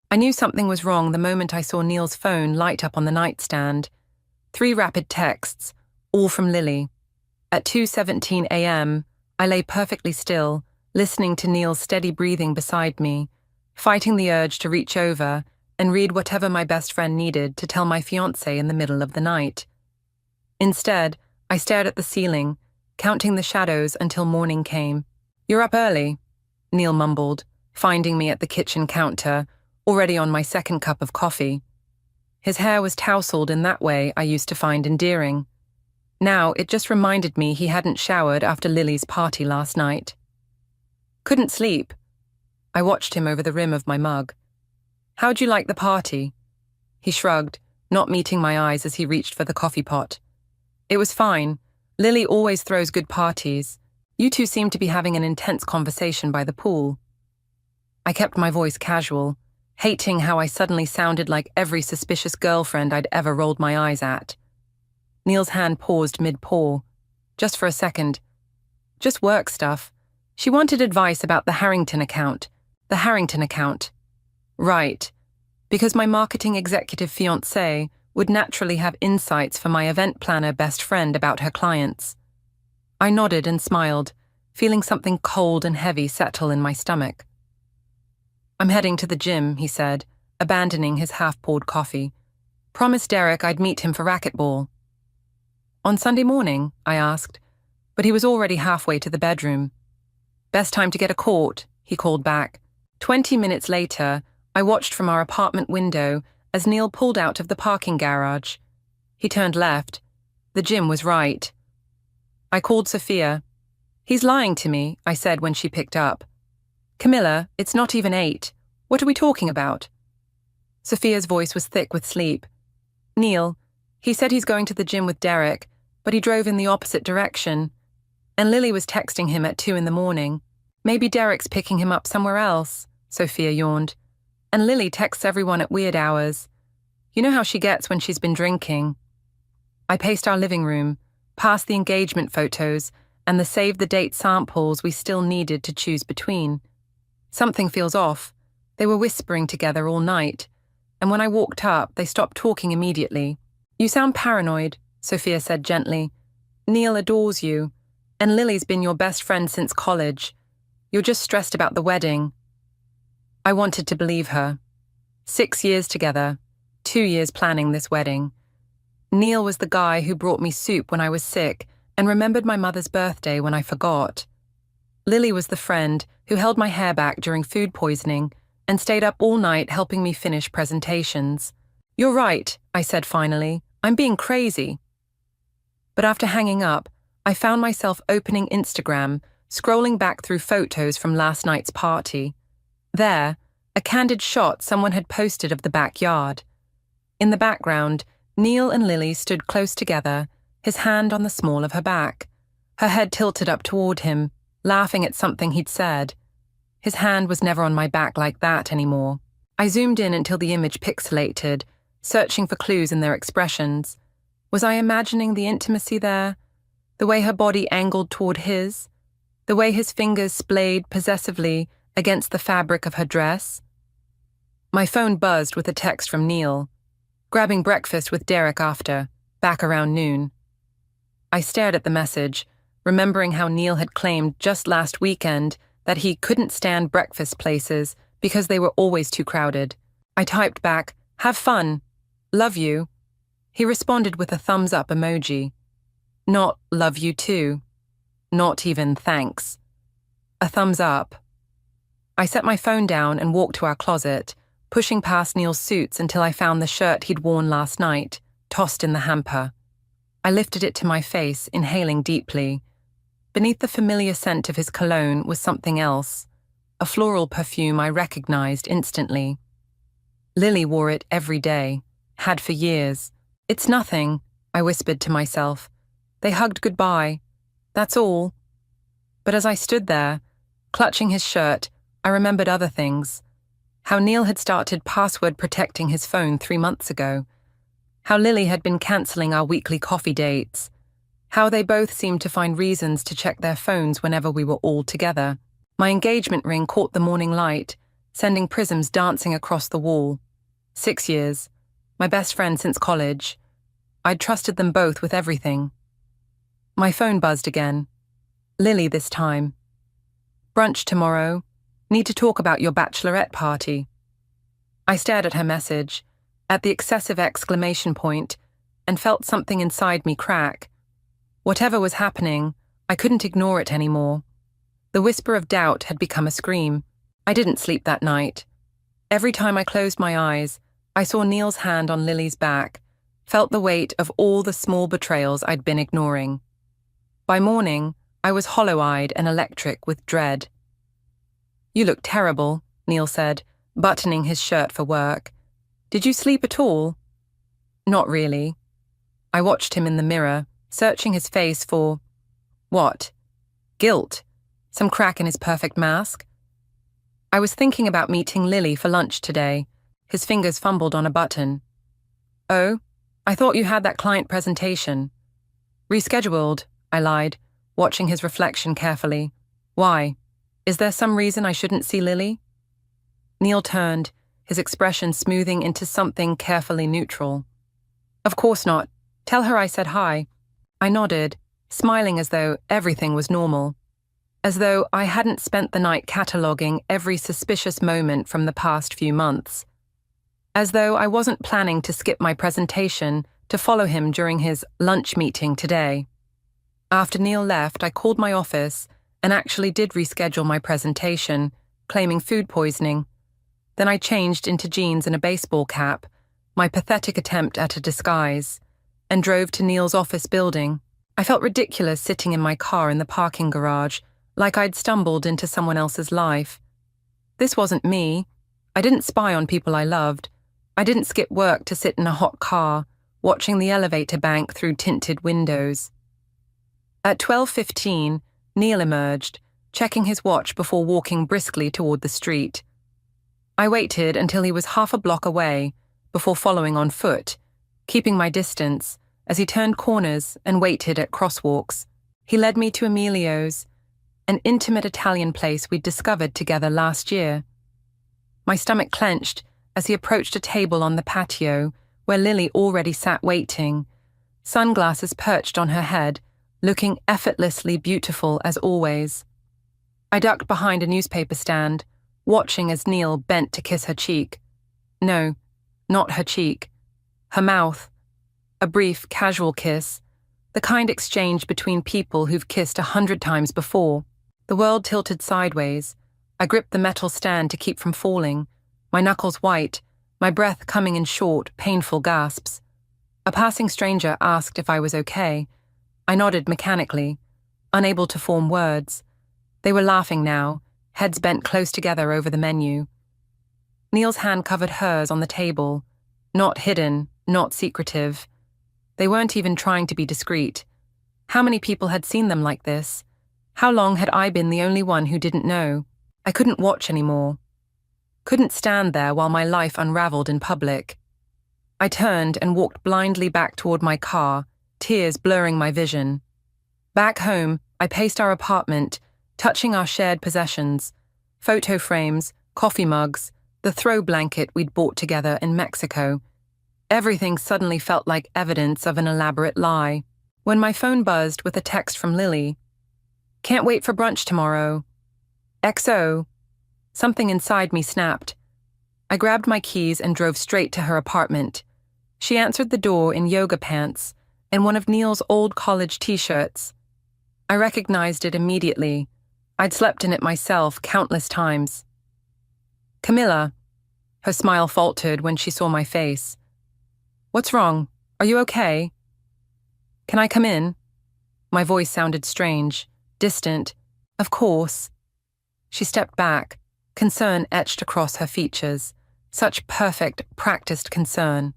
I knew something was wrong the moment I saw Neil's phone light up on the nightstand. 3 rapid texts, all from Lily. At 2:17 a.m., I lay perfectly still, listening to Neil's steady breathing beside me, fighting the urge to reach over and read whatever my best friend needed to tell my fiancé in the middle of the night. Instead, I stared at the ceiling, counting the shadows until morning came. "You're up early," Neil mumbled, finding me at the kitchen counter, already on my second cup of coffee. His hair was tousled in that way I used to find endearing. Now it just reminded me he hadn't showered after Lily's party last night. "Couldn't sleep." I watched him over the rim of my mug. "How'd you like the party?" He shrugged, not meeting my eyes as he reached for the coffee pot. "It was fine. Lily always throws good parties. You two seemed to be having an intense conversation by the pool." I kept my voice casual, hating how I suddenly sounded like every suspicious girlfriend I'd ever rolled my eyes at. Neil's hand paused mid-pour. Just for a second. "Just work stuff. She wanted advice about the Harrington account." "The Harrington account." "Right. Because my marketing executive fiancé would naturally have insights for my event planner best friend about her clients." I nodded and smiled, feeling something cold and heavy settle in my stomach. "I'm heading to the gym," he said, abandoning his half-poured coffee. "Promised Derek I'd meet him for racquetball." "On Sunday morning?" I asked, but he was already halfway to the bedroom. "Best time to get a court," he called back. 20 minutes later, I watched from our apartment window as Neil pulled out of the parking garage. He turned left. The gym was right. I called Sophia. "He's lying to me," I said when she picked up. "Camilla, it's not even 8. What are we talking about?" Sophia's voice was thick with sleep. "Neil, he said he's going to the gym with Derek, but he drove in the opposite direction. And Lily was texting him at 2 in the morning. Maybe Derek's picking him up somewhere else," Sophia yawned. "And Lily texts everyone at weird hours. You know how she gets when she's been drinking." I paced our living room, past the engagement photos and the save-the-date samples we still needed to choose between. Something feels off. They were whispering together all night, and when I walked up, they stopped talking immediately. "You sound paranoid," Sophia said gently. "Neil adores you, and Lily's been your best friend since college. You're just stressed about the wedding." I wanted to believe her. 6 years together, 2 years planning this wedding. Neil was the guy who brought me soup when I was sick and remembered my mother's birthday when I forgot. Lily was the friend who held my hair back during food poisoning and stayed up all night helping me finish presentations. "You're right," I said finally. "I'm being crazy." But after hanging up, I found myself opening Instagram, scrolling back through photos from last night's party. There, a candid shot someone had posted of the backyard. In the background, Neil and Lily stood close together, his hand on the small of her back, her head tilted up toward him, laughing at something he'd said. His hand was never on my back like that anymore. I zoomed in until the image pixelated, searching for clues in their expressions. Was I imagining the intimacy there? The way her body angled toward his? The way his fingers splayed possessively against the fabric of her dress? My phone buzzed with a text from Neil. "Grabbing breakfast with Derek after, back around noon." I stared at the message, remembering how Neil had claimed just last weekend that he couldn't stand breakfast places because they were always too crowded. I typed back, "Have fun. Love you." He responded with a thumbs-up emoji. Not "love you too." Not even "thanks." A thumbs up. I set my phone down and walked to our closet, pushing past Neil's suits until I found the shirt he'd worn last night, tossed in the hamper. I lifted it to my face, inhaling deeply. Beneath the familiar scent of his cologne was something else, a floral perfume I recognized instantly. Lily wore it every day, had for years. "It's nothing," I whispered to myself. They hugged goodbye. That's all. But as I stood there, clutching his shirt, I remembered other things. How Neil had started password protecting his phone 3 months ago. How Lily had been cancelling our weekly coffee dates. How they both seemed to find reasons to check their phones whenever we were all together. My engagement ring caught the morning light, sending prisms dancing across the wall. 6 years. My best friend since college. I'd trusted them both with everything. My phone buzzed again. Lily this time. Brunch tomorrow. Need to talk about your bachelorette party. I stared at her message, at the excessive exclamation point, and felt something inside me crack. Whatever was happening, I couldn't ignore it anymore. The whisper of doubt had become a scream. I didn't sleep that night. Every time I closed my eyes, I saw Neil's hand on Lily's back, felt the weight of all the small betrayals I'd been ignoring. By morning, I was hollow-eyed and electric with dread. "You look terrible," Neil said, buttoning his shirt for work. "Did you sleep at all?" "Not really." I watched him in the mirror, searching his face for... what? Guilt? Some crack in his perfect mask? "I was thinking about meeting Lily for lunch today." His fingers fumbled on a button. "Oh, I thought you had that client presentation." "Rescheduled," I lied, watching his reflection carefully. "Why? Is there some reason I shouldn't see Lily?" Neil turned, his expression smoothing into something carefully neutral. "Of course not. Tell her I said hi." I nodded, smiling as though everything was normal. As though I hadn't spent the night cataloguing every suspicious moment from the past few months. As though I wasn't planning to skip my presentation to follow him during his lunch meeting today. After Neil left, I called my office and actually did reschedule my presentation, claiming food poisoning. Then I changed into jeans and a baseball cap, my pathetic attempt at a disguise, and drove to Neil's office building. I felt ridiculous sitting in my car in the parking garage, like I'd stumbled into someone else's life. This wasn't me. I didn't spy on people I loved. I didn't skip work to sit in a hot car, watching the elevator bank through tinted windows. At 12:15, Neil emerged, checking his watch before walking briskly toward the street. I waited until he was half a block away, before following on foot, keeping my distance as he turned corners and waited at crosswalks. He led me to Emilio's, an intimate Italian place we'd discovered together last year. My stomach clenched as he approached a table on the patio where Lily already sat waiting, sunglasses perched on her head, looking effortlessly beautiful as always. I ducked behind a newspaper stand, watching as Neil bent to kiss her cheek. No, not her cheek. Her mouth. A brief, casual kiss, the kind exchanged between people who've kissed 100 times before. The world tilted sideways. I gripped the metal stand to keep from falling, my knuckles white, my breath coming in short, painful gasps. A passing stranger asked if I was okay. I nodded mechanically, unable to form words. They were laughing now, heads bent close together over the menu. Neil's hand covered hers on the table, not hidden, not secretive. They weren't even trying to be discreet. How many people had seen them like this? How long had I been the only one who didn't know? I couldn't watch anymore. Couldn't stand there while my life unraveled in public. I turned and walked blindly back toward my car, tears blurring my vision. Back home, I paced our apartment, touching our shared possessions, photo frames, coffee mugs, the throw blanket we'd bought together in Mexico. Everything suddenly felt like evidence of an elaborate lie. When my phone buzzed with a text from Lily, "Can't wait for brunch tomorrow. XO. Something inside me snapped. I grabbed my keys and drove straight to her apartment. She answered the door in yoga pants and one of Neil's old college t-shirts. I recognized it immediately. I'd slept in it myself countless times. "Camilla." Her smile faltered when she saw my face. "What's wrong? Are you okay?" "Can I come in?" My voice sounded strange, distant. "Of course." She stepped back, concern etched across her features, such perfect, practiced concern.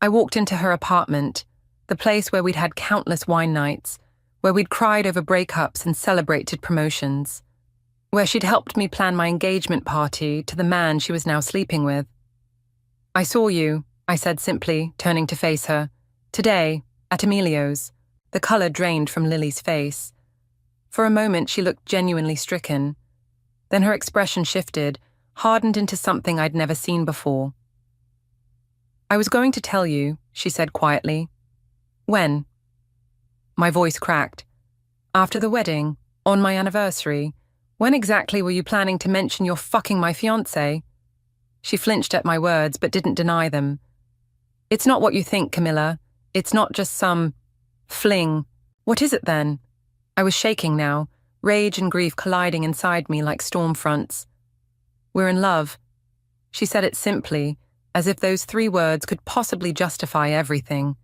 I walked into her apartment, the place where we'd had countless wine nights, where we'd cried over breakups and celebrated promotions, where she'd helped me plan my engagement party to the man she was now sleeping with. "I saw you," I said simply, turning to face her. "Today, at Emilio's." The color drained from Lily's face. For a moment she looked genuinely stricken. Then her expression shifted, hardened into something I'd never seen before. "I was going to tell you," she said quietly. "When?" My voice cracked. "After the wedding, on my anniversary. When exactly were you planning to mention you're fucking my fiancé?" She flinched at my words but didn't deny them. "It's not what you think, Camilla. It's not just some fling. What is it then?" I was shaking now, rage and grief colliding inside me like storm fronts. "We're in love." She said it simply, as if those 3 words could possibly justify everything.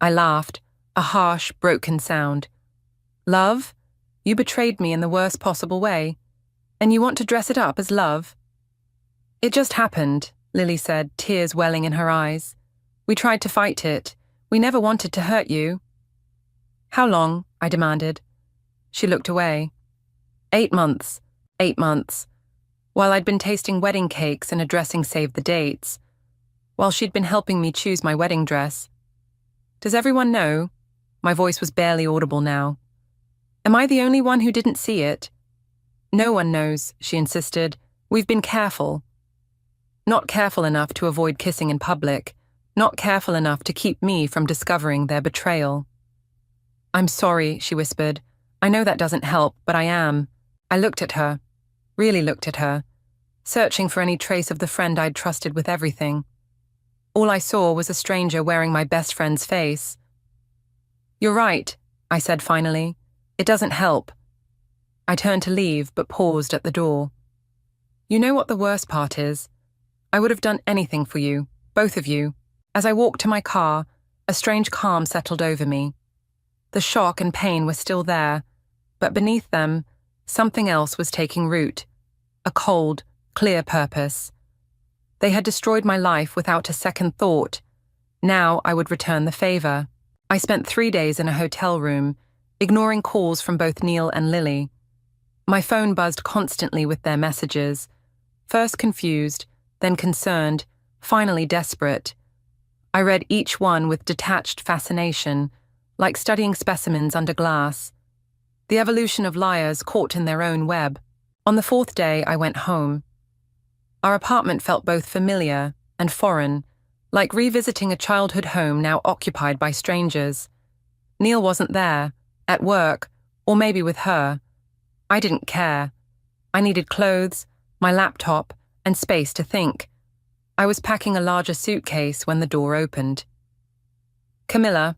I laughed, a harsh, broken sound. "Love? You betrayed me in the worst possible way, and you want to dress it up as love?" "It just happened," Lily said, tears welling in her eyes. "We tried to fight it. We never wanted to hurt you." "How long?" I demanded. She looked away. 8 months. 8 months. While I'd been tasting wedding cakes and addressing Save the Dates. While she'd been helping me choose my wedding dress. "Does everyone know?" My voice was barely audible now. "Am I the only one who didn't see it?" "No one knows," she insisted. "We've been careful." Not careful enough to avoid kissing in public. Not careful enough to keep me from discovering their betrayal. "I'm sorry," she whispered. "I know that doesn't help, but I am." I looked at her. Really looked at her. Searching for any trace of the friend I'd trusted with everything. All I saw was a stranger wearing my best friend's face. "You're right," I said finally. "It doesn't help." I turned to leave, but paused at the door. "You know what the worst part is? I would have done anything for you, both of you." As I walked to my car, a strange calm settled over me. The shock and pain were still there, but beneath them, something else was taking root. A cold, clear purpose. They had destroyed my life without a second thought. Now I would return the favor. I spent 3 days in a hotel room, ignoring calls from both Neil and Lily. My phone buzzed constantly with their messages. First confused, then concerned, finally desperate. I read each one with detached fascination, like studying specimens under glass. The evolution of liars caught in their own web. On the 4th day, I went home. Our apartment felt both familiar and foreign, like revisiting a childhood home now occupied by strangers. Neil wasn't there, at work, or maybe with her. I didn't care. I needed clothes, my laptop, and space to think. I was packing a larger suitcase when the door opened. "Camilla."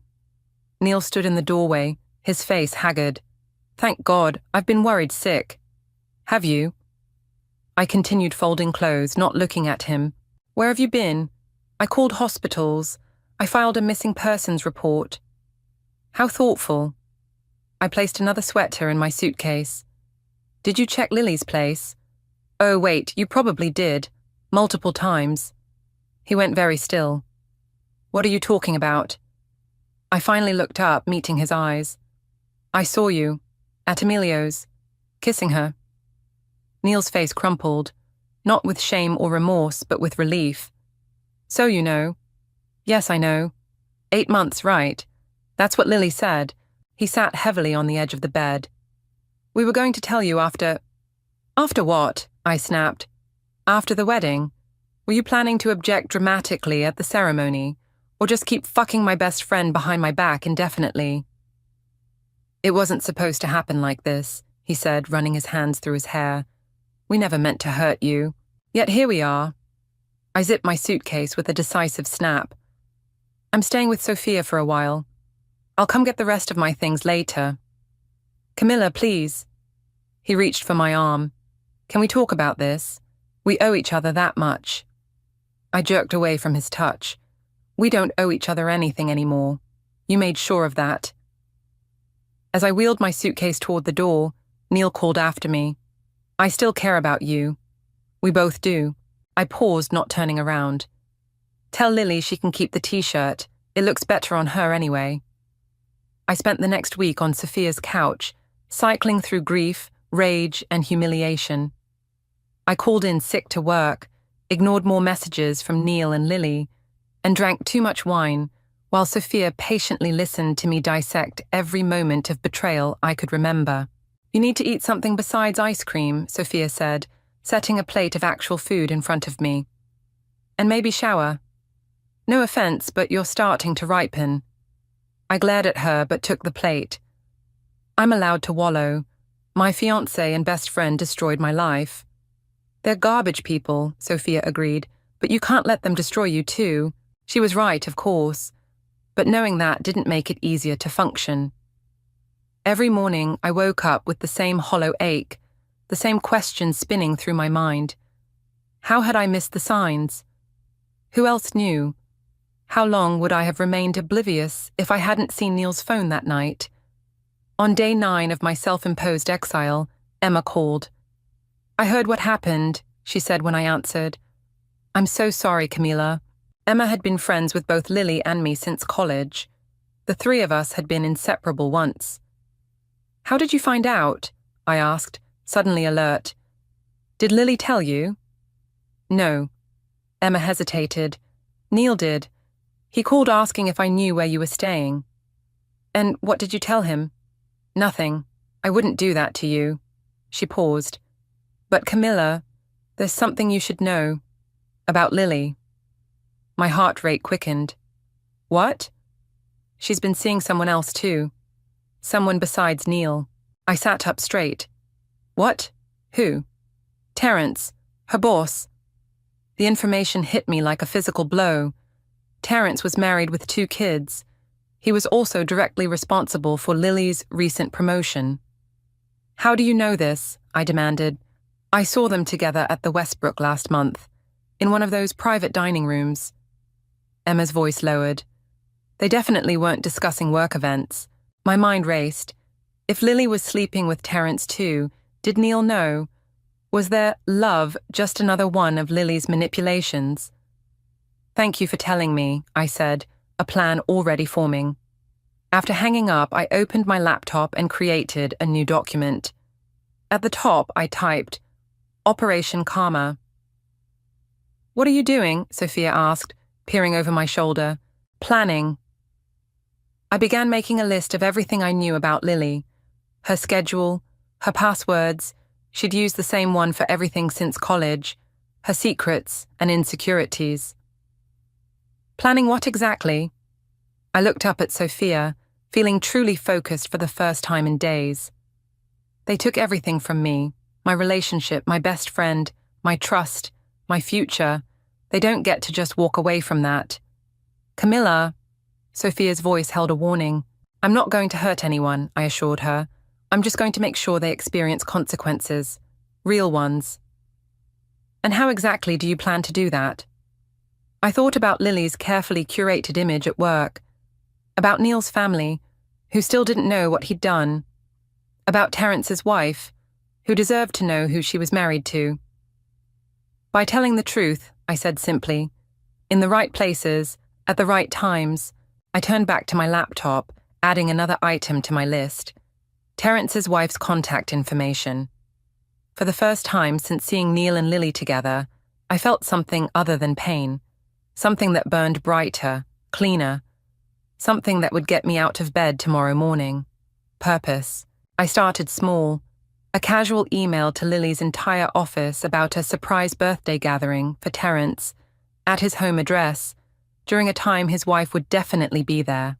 Neil stood in the doorway, his face haggard. "Thank God, I've been worried sick." "Have you?" I continued folding clothes, not looking at him. "Where have you been?" "I called hospitals. I filed a missing persons report." "How thoughtful." I placed another sweater in my suitcase. "Did you check Lily's place?" "Oh, wait, you probably did. Multiple times." He went very still. "What are you talking about?" I finally looked up, meeting his eyes. "I saw you. At Emilio's. Kissing her." Neil's face crumpled, not with shame or remorse, but with relief. "So you know." "Yes, I know. 8 months, right? That's what Lily said." He sat heavily on the edge of the bed. "We were going to tell you after—" "After what?" I snapped. "After the wedding. Were you planning to object dramatically at the ceremony, or just keep fucking my best friend behind my back indefinitely?" "It wasn't supposed to happen like this," he said, running his hands through his hair. "We never meant to hurt you. Yet here we are." I zipped my suitcase with a decisive snap. "I'm staying with Sophia for a while. I'll come get the rest of my things later." "Camilla, please." He reached for my arm. "Can we talk about this? We owe each other that much." I jerked away from his touch. "We don't owe each other anything anymore. You made sure of that." As I wheeled my suitcase toward the door, Neil called after me. "I still care about you." "We both do." I paused, not turning around. "Tell Lily she can keep the t-shirt. It looks better on her anyway." I spent the next week on Sophia's couch, cycling through grief, rage, and humiliation. I called in sick to work, ignored more messages from Neil and Lily, and drank too much wine, while Sophia patiently listened to me dissect every moment of betrayal I could remember. "You need to eat something besides ice cream," Sophia said, setting a plate of actual food in front of me. And maybe shower. No offense, but you're starting to ripen. I glared at her but took the plate. I'm allowed to wallow. My fiancé and best friend destroyed my life. They're garbage people, Sophia agreed, but you can't let them destroy you too. She was right, of course, but knowing that didn't make it easier to function. Every morning I woke up with the same hollow ache, the same questions spinning through my mind. How had I missed the signs? Who else knew? How long would I have remained oblivious if I hadn't seen Neil's phone that night? On day 9 of my self-imposed exile, Emma called. I heard what happened, she said when I answered. I'm so sorry, Camila. Emma had been friends with both Lily and me since college. The three of us had been inseparable once. How did you find out? I asked, suddenly alert. Did Lily tell you? No. Emma hesitated. Neil did. He called asking if I knew where you were staying. And what did you tell him? Nothing. I wouldn't do that to you. She paused. But Camilla, there's something you should know. About Lily. My heart rate quickened. What? She's been seeing someone else too. Someone besides Neil. I sat up straight. What? Who? Terence, her boss. The information hit me like a physical blow. Terence was married with 2 kids. He was also directly responsible for Lily's recent promotion. How do you know this? I demanded. I saw them together at the Westbrook last month, in one of those private dining rooms. Emma's voice lowered. They definitely weren't discussing work events. My mind raced. If Lily was sleeping with Terence too, did Neil know? Was their love just another one of Lily's manipulations? Thank you for telling me, I said, a plan already forming. After hanging up, I opened my laptop and created a new document. At the top, I typed, Operation Karma. What are you doing? Sophia asked, peering over my shoulder. Planning. I began making a list of everything I knew about Lily. Her schedule, her passwords, she'd used the same one for everything since college, her secrets and insecurities. Planning what exactly? I looked up at Sophia, feeling truly focused for the first time in days. They took everything from me, my relationship, my best friend, my trust, my future. They don't get to just walk away from that. Camilla, Sophia's voice held a warning. I'm not going to hurt anyone, I assured her. I'm just going to make sure they experience consequences. Real ones. And how exactly do you plan to do that? I thought about Lily's carefully curated image at work, about Neil's family, who still didn't know what he'd done, about Terence's wife, who deserved to know who she was married to. By telling the truth, I said simply, in the right places, at the right times. I turned back to my laptop, adding another item to my list, Terence's wife's contact information. For the first time since seeing Neil and Lily together, I felt something other than pain. Something that burned brighter, cleaner. Something that would get me out of bed tomorrow morning. Purpose. I started small. A casual email to Lily's entire office about a surprise birthday gathering for Terence, at his home address, during a time his wife would definitely be there.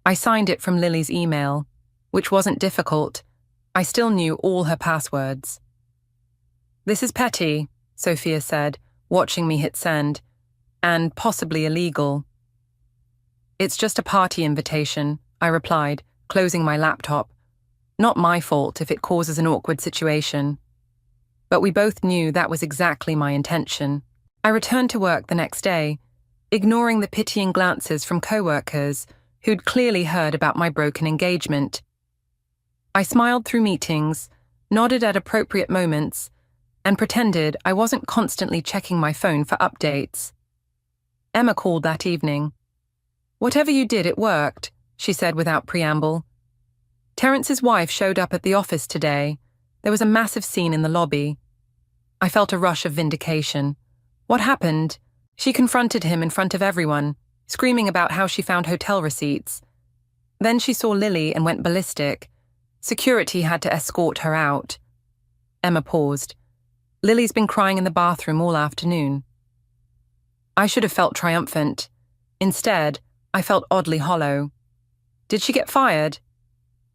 I signed it from Lily's email, which wasn't difficult. I still knew all her passwords. This is petty, Sophia said, watching me hit send. And possibly illegal. It's just a party invitation, I replied, closing my laptop. Not my fault if it causes an awkward situation. But we both knew that was exactly my intention. I returned to work the next day, ignoring the pitying glances from co-workers who'd clearly heard about my broken engagement. I smiled through meetings, nodded at appropriate moments, and pretended I wasn't constantly checking my phone for updates. Emma called that evening. Whatever you did, it worked, she said without preamble. Terence's wife showed up at the office today. There was a massive scene in the lobby. I felt a rush of vindication. What happened? She confronted him in front of everyone, screaming about how she found hotel receipts. Then she saw Lily and went ballistic. Security had to escort her out. Emma paused. Lily's been crying in the bathroom all afternoon. I should have felt triumphant. Instead, I felt oddly hollow. Did she get fired?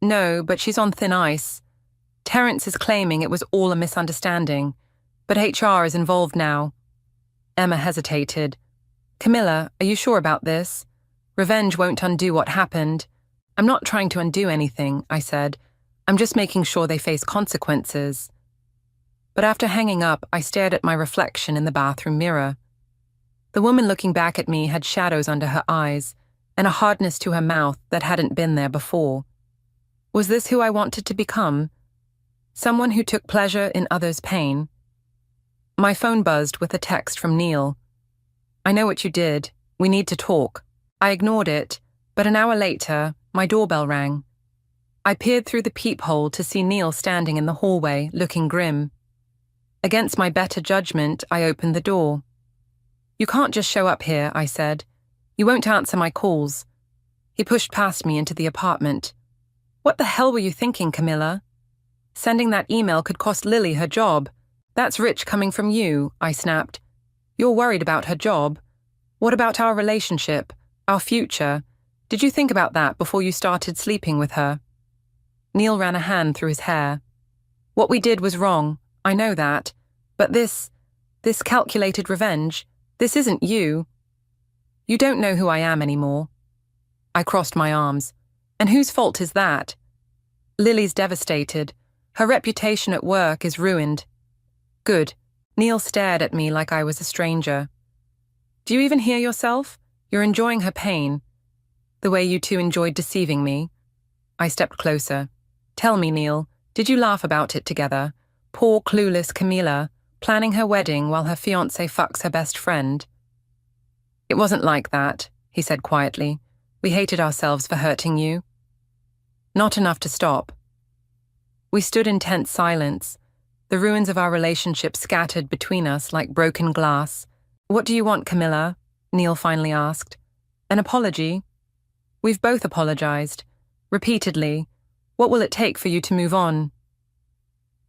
No, but she's on thin ice. Terence is claiming it was all a misunderstanding, but HR is involved now. Emma hesitated. Camilla, are you sure about this? Revenge won't undo what happened. I'm not trying to undo anything, I said. I'm just making sure they face consequences. But after hanging up, I stared at my reflection in the bathroom mirror. The woman looking back at me had shadows under her eyes and a hardness to her mouth that hadn't been there before. Was this who I wanted to become? Someone who took pleasure in others' pain? My phone buzzed with a text from Neil. I know what you did. We need to talk. I ignored it, but an hour later, my doorbell rang. I peered through the peephole to see Neil standing in the hallway, looking grim. Against my better judgment, I opened the door. You can't just show up here, I said. You won't answer my calls. He pushed past me into the apartment. What the hell were you thinking, Camilla? Sending that email could cost Lily her job. That's rich coming from you, I snapped. You're worried about her job. What about our relationship, our future? Did you think about that before you started sleeping with her? Neil ran a hand through his hair. What we did was wrong, I know that. But this calculated revenge, this isn't you. You don't know who I am anymore. I crossed my arms. And whose fault is that? Lily's devastated. Her reputation at work is ruined. Good. Neil stared at me like I was a stranger. Do you even hear yourself? You're enjoying her pain. The way you two enjoyed deceiving me. I stepped closer. Tell me, Neil, did you laugh about it together? Poor clueless Camilla, planning her wedding while her fiancé fucks her best friend. It wasn't like that, he said quietly. We hated ourselves for hurting you. Not enough to stop. We stood in tense silence, the ruins of our relationship scattered between us like broken glass. What do you want, Camilla? Neil finally asked. An apology? We've both apologized. Repeatedly. What will it take for you to move on?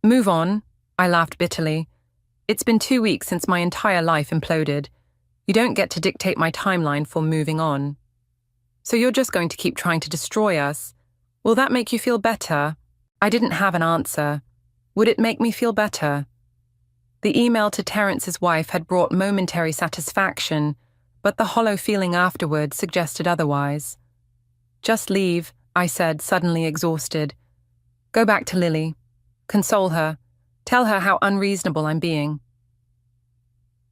Move on? I laughed bitterly. It's been 2 weeks since my entire life imploded. You don't get to dictate my timeline for moving on. So you're just going to keep trying to destroy us? Will that make you feel better? I didn't have an answer. Would it make me feel better? The email to Terence's wife had brought momentary satisfaction, but the hollow feeling afterward suggested otherwise. Just leave, I said, suddenly exhausted. Go back to Lily. Console her. Tell her how unreasonable I'm being.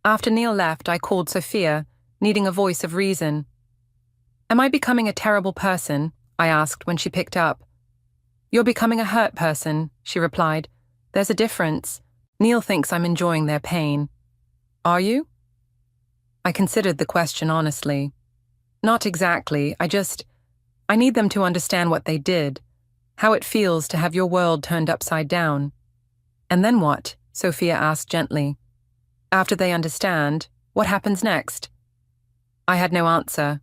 After Neil left, I called Sophia, needing a voice of reason. Am I becoming a terrible person? I asked when she picked up. You're becoming a hurt person, she replied. There's a difference. Neil thinks I'm enjoying their pain. Are you? I considered the question honestly. Not exactly, I need them to understand what they did, how it feels to have your world turned upside down. And then what? Sophia asked gently. After they understand, what happens next? I had no answer.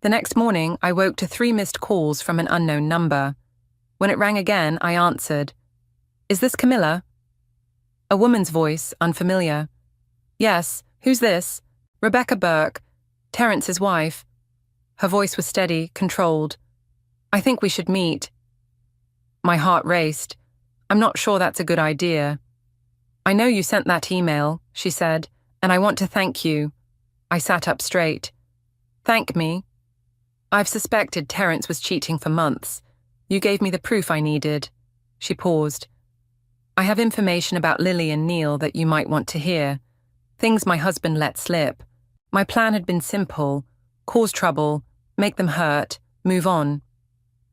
The next morning, I woke to 3 missed calls from an unknown number. When it rang again, I answered. Is this Camilla? A woman's voice, unfamiliar. Yes, who's this? Rebecca Burke, Terence's wife. Her voice was steady, controlled. I think we should meet. My heart raced. I'm not sure that's a good idea. I know you sent that email, she said, and I want to thank you. I sat up straight. Thank me? I've suspected Terence was cheating for months. You gave me the proof I needed. She paused. I have information about Lily and Neil that you might want to hear. Things my husband let slip. My plan had been simple. Cause trouble, make them hurt, move on.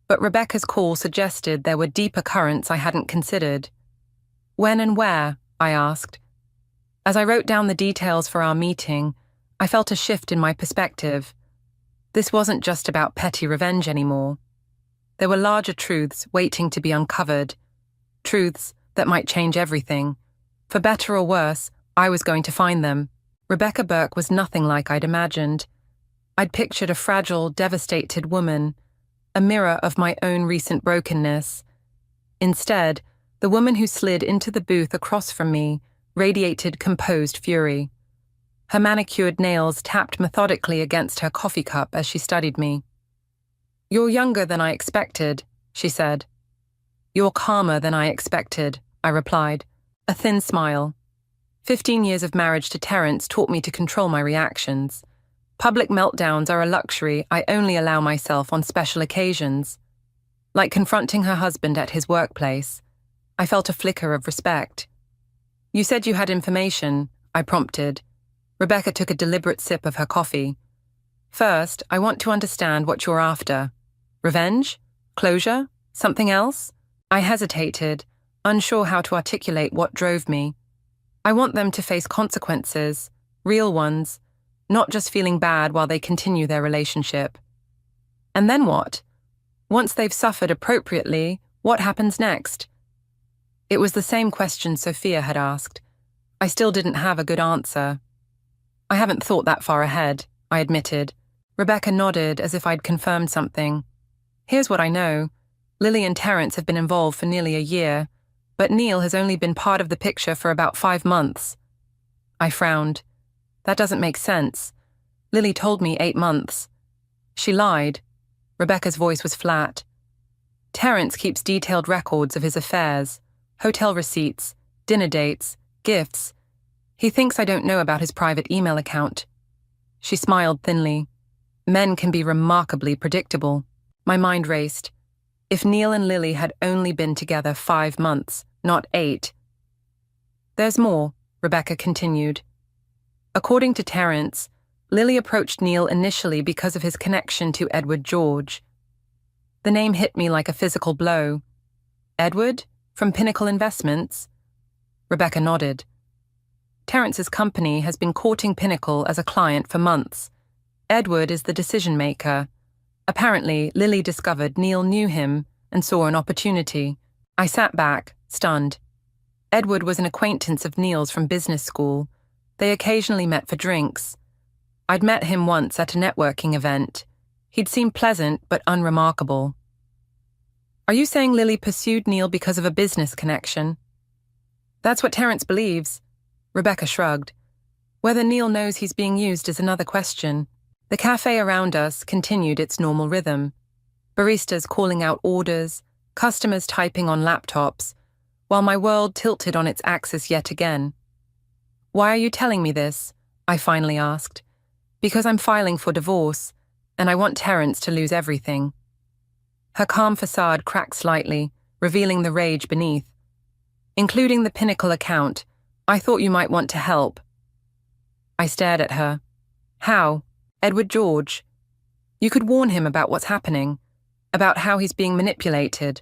But Rebecca's call suggested there were deeper currents I hadn't considered. When and where? I asked. As I wrote down the details for our meeting, I felt a shift in my perspective. This wasn't just about petty revenge anymore. There were larger truths waiting to be uncovered. Truths that might change everything. For better or worse, I was going to find them. Rebecca Burke was nothing like I'd imagined. I'd pictured a fragile, devastated woman, a mirror of my own recent brokenness. Instead, the woman who slid into the booth across from me radiated composed fury. Her manicured nails tapped methodically against her coffee cup as she studied me. "You're younger than I expected," she said. "You're calmer than I expected," I replied, a thin smile. 15 years of marriage to Terence taught me to control my reactions. Public meltdowns are a luxury I only allow myself on special occasions. Like confronting her husband at his workplace, I felt a flicker of respect. "You said you had information," I prompted. Rebecca took a deliberate sip of her coffee. "First, I want to understand what you're after. Revenge? Closure? Something else?" I hesitated, unsure how to articulate what drove me. "I want them to face consequences, real ones, not just feeling bad while they continue their relationship." "And then what? Once they've suffered appropriately, what happens next?" It was the same question Sophia had asked. I still didn't have a good answer. "I haven't thought that far ahead," I admitted. Rebecca nodded as if I'd confirmed something. "Here's what I know. Lily and Terence have been involved for nearly a year, but Neil has only been part of the picture for about 5 months. I frowned. That doesn't make sense. Lily told me 8 months. She lied. Rebecca's voice was flat. Terence keeps detailed records of his affairs, hotel receipts, dinner dates, gifts. He thinks I don't know about his private email account. She smiled thinly. Men can be remarkably predictable. My mind raced. If Neil and Lily had only been together 5 months, not 8. "There's more," Rebecca continued. "According to Terence, Lily approached Neil initially because of his connection to Edward George." The name hit me like a physical blow. "Edward? From Pinnacle Investments?" Rebecca nodded. "Terence's company has been courting Pinnacle as a client for months. Edward is the decision-maker. Apparently, Lily discovered Neil knew him and saw an opportunity." I sat back, stunned. Edward was an acquaintance of Neil's from business school. They occasionally met for drinks. I'd met him once at a networking event. He'd seemed pleasant but unremarkable. "Are you saying Lily pursued Neil because of a business connection?" "That's what Terence believes." Rebecca shrugged. "Whether Neil knows he's being used is another question." The cafe around us continued its normal rhythm. Baristas calling out orders, customers typing on laptops, while my world tilted on its axis yet again. "Why are you telling me this?" I finally asked. "Because I'm filing for divorce, and I want Terence to lose everything." Her calm facade cracked slightly, revealing the rage beneath. "Including the Pinnacle account, I thought you might want to help." I stared at her. "How? Edward George? You could warn him about what's happening, about how he's being manipulated."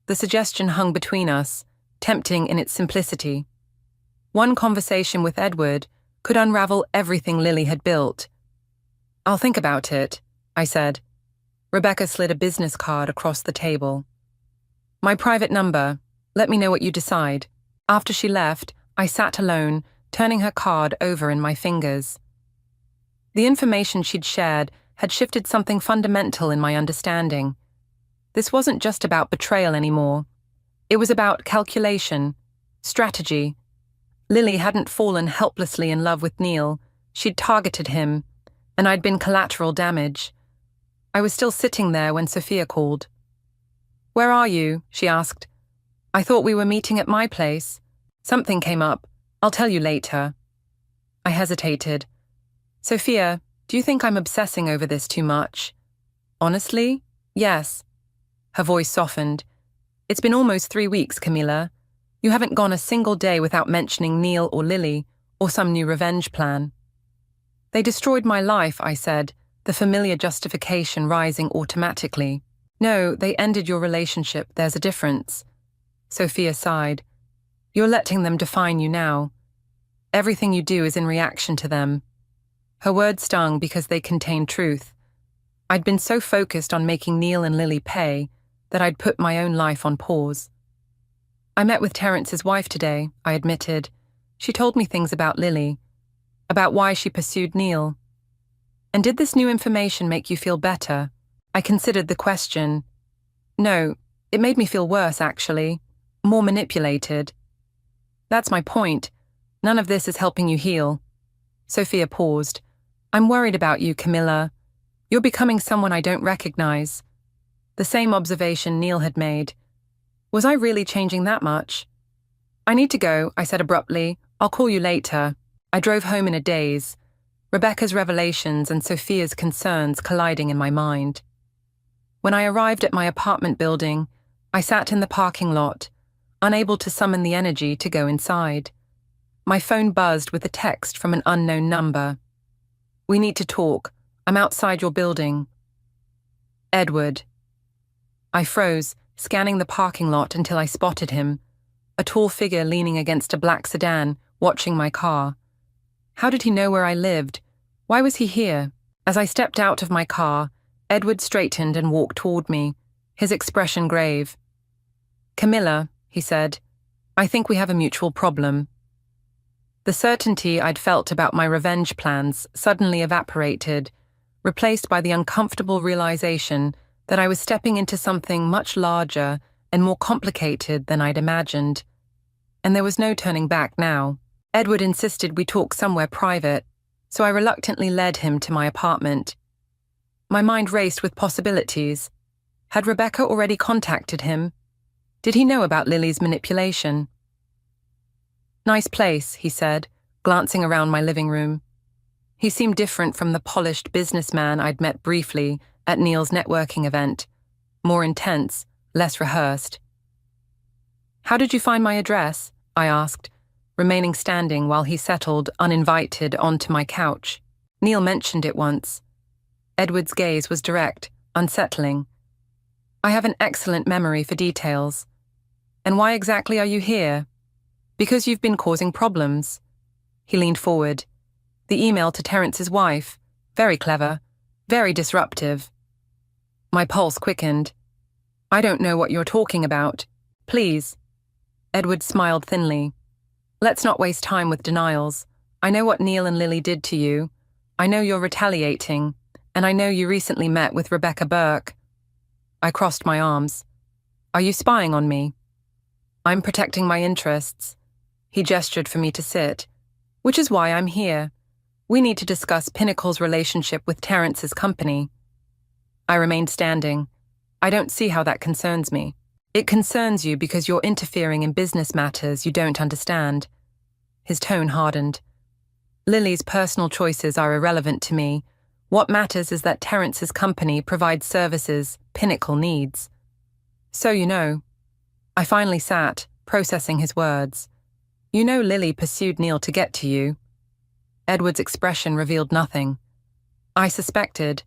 The suggestion hung between us, tempting in its simplicity. One conversation with Edward could unravel everything Lily had built. "I'll think about it," I said. Rebecca slid a business card across the table. "My private number. Let me know what you decide." After she left, I sat alone, turning her card over in my fingers. The information she'd shared had shifted something fundamental in my understanding. This wasn't just about betrayal anymore. It was about calculation, strategy. Lily hadn't fallen helplessly in love with Neil. She'd targeted him, and I'd been collateral damage. I was still sitting there when Sophia called. "Where are you?" she asked. "I thought we were meeting at my place. Something came up. I'll tell you later." I hesitated. "Sophia, do you think I'm obsessing over this too much?" "Honestly, yes." Her voice softened. "It's been almost 3 weeks, Camilla. You haven't gone a single day without mentioning Neil or Lily, or some new revenge plan." "They destroyed my life," I said, the familiar justification rising automatically. "No, they ended your relationship. There's a difference." Sophia sighed. "You're letting them define you now. Everything you do is in reaction to them." Her words stung because they contained truth. I'd been so focused on making Neil and Lily pay that I'd put my own life on pause. "I met with Terence's wife today," I admitted. "She told me things about Lily, about why she pursued Neil." "And did this new information make you feel better?" I considered the question. "No, it made me feel worse, actually. More manipulated." That's my point. None of this is helping you heal. Sophia paused. I'm worried about you, Camilla. You're becoming someone I don't recognize. The same observation Neil had made. Was I really changing that much? I need to go, I said abruptly. I'll call you later. I drove home in a daze, Rebecca's revelations and Sophia's concerns colliding in my mind. When I arrived at my apartment building, I sat in the parking lot, unable to summon the energy to go inside. My phone buzzed with a text from an unknown number. We need to talk. I'm outside your building. Edward. I froze, scanning the parking lot until I spotted him, a tall figure leaning against a black sedan, watching my car. How did he know where I lived? Why was he here? As I stepped out of my car, Edward straightened and walked toward me, his expression grave. Camilla, he said, I think we have a mutual problem. The certainty I'd felt about my revenge plans suddenly evaporated, replaced by the uncomfortable realization that I was stepping into something much larger and more complicated than I'd imagined. And there was no turning back now. Edward insisted we talk somewhere private, so I reluctantly led him to my apartment. My mind raced with possibilities. Had Rebecca already contacted him? Did he know about Lily's manipulation? Nice place, he said, glancing around my living room. He seemed different from the polished businessman I'd met briefly at Neil's networking event, more intense, less rehearsed. How did you find my address? I asked, remaining standing while he settled, uninvited, onto my couch. Neil mentioned it once. Edward's gaze was direct, unsettling. I have an excellent memory for details. And why exactly are you here? Because you've been causing problems. He leaned forward. The email to Terrence's wife. Very clever. Very disruptive. My pulse quickened. I don't know what you're talking about. Please. Edward smiled thinly. Let's not waste time with denials. I know what Neil and Lily did to you. I know you're retaliating. And I know you recently met with Rebecca Burke. I crossed my arms. Are you spying on me? I'm protecting my interests. He gestured for me to sit. Which is why I'm here. We need to discuss Pinnacle's relationship with Terrence's company. I remained standing. I don't see how that concerns me. It concerns you because you're interfering in business matters you don't understand. His tone hardened. Lily's personal choices are irrelevant to me. What matters is that Terrence's company provides services Pinnacle needs. So you know. I finally sat, processing his words. You know Lily pursued Neil to get to you. Edward's expression revealed nothing. I suspected.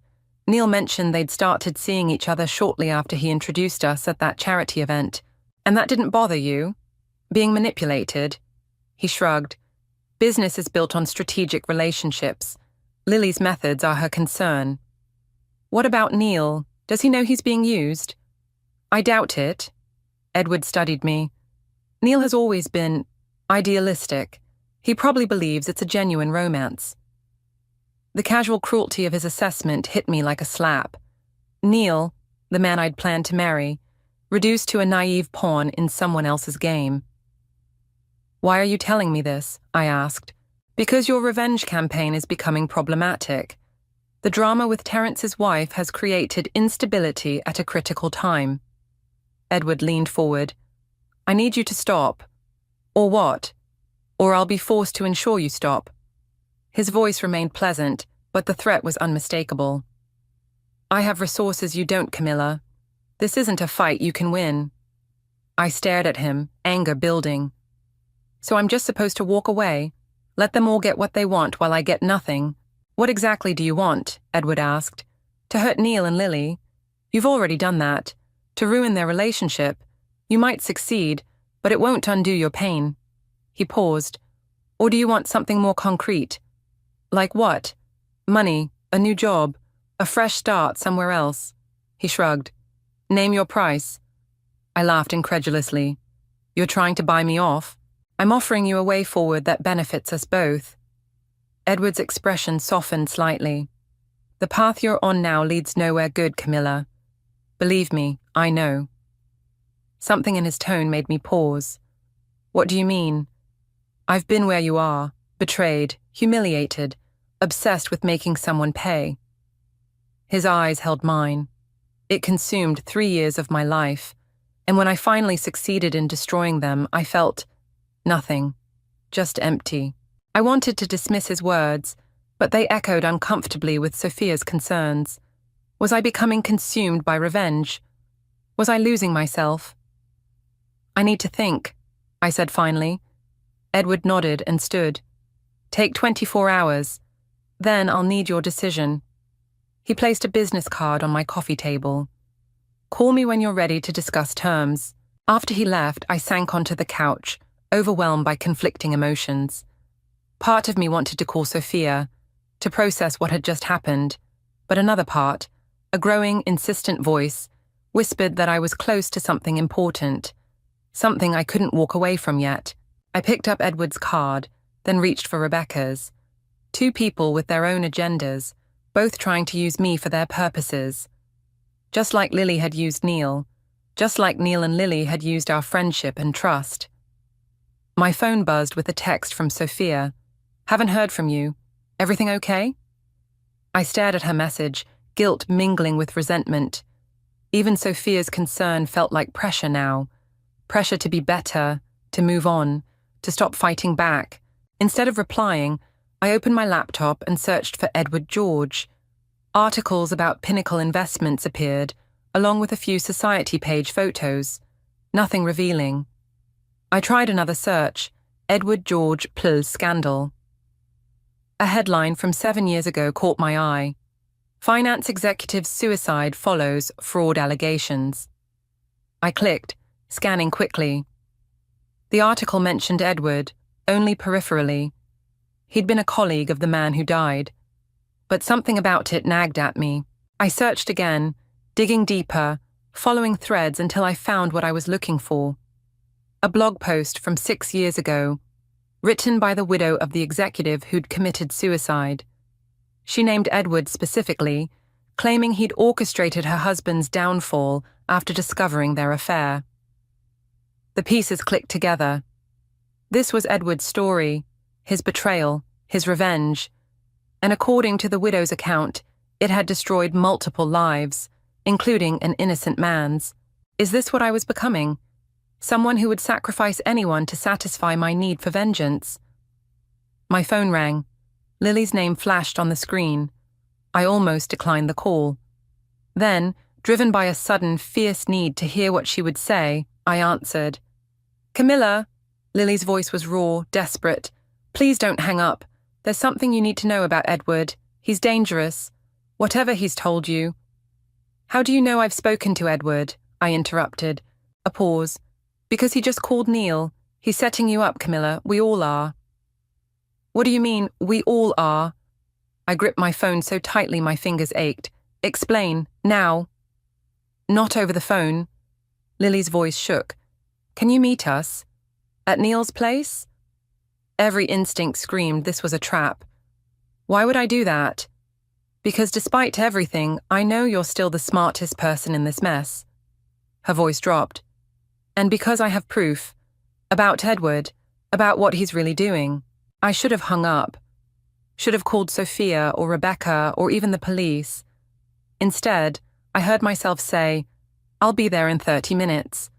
Neil mentioned they'd started seeing each other shortly after he introduced us at that charity event. And that didn't bother you? Being manipulated? He shrugged. Business is built on strategic relationships. Lily's methods are her concern. What about Neil? Does he know he's being used? I doubt it. Edward studied me. Neil has always been idealistic. He probably believes it's a genuine romance. The casual cruelty of his assessment hit me like a slap. Neil, the man I'd planned to marry, reduced to a naive pawn in someone else's game. Why are you telling me this? I asked. Because your revenge campaign is becoming problematic. The drama with Terrence's wife has created instability at a critical time. Edward leaned forward. I need you to stop. Or what? Or I'll be forced to ensure you stop. His voice remained pleasant, but the threat was unmistakable. I have resources you don't, Camilla. This isn't a fight you can win. I stared at him, anger building. So I'm just supposed to walk away? Let them all get what they want while I get nothing? What exactly do you want? Edward asked. To hurt Neil and Lily? You've already done that. To ruin their relationship. You might succeed, but it won't undo your pain. He paused. Or do you want something more concrete? Like what? Money, a new job, a fresh start somewhere else. He shrugged. Name your price. I laughed incredulously. You're trying to buy me off? I'm offering you a way forward that benefits us both. Edward's expression softened slightly. The path you're on now leads nowhere good, Camilla. Believe me, I know. Something in his tone made me pause. What do you mean? I've been where you are, betrayed, humiliated, obsessed with making someone pay. His eyes held mine. It consumed 3 years of my life, and when I finally succeeded in destroying them, I felt nothing, just empty. I wanted to dismiss his words, but they echoed uncomfortably with Sophia's concerns. Was I becoming consumed by revenge? Was I losing myself? I need to think, I said finally. Edward nodded and stood. Take 24 hours. Then I'll need your decision. He placed a business card on my coffee table. Call me when you're ready to discuss terms. After he left, I sank onto the couch, overwhelmed by conflicting emotions. Part of me wanted to call Sophia, to process what had just happened, but another part, a growing, insistent voice, whispered that I was close to something important, something I couldn't walk away from yet. I picked up Edward's card, then reached for Rebecca's. 2 people with their own agendas, both trying to use me for their purposes. Just like Lily had used Neil, just like Neil and Lily had used our friendship and trust. My phone buzzed with a text from Sophia. Haven't heard from you. Everything okay? I stared at her message, guilt mingling with resentment. Even Sophia's concern felt like pressure now. Pressure to be better, to move on, to stop fighting back. Instead of replying, I opened my laptop and searched for Edward George. Articles about Pinnacle Investments appeared, along with a few society page photos. Nothing revealing. I tried another search, Edward George Pl scandal. A headline from 7 years ago caught my eye. Finance executive's suicide follows fraud allegations. I clicked, scanning quickly. The article mentioned Edward, only peripherally. He'd been a colleague of the man who died. But something about it nagged at me. I searched again, digging deeper, following threads until I found what I was looking for. A blog post from 6 years ago, written by the widow of the executive who'd committed suicide. She named Edward specifically, claiming he'd orchestrated her husband's downfall after discovering their affair. The pieces clicked together. This was Edward's story, his betrayal, his revenge, and according to the widow's account, it had destroyed multiple lives, including an innocent man's. Is this what I was becoming? Someone who would sacrifice anyone to satisfy my need for vengeance? My phone rang. Lily's name flashed on the screen. I almost declined the call. Then, driven by a sudden, fierce need to hear what she would say, I answered. Camilla! Lily's voice was raw, desperate. Please don't hang up. There's something you need to know about Edward. He's dangerous. Whatever he's told you. How do you know I've spoken to Edward? I interrupted. A pause. Because he just called Neil. He's setting you up, Camilla. We all are. What do you mean, we all are? I gripped my phone so tightly my fingers ached. Explain, now. Not over the phone. Lily's voice shook. Can you meet us? At Neil's place? Every instinct screamed this was a trap. Why would I do that? Because despite everything, I know you're still the smartest person in this mess. Her voice dropped. And because I have proof. About Edward. About what he's really doing. I should have hung up. Should have called Sophia or Rebecca or even the police. Instead, I heard myself say, I'll be there in 30 minutes.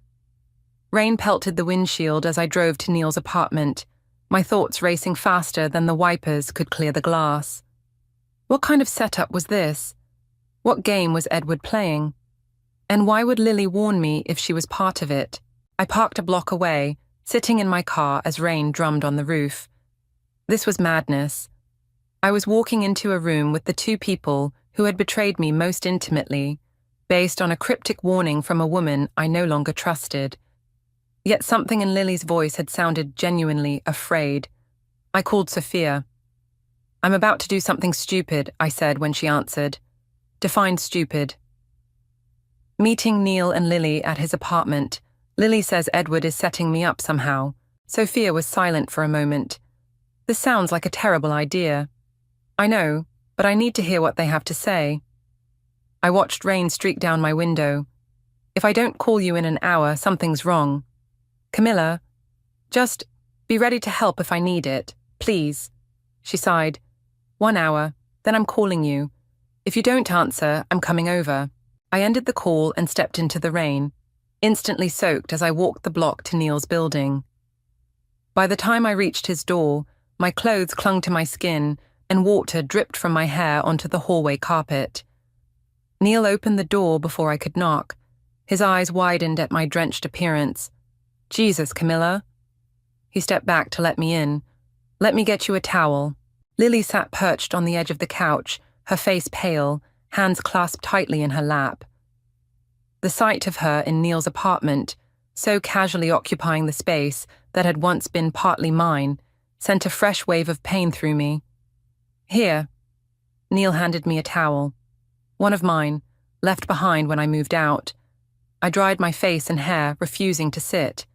Rain pelted the windshield as I drove to Neil's apartment, my thoughts racing faster than the wipers could clear the glass. What kind of setup was this? What game was Edward playing? And why would Lily warn me if she was part of it? I parked a block away, sitting in my car as rain drummed on the roof. This was madness. I was walking into a room with the 2 people who had betrayed me most intimately, based on a cryptic warning from a woman I no longer trusted. Yet something in Lily's voice had sounded genuinely afraid. I called Sophia. I'm about to do something stupid, I said when she answered. Define stupid. Meeting Neil and Lily at his apartment. Lily says Edward is setting me up somehow. Sophia was silent for a moment. This sounds like a terrible idea. I know, but I need to hear what they have to say. I watched rain streak down my window. If I don't call you in an hour, something's wrong. Camilla, just Be ready to help if I need it, please. She sighed. 1 hour, then I'm calling you. If you don't answer, I'm coming over. I ended the call and stepped into the rain, instantly soaked as I walked the block to Neil's building. By the time I reached his door, my clothes clung to my skin and water dripped from my hair onto the hallway carpet. Neil opened the door before I could knock. His eyes widened at my drenched appearance. Jesus, Camilla. He stepped back to let me in. Let me get you a towel. Lily sat perched on the edge of the couch, her face pale, hands clasped tightly in her lap. The sight of her in Neil's apartment, so casually occupying the space that had once been partly mine, sent a fresh wave of pain through me. Here. Neil handed me a towel. One of mine, left behind when I moved out. I dried my face and hair, refusing to sit.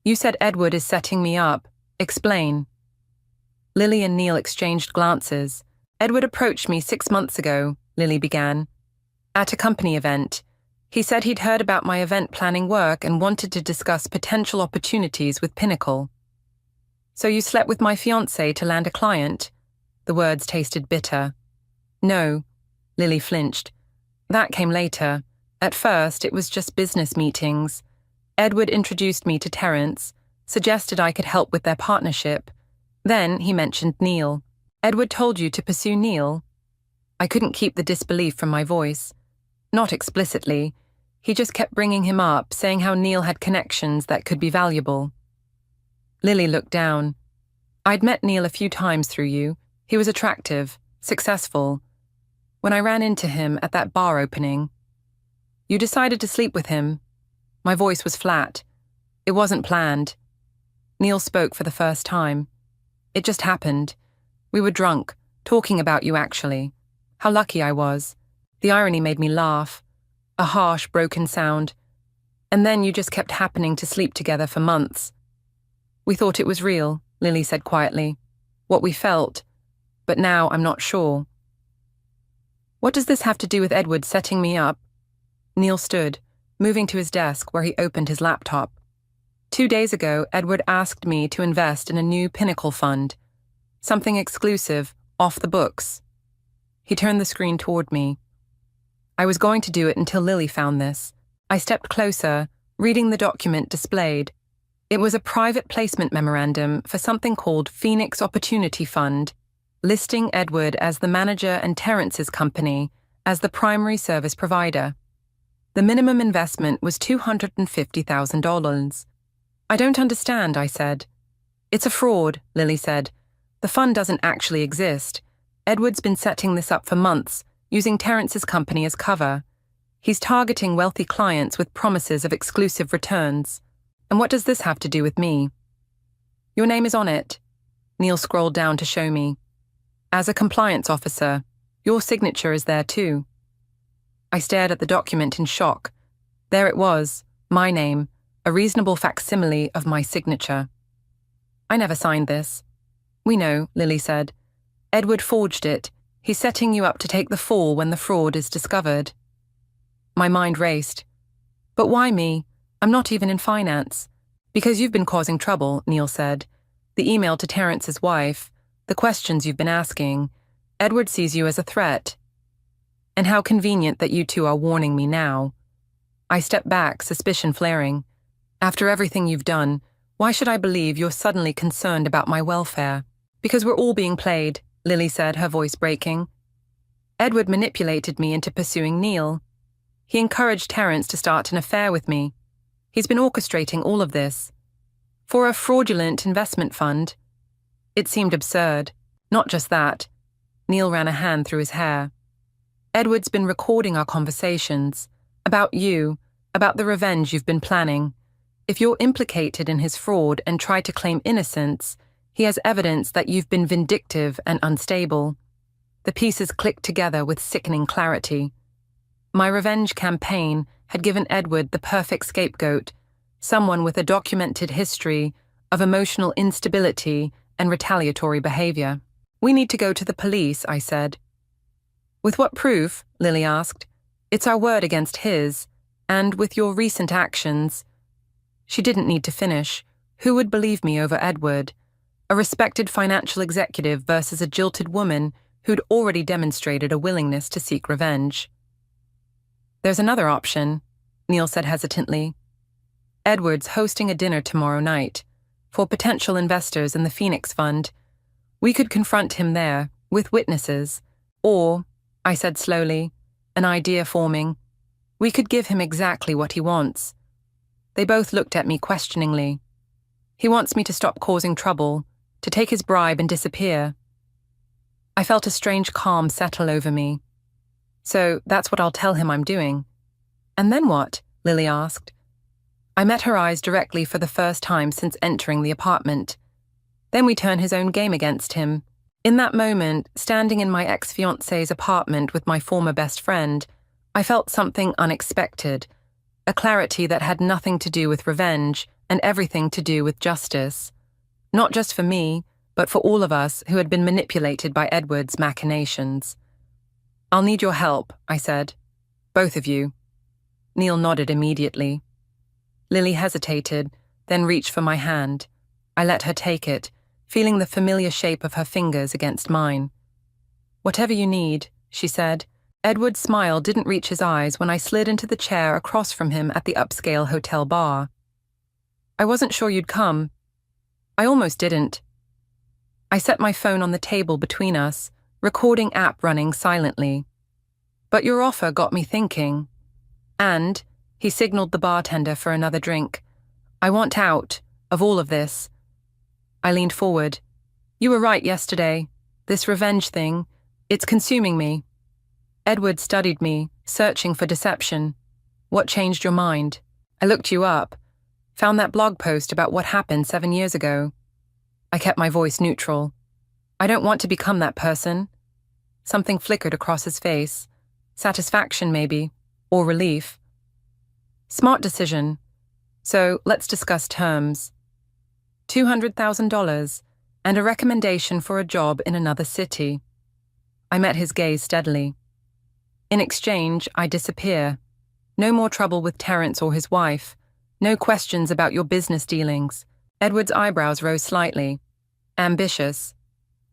You said Edward is setting me up. Explain. Lily and Neil exchanged glances. Edward approached me 6 months ago, Lily began. At a company event. He said he'd heard about my event planning work and wanted to discuss potential opportunities with Pinnacle. So you slept with my fiancé to land a client? The words tasted bitter. No, Lily flinched. That came later. At first, it was just business meetings. Edward introduced me to Terence, suggested I could help with their partnership. Then he mentioned Neil. Edward told you to pursue Neil? I couldn't keep the disbelief from my voice. Not explicitly. He just kept bringing him up, saying how Neil had connections that could be valuable. Lily looked down. I'd met Neil a few times through you. He was attractive, successful. When I ran into him at that bar opening. You decided to sleep with him. My voice was flat. It wasn't planned. Neil spoke for the first time. It just happened. We were drunk, talking about you actually. How lucky I was. The irony made me laugh. A harsh, broken sound. And then you just kept happening to sleep together for months. We thought it was real, Lily said quietly. What we felt. But now I'm not sure. What does this have to do with Edward setting me up? Neil stood, moving to his desk where he opened his laptop. 2 days ago, Edward asked me to invest in a new Pinnacle fund. Something exclusive, off the books. He turned the screen toward me. I was going to do it until Lily found this. I stepped closer, reading the document displayed. It was a private placement memorandum for something called Phoenix Opportunity Fund, listing Edward as the manager and Terence's company as the primary service provider. The minimum investment was $250,000. I don't understand, I said. It's a fraud, Lily said. The fund doesn't actually exist. Edward's been setting this up for months, using Terence's company as cover. He's targeting wealthy clients with promises of exclusive returns. And what does this have to do with me? Your name is on it. Neil scrolled down to show me. As a compliance officer, your signature is there too. I stared at the document in shock. There it was, my name, a reasonable facsimile of my signature. I never signed this. We know, Lily said. Edward forged it. He's setting you up to take the fall when the fraud is discovered. My mind raced. But why me? I'm not even in finance. Because you've been causing trouble, Neil said. The email to Terence's wife, the questions you've been asking. Edward sees you as a threat. And how convenient that you two are warning me now. I stepped back, suspicion flaring. After everything you've done, why should I believe you're suddenly concerned about my welfare? Because we're all being played, Lily said, her voice breaking. Edward manipulated me into pursuing Neil. He encouraged Terence to start an affair with me. He's been orchestrating all of this. For a fraudulent investment fund. It seemed absurd. Not just that. Neil ran a hand through his hair. Edward's been recording our conversations. About you, about the revenge you've been planning. If you're implicated in his fraud and try to claim innocence, he has evidence that you've been vindictive and unstable. The pieces clicked together with sickening clarity. My revenge campaign had given Edward the perfect scapegoat, someone with a documented history of emotional instability and retaliatory behavior. We need to go to the police, I said. With what proof? Lily asked. It's our word against his, and with your recent actions. She didn't need to finish. Who would believe me over Edward, a respected financial executive versus a jilted woman who'd already demonstrated a willingness to seek revenge? There's another option, Neil said hesitantly. Edward's hosting a dinner tomorrow night for potential investors in the Phoenix Fund. We could confront him there, with witnesses. Or, I said slowly, an idea forming, we could give him exactly what he wants. They both looked at me questioningly. He wants me to stop causing trouble, to take his bribe and disappear. I felt a strange calm settle over me. So that's what I'll tell him I'm doing. And then what? Lily asked. I met her eyes directly for the first time since entering the apartment. Then we turn his own game against him. In that moment, standing in my ex-fiancé's apartment with my former best friend, I felt something unexpected, a clarity that had nothing to do with revenge and everything to do with justice. Not just for me, but for all of us who had been manipulated by Edward's machinations. I'll need your help, I said. Both of you. Neil nodded immediately. Lily hesitated, then reached for my hand. I let her take it, feeling the familiar shape of her fingers against mine. Whatever you need, she said. Edward's smile didn't reach his eyes when I slid into the chair across from him at the upscale hotel bar. I wasn't sure you'd come. I almost didn't. I set my phone on the table between us, recording app running silently. But your offer got me thinking. And, he signaled the bartender for another drink, I want out of all of this. I leaned forward. You were right yesterday. This revenge thing, it's consuming me. Edward studied me, searching for deception. What changed your mind? I looked you up. Found that blog post about what happened 7 years ago. I kept my voice neutral. I don't want to become that person. Something flickered across his face. Satisfaction, maybe, or relief. Smart decision. So let's discuss terms. $200,000 and a recommendation for a job in another city. I met his gaze steadily. In exchange, I disappear. No more trouble with Terence or his wife. No questions about your business dealings. Edward's eyebrows rose slightly. Ambitious.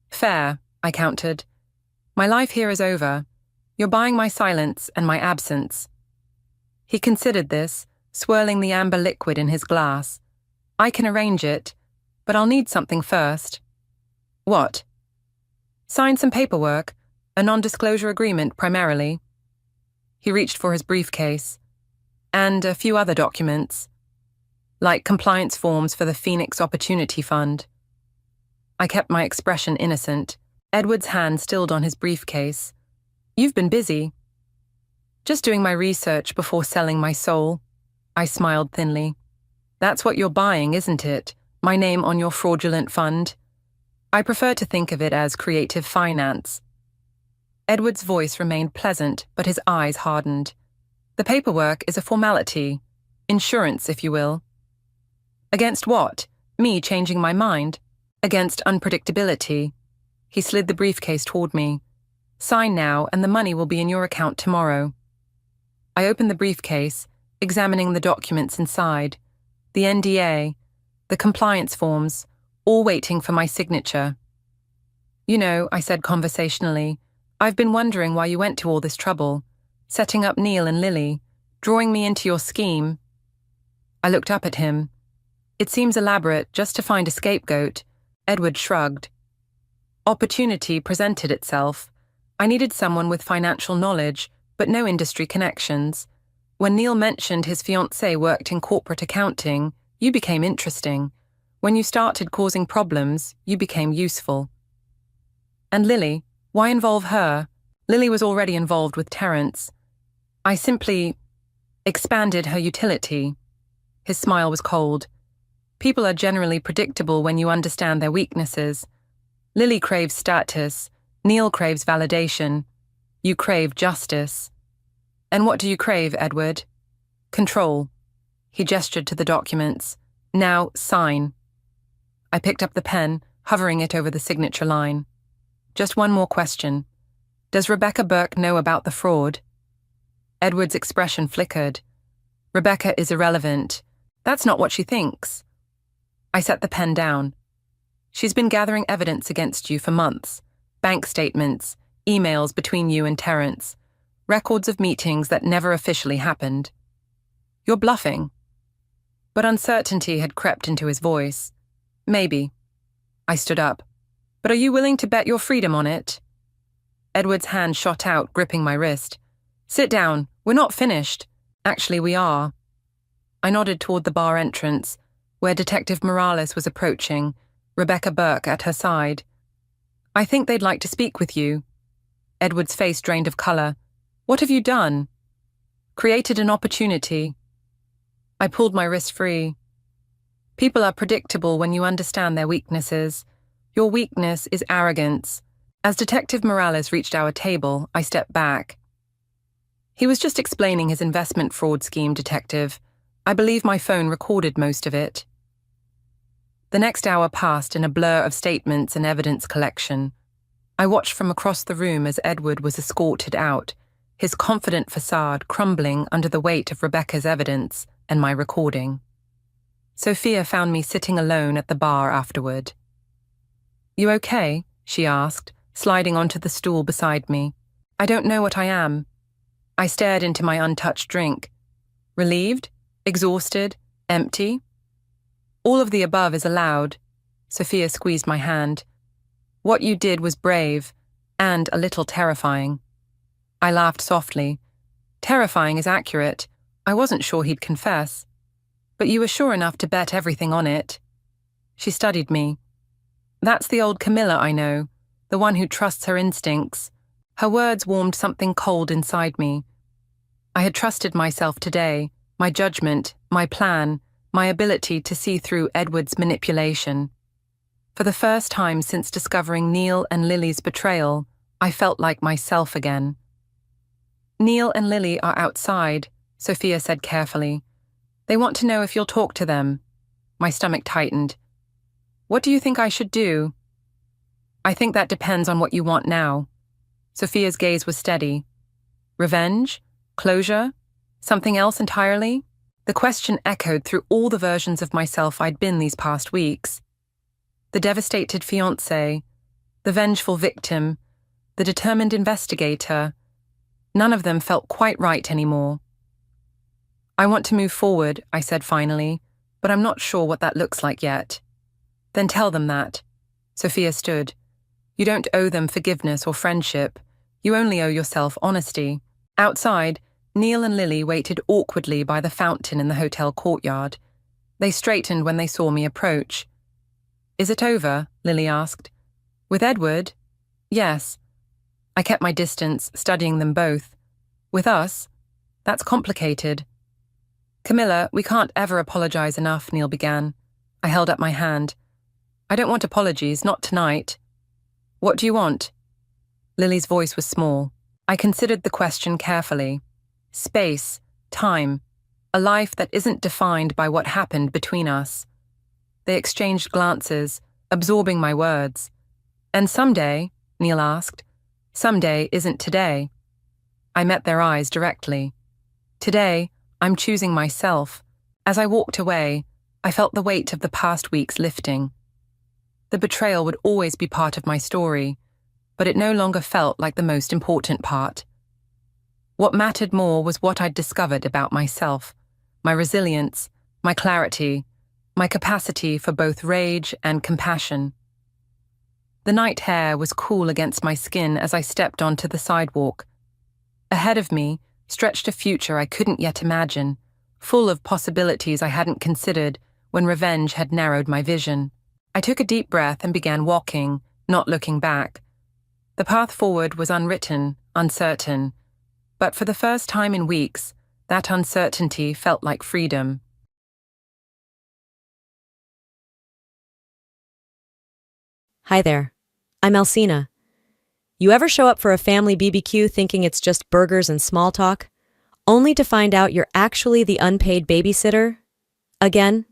Fair, I countered. My life here is over. You're buying my silence and my absence. He considered this, swirling the amber liquid in his glass. I can arrange it, but I'll need something first. What? Sign some paperwork, a non-disclosure agreement primarily. He reached for his briefcase. And a few other documents, like compliance forms for the Phoenix Opportunity Fund. I kept my expression innocent. Edward's hand stilled on his briefcase. You've been busy. Just doing my research before selling my soul. I smiled thinly. That's what you're buying, isn't it? My name on your fraudulent fund? I prefer to think of it as creative finance. Edward's voice remained pleasant, but his eyes hardened. The paperwork is a formality. Insurance, if you will. Against what? Me changing my mind? Against unpredictability. He slid the briefcase toward me. Sign now, and the money will be in your account tomorrow. I opened the briefcase, examining the documents inside. The NDA, the compliance forms, all waiting for my signature. You know, I said conversationally, I've been wondering why you went to all this trouble, setting up Neil and Lily, drawing me into your scheme. I looked up at him. It seems elaborate just to find a scapegoat. Edward shrugged. Opportunity presented itself. I needed someone with financial knowledge, but no industry connections. When Neil mentioned his fiancé worked in corporate accounting, you became interesting. When you started causing problems, you became useful. And Lily, why involve her? Lily was already involved with Terence. I simply expanded her utility. His smile was cold. People are generally predictable when you understand their weaknesses. Lily craves status. Neil craves validation. You crave justice. And what do you crave, Edward? Control. He gestured to the documents. Now, sign. I picked up the pen, hovering it over the signature line. Just one more question. Does Rebecca Burke know about the fraud? Edward's expression flickered. Rebecca is irrelevant. That's not what she thinks. I set the pen down. She's been gathering evidence against you for months. Bank statements, emails between you and Terrence, records of meetings that never officially happened. You're bluffing. But uncertainty had crept into his voice. Maybe. I stood up. But are you willing to bet your freedom on it? Edward's hand shot out, gripping my wrist. Sit down. We're not finished. Actually, we are. I nodded toward the bar entrance, where Detective Morales was approaching, Rebecca Burke at her side. I think they'd like to speak with you. Edward's face drained of color. What have you done? Created an opportunity. I pulled my wrist free. People are predictable when you understand their weaknesses. Your weakness is arrogance. As Detective Morales reached our table, I stepped back. He was just explaining his investment fraud scheme, Detective. I believe my phone recorded most of it. The next hour passed in a blur of statements and evidence collection. I watched from across the room as Edward was escorted out, his confident facade crumbling under the weight of Rebecca's evidence and my recording. Sophia found me sitting alone at the bar afterward. You okay? She asked, sliding onto the stool beside me. I don't know what I am. I stared into my untouched drink. Relieved? Exhausted? Empty? All of the above is allowed. Sophia squeezed my hand. What you did was brave, and a little terrifying. I laughed softly. Terrifying is accurate. I wasn't sure he'd confess. But you were sure enough to bet everything on it. She studied me. That's the old Camilla I know, the one who trusts her instincts. Her words warmed something cold inside me. I had trusted myself today, my judgment, my plan, my ability to see through Edward's manipulation. For the first time since discovering Neil and Lily's betrayal, I felt like myself again. Neil and Lily are outside, Sophia said carefully. They want to know if you'll talk to them. My stomach tightened. What do you think I should do? I think that depends on what you want now. Sophia's gaze was steady. Revenge? Closure? Something else entirely? The question echoed through all the versions of myself I'd been these past weeks. The devastated fiancé, the vengeful victim, the determined investigator. None of them felt quite right anymore. I want to move forward, I said finally, but I'm not sure what that looks like yet. Then tell them that. Sophia stood. You don't owe them forgiveness or friendship. You only owe yourself honesty. Outside, Neil and Lily waited awkwardly by the fountain in the hotel courtyard. They straightened when they saw me approach. Is it over? Lily asked. With Edward? Yes. I kept my distance, studying them both. With us? That's complicated. Camilla, we can't ever apologize enough, Neil began. I held up my hand. I don't want apologies, not tonight. What do you want? Lily's voice was small. I considered the question carefully. Space, time, a life that isn't defined by what happened between us. They exchanged glances, absorbing my words. And someday, Neil asked, someday isn't today. I met their eyes directly. Today, I'm choosing myself. As I walked away, I felt the weight of the past weeks lifting. The betrayal would always be part of my story, but it no longer felt like the most important part. What mattered more was what I'd discovered about myself, my resilience, my clarity, my capacity for both rage and compassion. The night air was cool against my skin as I stepped onto the sidewalk. Ahead of me stretched a future I couldn't yet imagine, full of possibilities I hadn't considered when revenge had narrowed my vision. I took a deep breath and began walking, not looking back. The path forward was unwritten, uncertain, but for the first time in weeks, that uncertainty felt like freedom. Hi there, I'm Alcina. You ever show up for a family BBQ thinking it's just burgers and small talk, only to find out you're actually the unpaid babysitter? Again?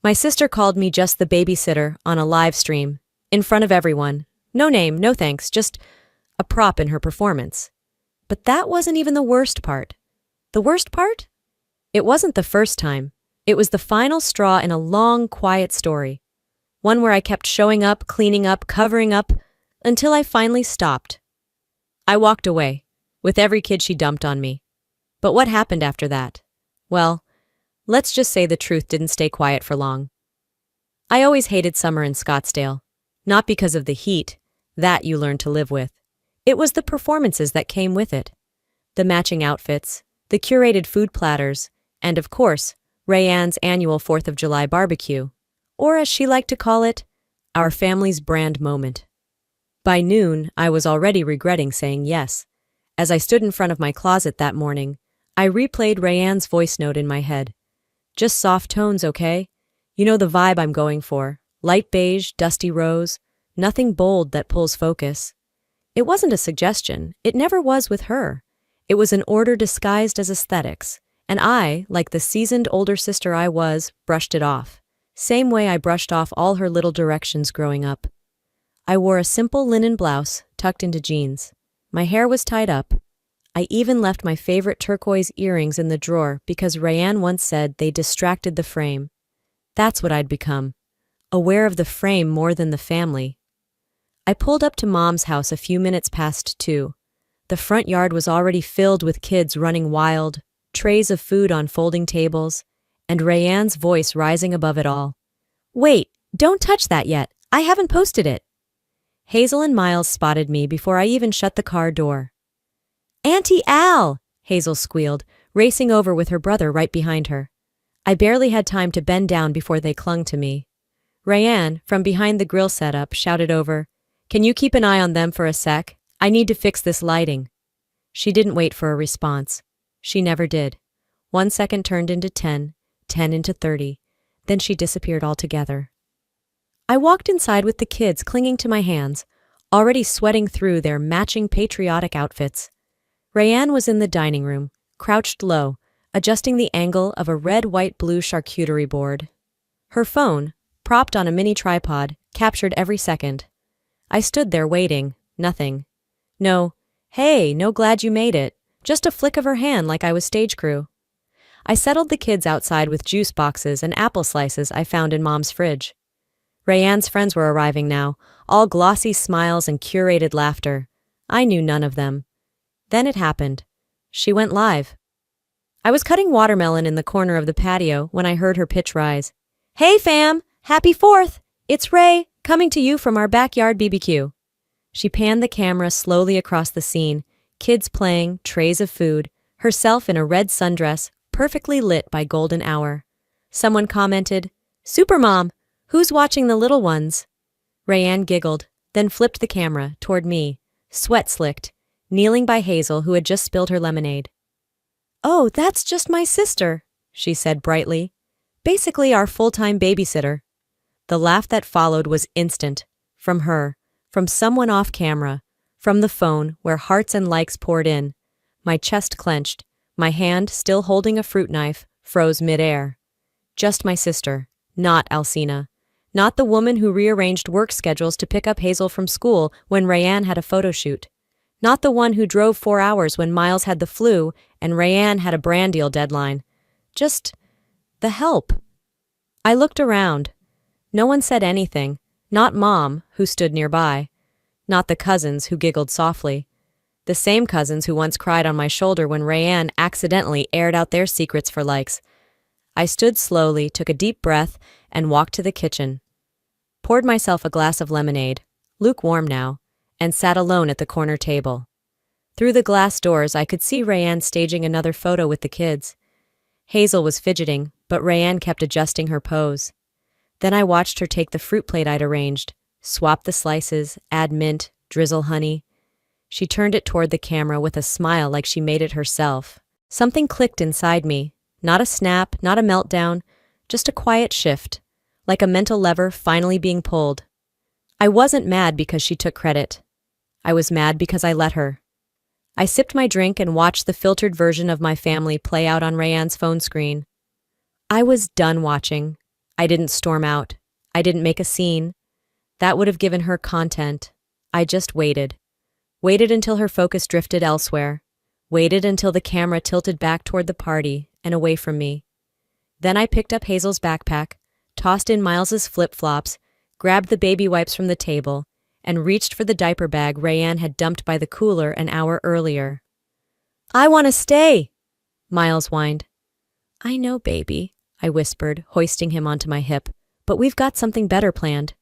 My sister called me just the babysitter on a live stream, in front of everyone. No name, no thanks, just a prop in her performance. But that wasn't even the worst part. The worst part? It wasn't the first time. It was the final straw in a long, quiet story. One where I kept showing up, cleaning up, covering up, until I finally stopped. I walked away, with every kid she dumped on me. But what happened after that? Well, let's just say the truth didn't stay quiet for long. I always hated summer in Scottsdale. Not because of the heat, that you learn to live with. It was the performances that came with it. The matching outfits, the curated food platters, and of course, Rayanne's annual 4th of July barbecue. Or as she liked to call it, our family's brand moment. By noon, I was already regretting saying yes. As I stood in front of my closet that morning, I replayed Rayanne's voice note in my head. Just soft tones, okay? You know the vibe I'm going for. Light beige, dusty rose, nothing bold that pulls focus. It wasn't a suggestion. It never was with her. It was an order disguised as aesthetics, and I, like the seasoned older sister I was, brushed it off. Same way I brushed off all her little directions growing up. I wore a simple linen blouse tucked into jeans. My hair was tied up. I even left my favorite turquoise earrings in the drawer because Rayanne once said they distracted the frame. That's what I'd become. Aware of the frame more than the family. I pulled up to Mom's house a few minutes past 2. The front yard was already filled with kids running wild, trays of food on folding tables, and Rayanne's voice rising above it all. Wait, don't touch that yet. I haven't posted it. Hazel and Miles spotted me before I even shut the car door. Auntie Al! Hazel squealed, racing over with her brother right behind her. I barely had time to bend down before they clung to me. Rayanne, from behind the grill setup, shouted over, "Can you keep an eye on them for a sec? I need to fix this lighting." She didn't wait for a response. She never did. 1 second turned into 10, 10 into 30. Then she disappeared altogether. I walked inside with the kids clinging to my hands, already sweating through their matching patriotic outfits. Rayanne was in the dining room, crouched low, adjusting the angle of a red, white, blue charcuterie board. Her phone, propped on a mini tripod, captured every second. I stood there waiting, nothing. No, hey, no glad you made it, just a flick of her hand like I was stage crew. I settled the kids outside with juice boxes and apple slices I found in Mom's fridge. Rayanne's friends were arriving now, all glossy smiles and curated laughter. I knew none of them. Then it happened. She went live. I was cutting watermelon in the corner of the patio when I heard her pitch rise. Hey fam, happy 4th! It's Ray, coming to you from our backyard BBQ. She panned the camera slowly across the scene, kids playing, trays of food, herself in a red sundress, perfectly lit by golden hour. Someone commented, "Supermom, who's watching the little ones?" Rayanne giggled, then flipped the camera toward me, sweat slicked, kneeling by Hazel who had just spilled her lemonade. "Oh, that's just my sister," she said brightly. "Basically our full-time babysitter." The laugh that followed was instant. From her, from someone off camera, from the phone where hearts and likes poured in. My chest clenched, my hand, still holding a fruit knife, froze midair. Just my sister, not Alcina. Not the woman who rearranged work schedules to pick up Hazel from school when Rayanne had a photo shoot. Not the one who drove 4 hours when Miles had the flu and Rayanne had a brand deal deadline. Just the help. I looked around. No one said anything. Not Mom, who stood nearby. Not the cousins who giggled softly. The same cousins who once cried on my shoulder when Rayanne accidentally aired out their secrets for likes. I stood slowly, took a deep breath, and walked to the kitchen. Poured myself a glass of lemonade, lukewarm now, and sat alone at the corner table. Through the glass doors, I could see Rayanne staging another photo with the kids. Hazel was fidgeting, but Rayanne kept adjusting her pose. Then I watched her take the fruit plate I'd arranged, swap the slices, add mint, drizzle honey. She turned it toward the camera with a smile like she made it herself. Something clicked inside me. Not a snap, not a meltdown, just a quiet shift, like a mental lever finally being pulled. I wasn't mad because she took credit. I was mad because I let her. I sipped my drink and watched the filtered version of my family play out on Rayanne's phone screen. I was done watching. I didn't storm out. I didn't make a scene. That would have given her content. I just waited. Waited until her focus drifted elsewhere. Waited until the camera tilted back toward the party and away from me. Then I picked up Hazel's backpack, tossed in Miles's flip-flops, grabbed the baby wipes from the table, and reached for the diaper bag Rayanne had dumped by the cooler an hour earlier. "I want to stay," Miles whined. "I know, baby," I whispered, hoisting him onto my hip, "but we've got something better planned."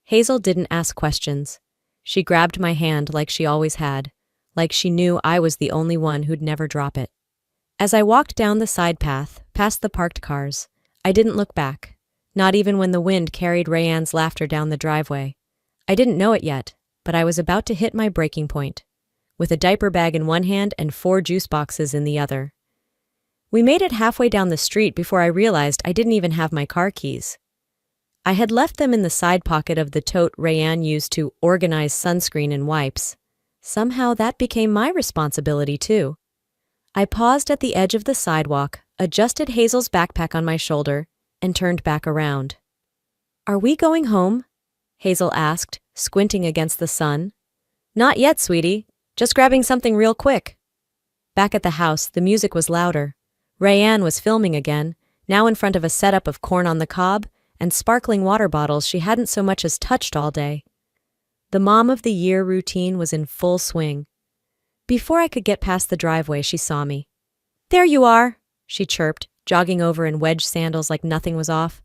Hazel didn't ask questions. She grabbed my hand like she always had, like she knew I was the only one who'd never drop it. As I walked down the side path, past the parked cars, I didn't look back, not even when the wind carried Rayanne's laughter down the driveway. I didn't know it yet, but I was about to hit my breaking point, with a diaper bag in one hand and 4 juice boxes in the other. We made it halfway down the street before I realized I didn't even have my car keys. I had left them in the side pocket of the tote Rayanne used to organize sunscreen and wipes. Somehow that became my responsibility too. I paused at the edge of the sidewalk, adjusted Hazel's backpack on my shoulder, and turned back around. "Are we going home?" Hazel asked, squinting against the sun. "Not yet, sweetie. Just grabbing something real quick." Back at the house, the music was louder. Rayanne was filming again, now in front of a setup of corn on the cob and sparkling water bottles she hadn't so much as touched all day. The Mom of the Year routine was in full swing. Before I could get past the driveway, she saw me. "There you are," she chirped, jogging over in wedge sandals like nothing was off.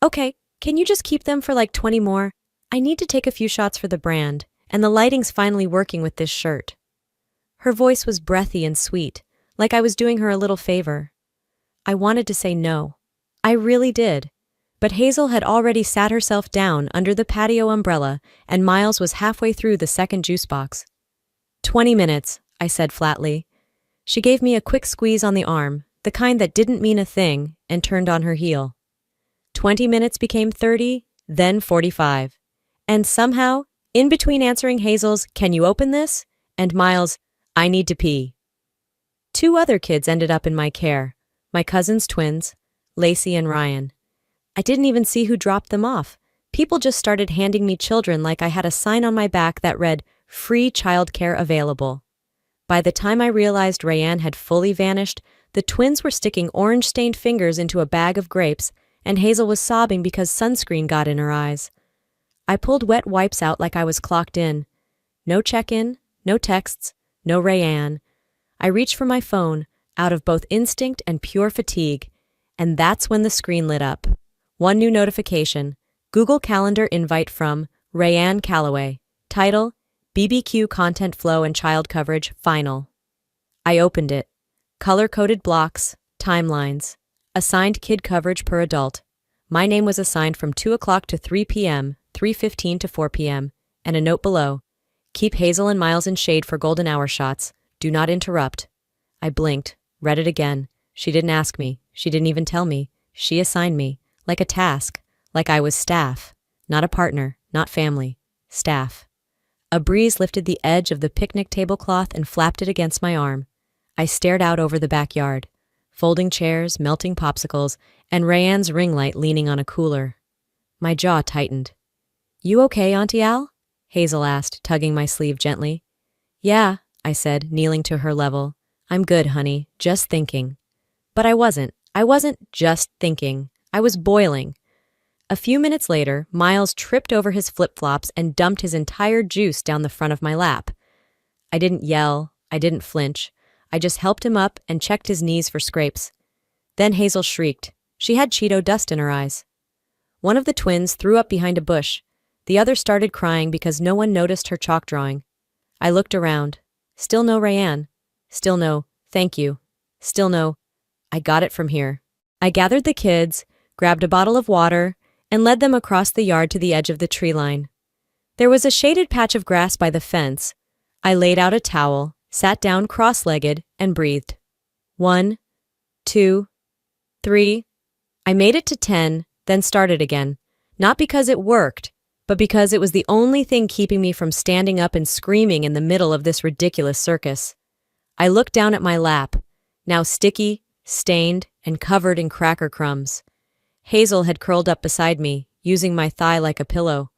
"Okay, can you just keep them for like 20 more? I need to take a few shots for the brand, and the lighting's finally working with this shirt." Her voice was breathy and sweet, like I was doing her a little favor. I wanted to say no. I really did. But Hazel had already sat herself down under the patio umbrella, and Miles was halfway through the second juice box. 20 minutes, I said flatly. She gave me a quick squeeze on the arm, the kind that didn't mean a thing, and turned on her heel. 20 minutes became 30, then 45. And somehow, in between answering Hazel's, "Can you open this?" and Miles', "I need to pee," 2 other kids ended up in my care, my cousin's twins, Lacey and Ryan. I didn't even see who dropped them off. People just started handing me children like I had a sign on my back that read, "Free childcare available." By the time I realized Rayanne had fully vanished, the twins were sticking orange-stained fingers into a bag of grapes, and Hazel was sobbing because sunscreen got in her eyes. I pulled wet wipes out like I was clocked in. No check-in, no texts, no Rayanne. I reached for my phone, out of both instinct and pure fatigue, and that's when the screen lit up. One new notification, Google Calendar invite from Rayanne Calloway. Title, BBQ Content Flow and Child Coverage, Final. I opened it. Color-coded blocks, timelines. Assigned kid coverage per adult. My name was assigned from 2 o'clock to 3 p.m., 3:15 to 4 p.m., and a note below. Keep Hazel and Miles in shade for golden hour shots. Do not interrupt. I blinked, read it again. She didn't ask me. She didn't even tell me. She assigned me. Like a task. Like I was staff. Not a partner. Not family. Staff. A breeze lifted the edge of the picnic tablecloth and flapped it against my arm. I stared out over the backyard. Folding chairs, melting popsicles, and Rayanne's ring light leaning on a cooler. My jaw tightened. "You okay, Auntie Al?" Hazel asked, tugging my sleeve gently. "Yeah," I said, kneeling to her level. "I'm good, honey. Just thinking." But I wasn't. I wasn't just thinking. I was boiling. A few minutes later, Miles tripped over his flip-flops and dumped his entire juice down the front of my lap. I didn't yell. I didn't flinch. I just helped him up and checked his knees for scrapes. Then Hazel shrieked. She had Cheeto dust in her eyes. One of the twins threw up behind a bush. The other started crying because no one noticed her chalk drawing. I looked around. Still no Rayanne. Still no, "Thank you." Still no, "I got it from here." I gathered the kids, grabbed a bottle of water, and led them across the yard to the edge of the tree line. There was a shaded patch of grass by the fence. I laid out a towel, sat down cross-legged, and breathed. 1, 2, 3. I made it to 10, then started again. Not because it worked, but because it was the only thing keeping me from standing up and screaming in the middle of this ridiculous circus. I looked down at my lap, now sticky, stained, and covered in cracker crumbs. Hazel had curled up beside me, using my thigh like a pillow.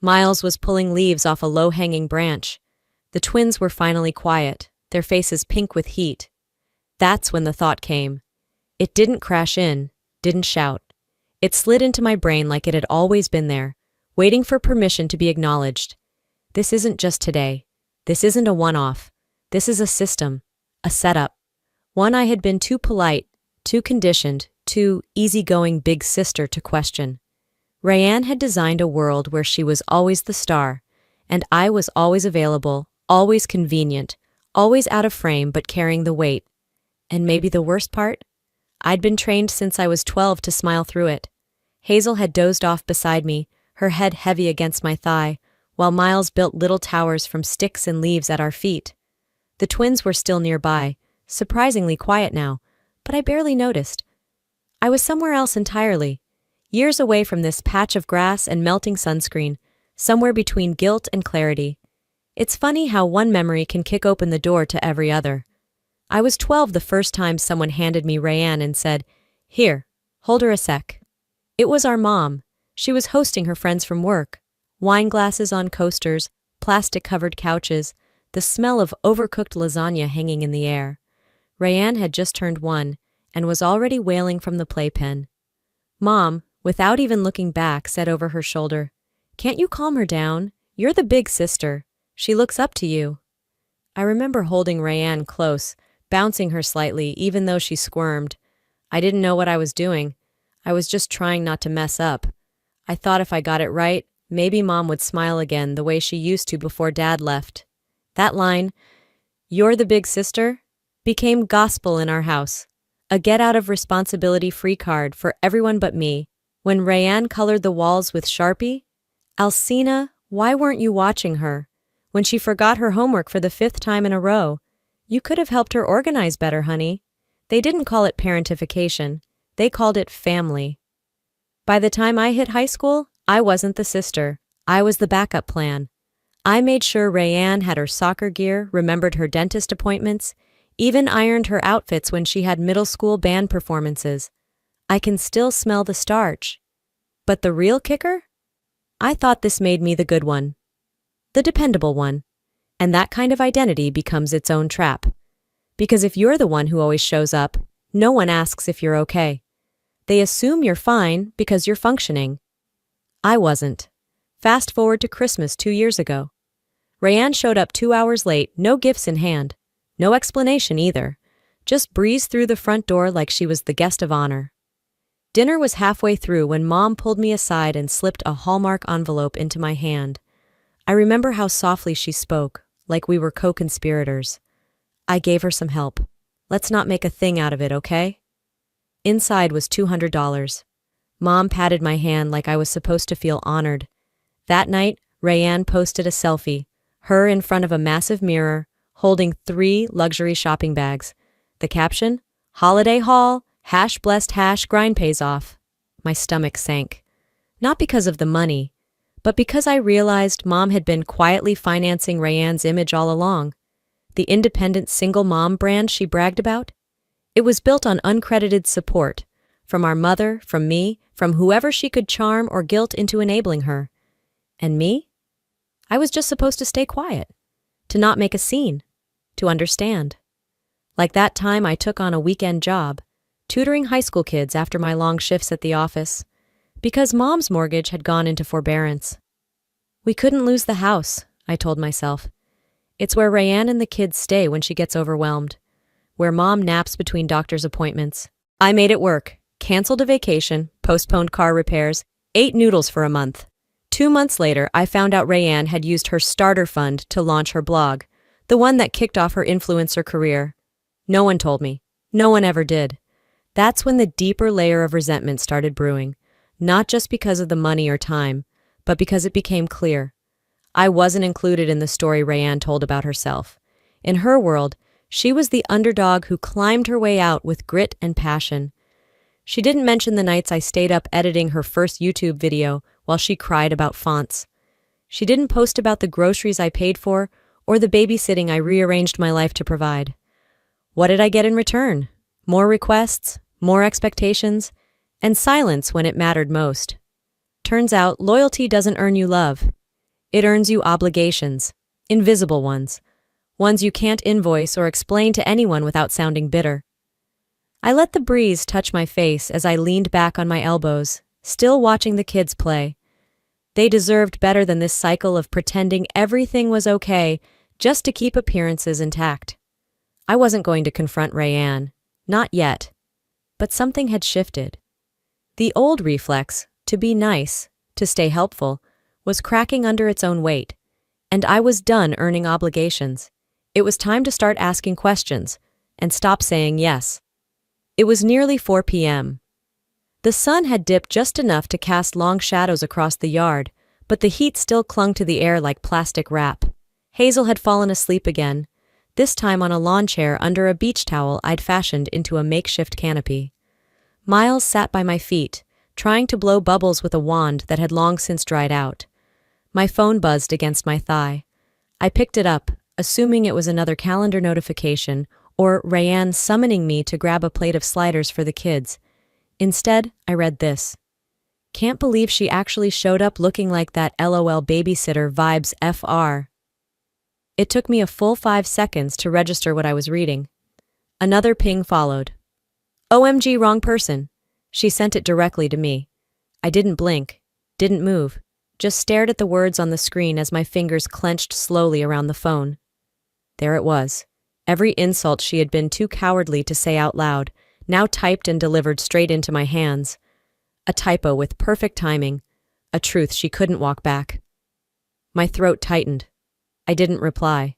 Miles was pulling leaves off a low-hanging branch. The twins were finally quiet, their faces pink with heat. That's when the thought came. It didn't crash in, didn't shout. It slid into my brain like it had always been there, waiting for permission to be acknowledged. This isn't just today. This isn't a one-off. This is a system, a setup. One I had been too polite, too conditioned, too easygoing big sister to question. Rayanne had designed a world where she was always the star, and I was always available, always convenient, always out of frame but carrying the weight. And maybe the worst part? I'd been trained since I was 12 to smile through it. Hazel had dozed off beside me, her head heavy against my thigh, while Miles built little towers from sticks and leaves at our feet. The twins were still nearby, surprisingly quiet now, but I barely noticed. I was somewhere else entirely, years away from this patch of grass and melting sunscreen, somewhere between guilt and clarity. It's funny how one memory can kick open the door to every other. I was 12 the first time someone handed me Rayanne and said, "Here, hold her a sec." It was our mom. She was hosting her friends from work. Wine glasses on coasters, plastic-covered couches, the smell of overcooked lasagna hanging in the air. Rayanne had just turned 1 and was already wailing from the playpen. Mom, without even looking back, said over her shoulder, "Can't you calm her down? You're the big sister. She looks up to you." I remember holding Rayanne close, bouncing her slightly, even though she squirmed. I didn't know what I was doing. I was just trying not to mess up. I thought if I got it right, maybe Mom would smile again the way she used to before Dad left. That line, "You're the big sister," became gospel in our house. A get-out-of-responsibility-free card for everyone but me. When Rayanne colored the walls with Sharpie, "Alcina, why weren't you watching her?" When she forgot her homework for the 5th time in a row, "You could have helped her organize better, honey." They didn't call it parentification. They called it family. By the time I hit high school, I wasn't the sister. I was the backup plan. I made sure Rayanne had her soccer gear, remembered her dentist appointments, even ironed her outfits when she had middle school band performances. I can still smell the starch. But the real kicker? I thought this made me the good one. The dependable one. And that kind of identity becomes its own trap. Because if you're the one who always shows up, no one asks if you're okay. They assume you're fine because you're functioning. I wasn't. Fast forward to Christmas 2 years ago. Rayanne showed up 2 hours late, no gifts in hand. No explanation either. Just breezed through the front door like she was the guest of honor. Dinner was halfway through when Mom pulled me aside and slipped a Hallmark envelope into my hand. I remember how softly she spoke, like we were co-conspirators. I gave her some help. "Let's not make a thing out of it, okay?" Inside was $200. Mom patted my hand like I was supposed to feel honored. That night, Rayanne posted a selfie, her in front of a massive mirror, holding 3 luxury shopping bags. The caption, "Holiday haul, #blessed, grind pays off." My stomach sank. Not because of the money, but because I realized Mom had been quietly financing Rayanne's image all along. The independent single mom brand she bragged about? It was built on uncredited support, from our mother, from me, from whoever she could charm or guilt into enabling her. And me? I was just supposed to stay quiet, to not make a scene, to understand. Like that time I took on a weekend job, tutoring high school kids after my long shifts at the office, because Mom's mortgage had gone into forbearance. We couldn't lose the house, I told myself. It's where Rayanne and the kids stay when she gets overwhelmed, where Mom naps between doctor's appointments. I made it work, canceled a vacation, postponed car repairs, ate noodles for a month. 2 months later, I found out Rayanne had used her starter fund to launch her blog, the one that kicked off her influencer career. No one told me. No one ever did. That's when the deeper layer of resentment started brewing, not just because of the money or time, but because it became clear. I wasn't included in the story Rayanne told about herself. In her world, she was the underdog who climbed her way out with grit and passion. She didn't mention the nights I stayed up editing her first YouTube video while she cried about fonts. She didn't post about the groceries I paid for or the babysitting I rearranged my life to provide. What did I get in return? More requests, more expectations, and silence when it mattered most. Turns out, loyalty doesn't earn you love. It earns you obligations, invisible ones you can't invoice or explain to anyone without sounding bitter. I let the breeze touch my face as I leaned back on my elbows, still watching the kids play. They deserved better than this cycle of pretending everything was okay just to keep appearances intact. I wasn't going to confront Rayanne. Not yet. But something had shifted. The old reflex, to be nice, to stay helpful, was cracking under its own weight, and I was done earning obligations. It was time to start asking questions and stop saying yes. It was nearly 4 p.m. The sun had dipped just enough to cast long shadows across the yard, but the heat still clung to the air like plastic wrap. Hazel had fallen asleep again, this time on a lawn chair under a beach towel I'd fashioned into a makeshift canopy. Miles sat by my feet, trying to blow bubbles with a wand that had long since dried out. My phone buzzed against my thigh. I picked it up, assuming it was another calendar notification or Rayanne summoning me to grab a plate of sliders for the kids. Instead, I read this. Can't believe she actually showed up looking like that LOL babysitter vibes FR. It took me a full 5 seconds to register what I was reading. Another ping followed. OMG, wrong person. She sent it directly to me. I didn't blink, didn't move, just stared at the words on the screen as my fingers clenched slowly around the phone. There it was. Every insult she had been too cowardly to say out loud, now typed and delivered straight into my hands. A typo with perfect timing, a truth she couldn't walk back. My throat tightened. I didn't reply.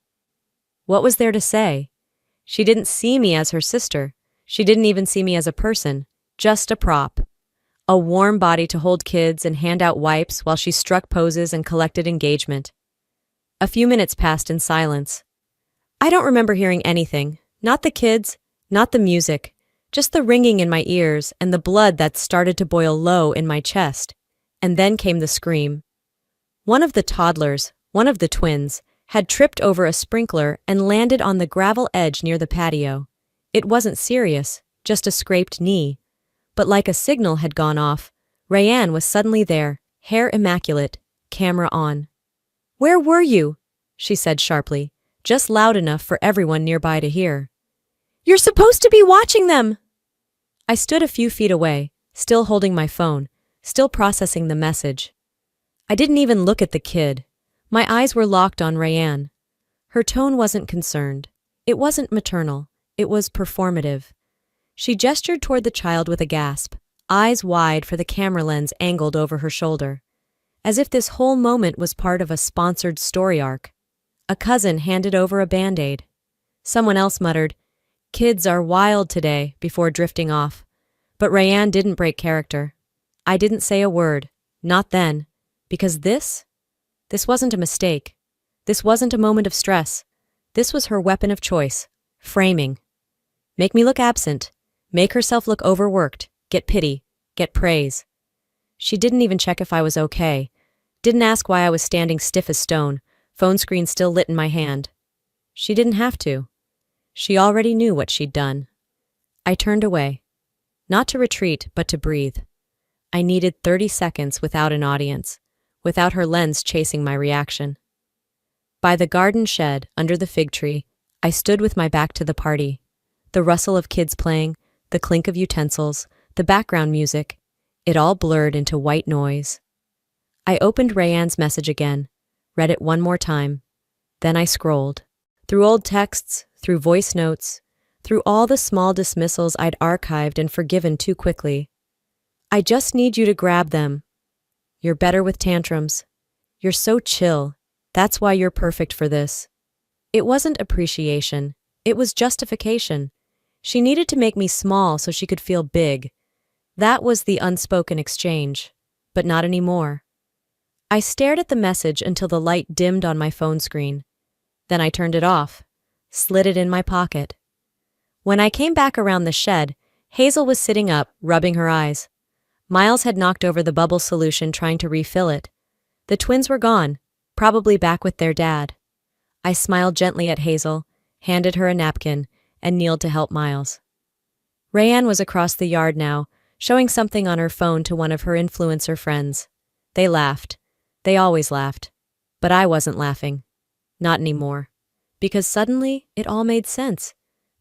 What was there to say? She didn't see me as her sister. She didn't even see me as a person, just a prop. A warm body to hold kids and hand out wipes while she struck poses and collected engagement. A few minutes passed in silence. I don't remember hearing anything, not the kids, not the music, just the ringing in my ears and the blood that started to boil low in my chest. And then came the scream. One of the toddlers, one of the twins, had tripped over a sprinkler and landed on the gravel edge near the patio. It wasn't serious, just a scraped knee. But like a signal had gone off, Rayanne was suddenly there, hair immaculate, camera on. "Where were you?" she said sharply, just loud enough for everyone nearby to hear. "You're supposed to be watching them!" I stood a few feet away, still holding my phone, still processing the message. I didn't even look at the kid. My eyes were locked on Rayanne. Her tone wasn't concerned. It wasn't maternal. It was performative. She gestured toward the child with a gasp, eyes wide for the camera lens angled over her shoulder, as if this whole moment was part of a sponsored story arc. A cousin handed over a Band-Aid. Someone else muttered, "Kids are wild today," before drifting off. But Rayanne didn't break character. I didn't say a word, not then, because this wasn't a mistake. This wasn't a moment of stress. This was her weapon of choice, framing. Make me look absent, make herself look overworked, get pity, get praise. She didn't even check if I was okay, didn't ask why I was standing stiff as stone, phone screen still lit in my hand. She didn't have to. She already knew what she'd done. I turned away. Not to retreat, but to breathe. I needed 30 seconds without an audience, without her lens chasing my reaction. By the garden shed, under the fig tree, I stood with my back to the party. The rustle of kids playing, the clink of utensils, the background music, it all blurred into white noise. I opened Rayanne's message again, read it one more time. Then I scrolled. Through old texts, through voice notes, through all the small dismissals I'd archived and forgiven too quickly. I just need you to grab them. You're better with tantrums. You're so chill. That's why you're perfect for this. It wasn't appreciation. It was justification. She needed to make me small so she could feel big. That was the unspoken exchange. But not anymore. I stared at the message until the light dimmed on my phone screen. Then I turned it off, slid it in my pocket. When I came back around the shed, Hazel was sitting up, rubbing her eyes. Miles had knocked over the bubble solution trying to refill it. The twins were gone, probably back with their dad. I smiled gently at Hazel, handed her a napkin, and kneeled to help Miles. Rayanne was across the yard now, showing something on her phone to one of her influencer friends. They laughed. They always laughed. But I wasn't laughing. Not anymore. Because suddenly, it all made sense.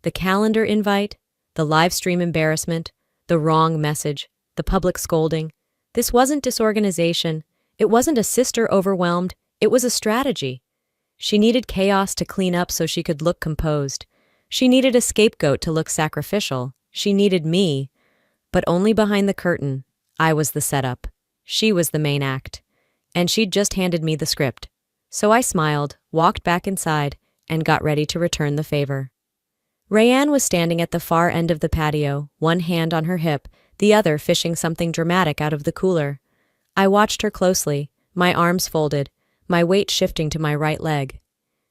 The calendar invite, The live stream embarrassment, the wrong message, the public scolding. This wasn't disorganization. It wasn't a sister overwhelmed. It was a strategy. She needed chaos to clean up so she could look composed. She needed a scapegoat to look sacrificial. She needed me. But only behind the curtain. I was the setup. She was the main act. And she'd just handed me the script. So I smiled, walked back inside, and got ready to return the favor. Rayanne was standing at the far end of the patio, one hand on her hip, the other fishing something dramatic out of the cooler. I watched her closely, my arms folded, my weight shifting to my right leg.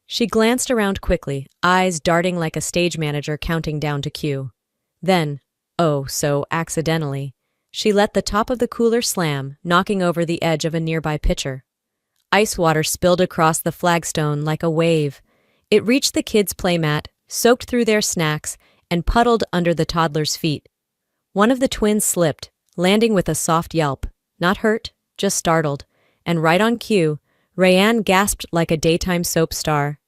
She glanced around quickly, eyes darting like a stage manager counting down to cue. Then, oh so accidentally, she let the top of the cooler slam, knocking over the edge of a nearby pitcher. Ice water spilled across the flagstone like a wave. It reached the kids' playmat, soaked through their snacks, and puddled under the toddler's feet. One of the twins slipped, landing with a soft yelp. Not hurt, just startled. And right on cue, Rayanne gasped like a daytime soap star.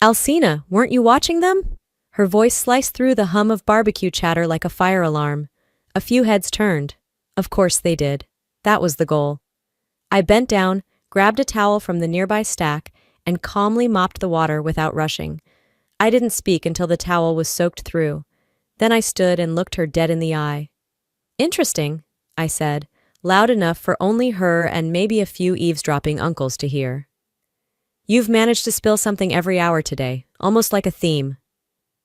"Alcina, weren't you watching them?" Her voice sliced through the hum of barbecue chatter like a fire alarm. A few heads turned. Of course they did. That was the goal. I bent down, grabbed a towel from the nearby stack, and calmly mopped the water without rushing. I didn't speak until the towel was soaked through. Then I stood and looked her dead in the eye. "Interesting," I said, loud enough for only her and maybe a few eavesdropping uncles to hear. "You've managed to spill something every hour today, almost like a theme."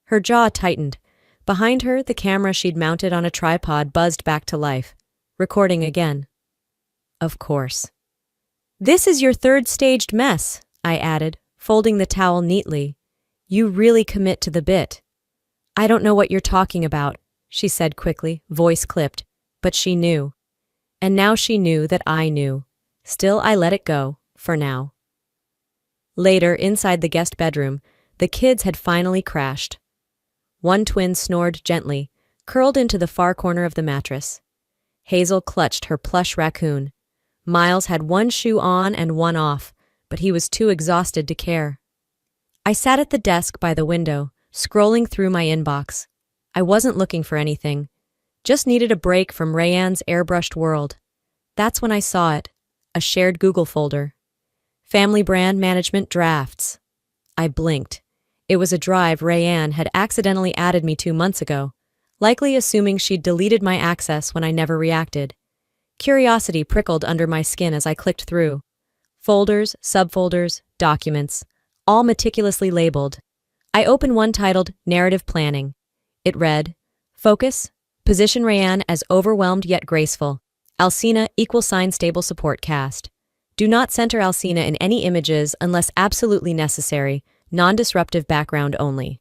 Her jaw tightened. Behind her, the camera she'd mounted on a tripod buzzed back to life, recording again. "Of course." "This is your third staged mess," I added, folding the towel neatly. "You really commit to the bit." "I don't know what you're talking about," she said quickly, voice clipped, but she knew. And now she knew that I knew. Still, I let it go, for now. Later, inside the guest bedroom, the kids had finally crashed. One twin snored gently, curled into the far corner of the mattress. Hazel clutched her plush raccoon. Miles had one shoe on and one off, but he was too exhausted to care. I sat at the desk by the window, scrolling through my inbox. I wasn't looking for anything. Just needed a break from Rayanne's airbrushed world. That's when I saw it, a shared Google folder. Family Brand Management Drafts. I blinked. It was a drive Rayanne had accidentally added me to months ago, likely assuming she'd deleted my access when I never reacted. Curiosity prickled under my skin as I clicked through. Folders, subfolders, documents, all meticulously labeled. I opened one titled Narrative Planning. It read, "Focus. Position Rayanne as overwhelmed yet graceful. Alcina == stable support cast. Do not center Alcina in any images unless absolutely necessary. Non-disruptive background only."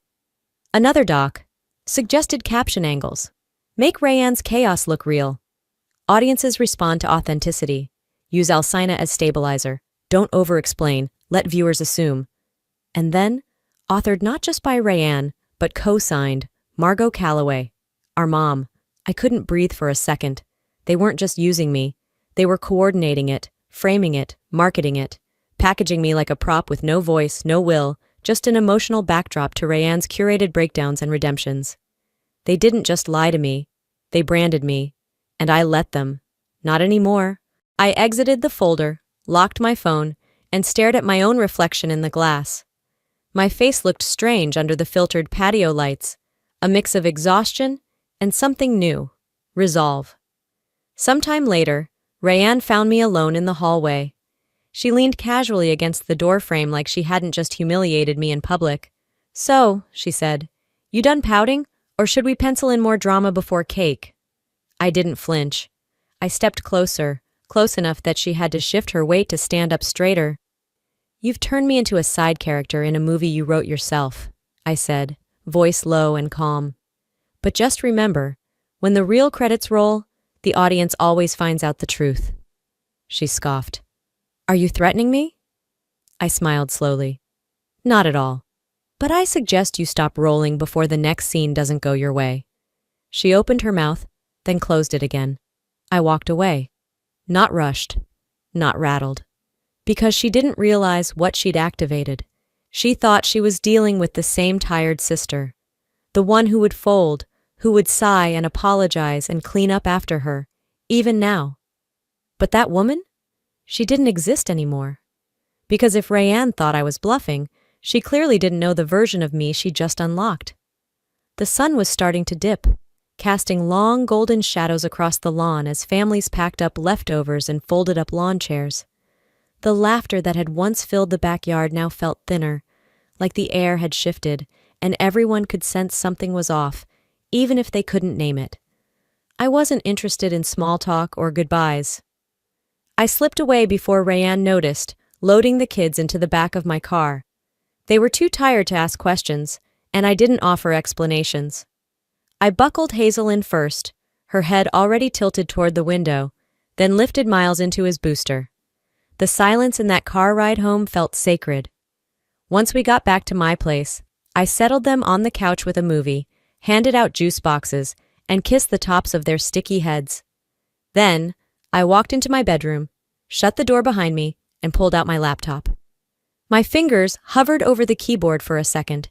Another doc. Suggested caption angles. Make Rayanne's chaos look real. Audiences respond to authenticity. Use Alcina as stabilizer. Don't over-explain. Let viewers assume. And then, authored not just by Rayanne, but co-signed, Margot Calloway, our mom. I couldn't breathe for a second. They weren't just using me. They were coordinating it, framing it, marketing it, packaging me like a prop with no voice, no will, just an emotional backdrop to Rayanne's curated breakdowns and redemptions. They didn't just lie to me. They branded me. And I let them. Not anymore. I exited the folder, locked my phone, and stared at my own reflection in the glass. My face looked strange under the filtered patio lights, a mix of exhaustion and something new, resolve. Sometime later, Rayanne found me alone in the hallway. She leaned casually against the doorframe like she hadn't just humiliated me in public. "So," she said, "you done pouting, or should we pencil in more drama before cake?" I didn't flinch. I stepped closer, close enough that she had to shift her weight to stand up straighter. "You've turned me into a side character in a movie you wrote yourself," I said, voice low and calm. "But just remember, when the real credits roll, the audience always finds out the truth." She scoffed. "Are you threatening me?" I smiled slowly. "Not at all. But I suggest you stop rolling before the next scene doesn't go your way." She opened her mouth, then closed it again. I walked away. Not rushed, not rattled. Because she didn't realize what she'd activated. She thought she was dealing with the same tired sister. The one who would fold, who would sigh and apologize and clean up after her, even now. But that woman? She didn't exist anymore. Because if Rayanne thought I was bluffing, she clearly didn't know the version of me she just unlocked. The sun was starting to dip, casting long golden shadows across the lawn as families packed up leftovers and folded up lawn chairs. The laughter that had once filled the backyard now felt thinner, like the air had shifted, and everyone could sense something was off, even if they couldn't name it. I wasn't interested in small talk or goodbyes. I slipped away before Rayanne noticed, loading the kids into the back of my car. They were too tired to ask questions, and I didn't offer explanations. I buckled Hazel in first, her head already tilted toward the window, then lifted Miles into his booster. The silence in that car ride home felt sacred. Once we got back to my place, I settled them on the couch with a movie, handed out juice boxes, and kissed the tops of their sticky heads. Then, I walked into my bedroom, shut the door behind me, and pulled out my laptop. My fingers hovered over the keyboard for a second.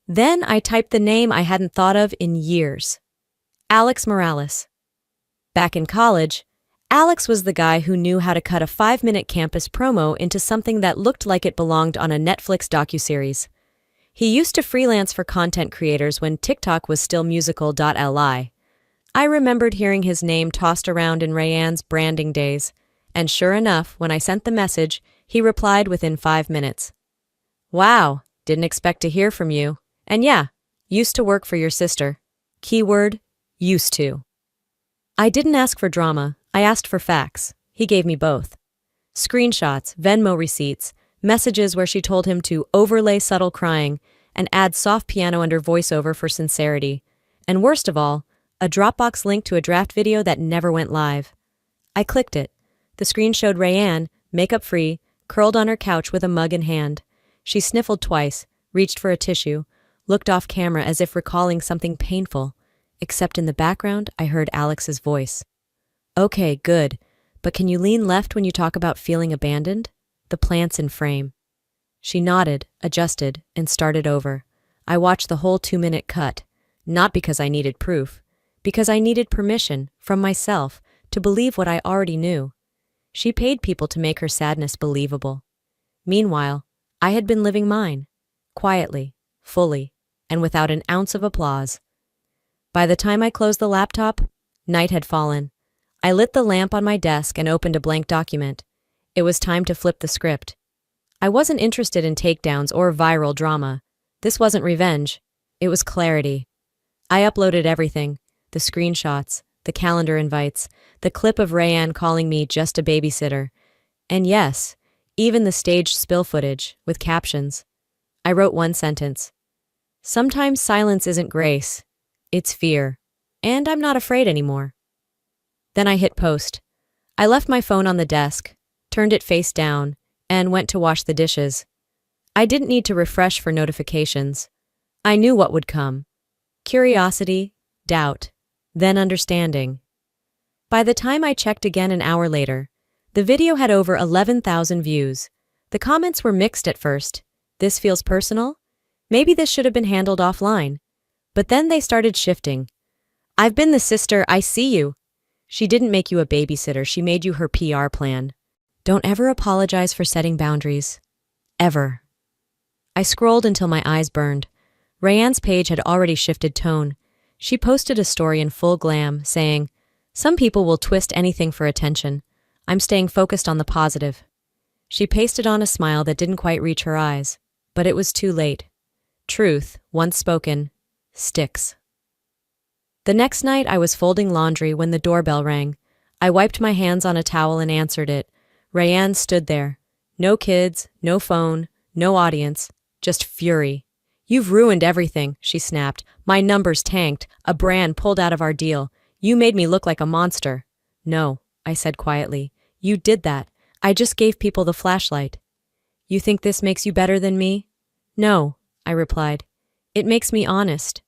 Then I typed the name I hadn't thought of in years. Alex Morales. Back in college, Alex was the guy who knew how to cut a 5-minute campus promo into something that looked like it belonged on a Netflix docuseries. He used to freelance for content creators when TikTok was still musical.ly. I remembered hearing his name tossed around in Rayanne's branding days, and sure enough, when I sent the message, he replied within 5 minutes. Wow, didn't expect to hear from you. And yeah, used to work for your sister. Keyword, used to. I didn't ask for drama, I asked for facts. He gave me both. Screenshots, Venmo receipts, messages where she told him to overlay subtle crying and add soft piano under voiceover for sincerity. And worst of all, a Dropbox link to a draft video that never went live. I clicked it. The screen showed Rayanne, makeup-free, curled on her couch with a mug in hand. She sniffled twice, reached for a tissue, looked off camera as if recalling something painful, except in the background I heard Alex's voice. Okay, good, but can you lean left when you talk about feeling abandoned? The plant's in frame. She nodded, adjusted, and started over. I watched the whole 2-minute cut, not because I needed proof, because I needed permission, from myself, to believe what I already knew. She paid people to make her sadness believable. Meanwhile, I had been living mine, quietly, fully, and without an ounce of applause. By the time I closed the laptop, night had fallen. I lit the lamp on my desk and opened a blank document. It was time to flip the script. I wasn't interested in takedowns or viral drama. This wasn't revenge. It was clarity. I uploaded everything, the screenshots, the calendar invites, the clip of Rayanne calling me just a babysitter. And yes, even the staged spill footage, with captions. I wrote one sentence. Sometimes silence isn't grace. It's fear. And I'm not afraid anymore. Then I hit post. I left my phone on the desk, turned it face down, and went to wash the dishes. I didn't need to refresh for notifications. I knew what would come. Curiosity, doubt, then understanding. By the time I checked again an hour later, the video had over 11,000 views. The comments were mixed at first. This feels personal? Maybe this should have been handled offline. But then they started shifting. I've been the sister, I see you. She didn't make you a babysitter, she made you her PR plan. Don't ever apologize for setting boundaries. Ever. I scrolled until my eyes burned. Rayanne's page had already shifted tone. She posted a story in full glam, saying, "Some people will twist anything for attention. I'm staying focused on the positive." She pasted on a smile that didn't quite reach her eyes, but it was too late. Truth, once spoken, sticks. The next night I was folding laundry when the doorbell rang. I wiped my hands on a towel and answered it. Rayanne stood there. No kids, no phone, no audience, just fury. "You've ruined everything," she snapped. "My numbers tanked, a brand pulled out of our deal. You made me look like a monster." "No," I said quietly. "You did that. I just gave people the flashlight." "You think this makes you better than me?" "No," I replied. "It makes me honest."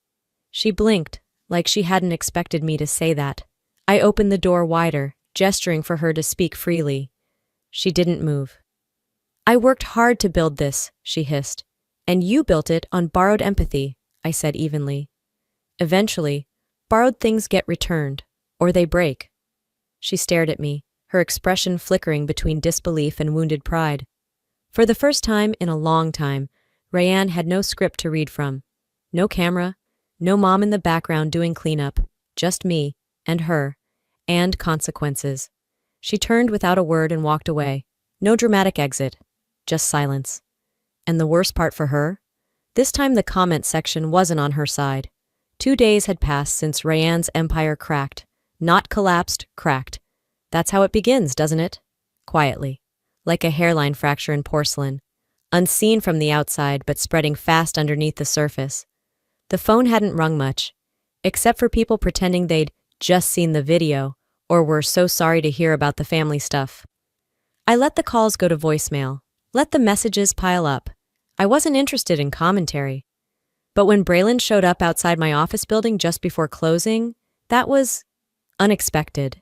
She blinked, like she hadn't expected me to say that. I opened the door wider, gesturing for her to speak freely. She didn't move. "I worked hard to build this," she hissed. "And you built it on borrowed empathy," I said evenly. "Eventually, Borrowed things get returned, or they break. She stared at me, her expression flickering between disbelief and wounded pride. For the first time in a long time, Rayanne had no script to read from. No camera, no mom in the background doing cleanup, just me, and her, and consequences. She turned without a word and walked away. No dramatic exit, just silence. And the worst part for her? This time the comment section wasn't on her side. 2 days had passed since Rayanne's empire cracked. Not collapsed, cracked. That's how it begins, doesn't it? Quietly. Like a hairline fracture in porcelain. Unseen from the outside, but spreading fast underneath the surface. The phone hadn't rung much, except for people pretending they'd just seen the video, or were so sorry to hear about the family stuff. I let the calls go to voicemail, let the messages pile up. I wasn't interested in commentary. But when Braylon showed up outside my office building just before closing, that was unexpected.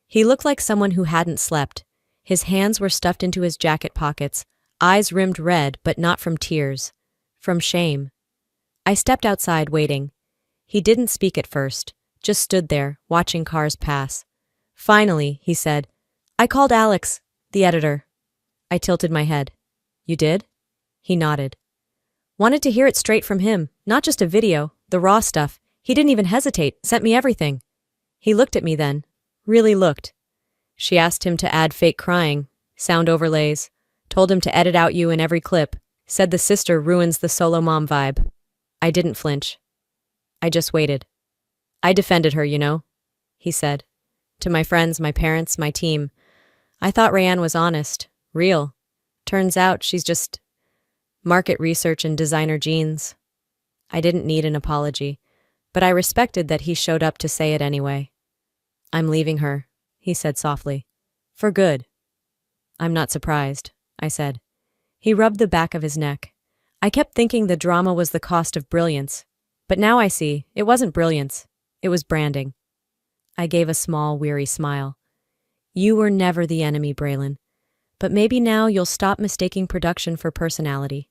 He looked like someone who hadn't slept. His hands were stuffed into his jacket pockets, eyes rimmed red, but not from tears, from shame. I stepped outside, waiting. He didn't speak at first, just stood there, watching cars pass. Finally, he said, "I called Alex, the editor." I tilted my head. "You did?" He nodded. "Wanted to hear it straight from him, not just a video, the raw stuff. He didn't even hesitate, sent me everything." He looked at me then, really looked. She asked him to add fake crying, sound overlays, told him to edit out you in every clip, said the sister ruins the solo mom vibe. I didn't flinch. I just waited. "I defended her, you know," he said. "To my friends, my parents, my team. I thought Rayanne was honest, real. Turns out she's just market research and designer jeans." I didn't need an apology, but I respected that he showed up to say it anyway. "I'm leaving her," he said softly. "For good." "I'm not surprised," I said. He rubbed the back of his neck. I kept thinking the drama was the cost of brilliance, but now I see it wasn't brilliance, it was branding. I gave a small, weary smile. "You were never the enemy, Braylon, but maybe now you'll stop mistaking production for personality."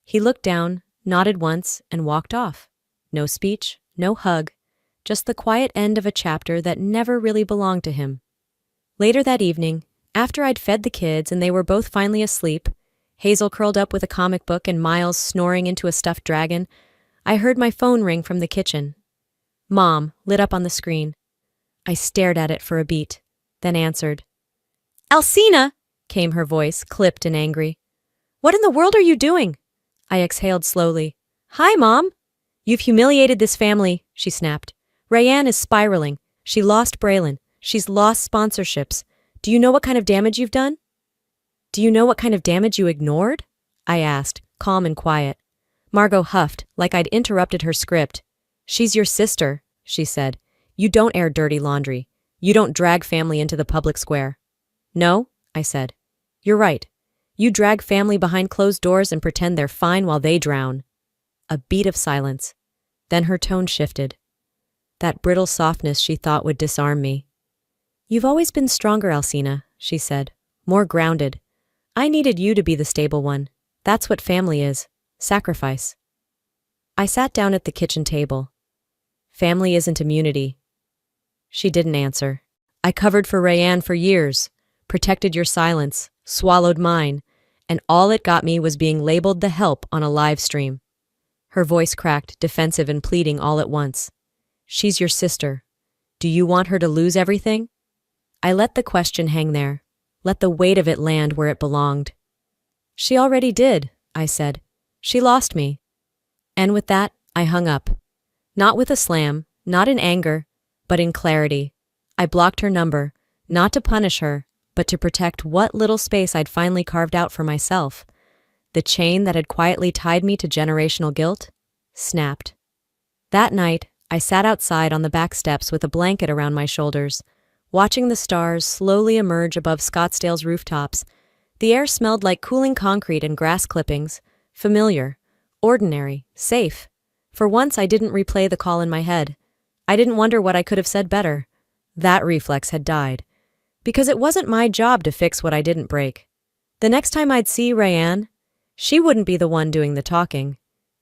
He looked down, nodded once, and walked off. No speech, no hug, just the quiet end of a chapter that never really belonged to him. Later that evening, after I'd fed the kids and they were both finally asleep, Hazel curled up with a comic book and Miles snoring into a stuffed dragon, I heard my phone ring from the kitchen. Mom, lit up on the screen. I stared at it for a beat, then answered. "Alcina!" came her voice, clipped and angry. "What in the world are you doing?" I exhaled slowly. "Hi, Mom." "You've humiliated this family," she snapped. "Rayanne is spiraling. She lost Braylon. She's lost sponsorships. Do you know what kind of damage you've done?" "Do you know what kind of damage you ignored?" I asked, calm and quiet. Margot huffed, like I'd interrupted her script. "She's your sister," she said. "You don't air dirty laundry. You don't drag family into the public square." "No," I said. "You're right. You drag family behind closed doors and pretend they're fine while they drown." A beat of silence. Then her tone shifted. That brittle softness she thought would disarm me. "You've always been stronger, Alcina," she said. "More grounded. I needed you to be the stable one. That's what family is. Sacrifice." I sat down at the kitchen table. "Family isn't immunity." She didn't answer. "I covered for Rayanne for years, protected your silence, swallowed mine, and all it got me was being labeled the help on a live stream." Her voice cracked, defensive and pleading all at once. "She's your sister. Do you want her to lose everything?" I let the question hang there, let the weight of it land where it belonged. "She already did," I said. "She lost me." And with that, I hung up. Not with a slam, not in anger, but in clarity. I blocked her number, not to punish her, but to protect what little space I'd finally carved out for myself. The chain that had quietly tied me to generational guilt snapped. That night, I sat outside on the back steps with a blanket around my shoulders, watching the stars slowly emerge above Scottsdale's rooftops. The air smelled like cooling concrete and grass clippings, familiar, ordinary, safe. For once, I didn't replay the call in my head. I didn't wonder what I could have said better. That reflex had died. Because it wasn't my job to fix what I didn't break. The next time I'd see Rayanne, she wouldn't be the one doing the talking.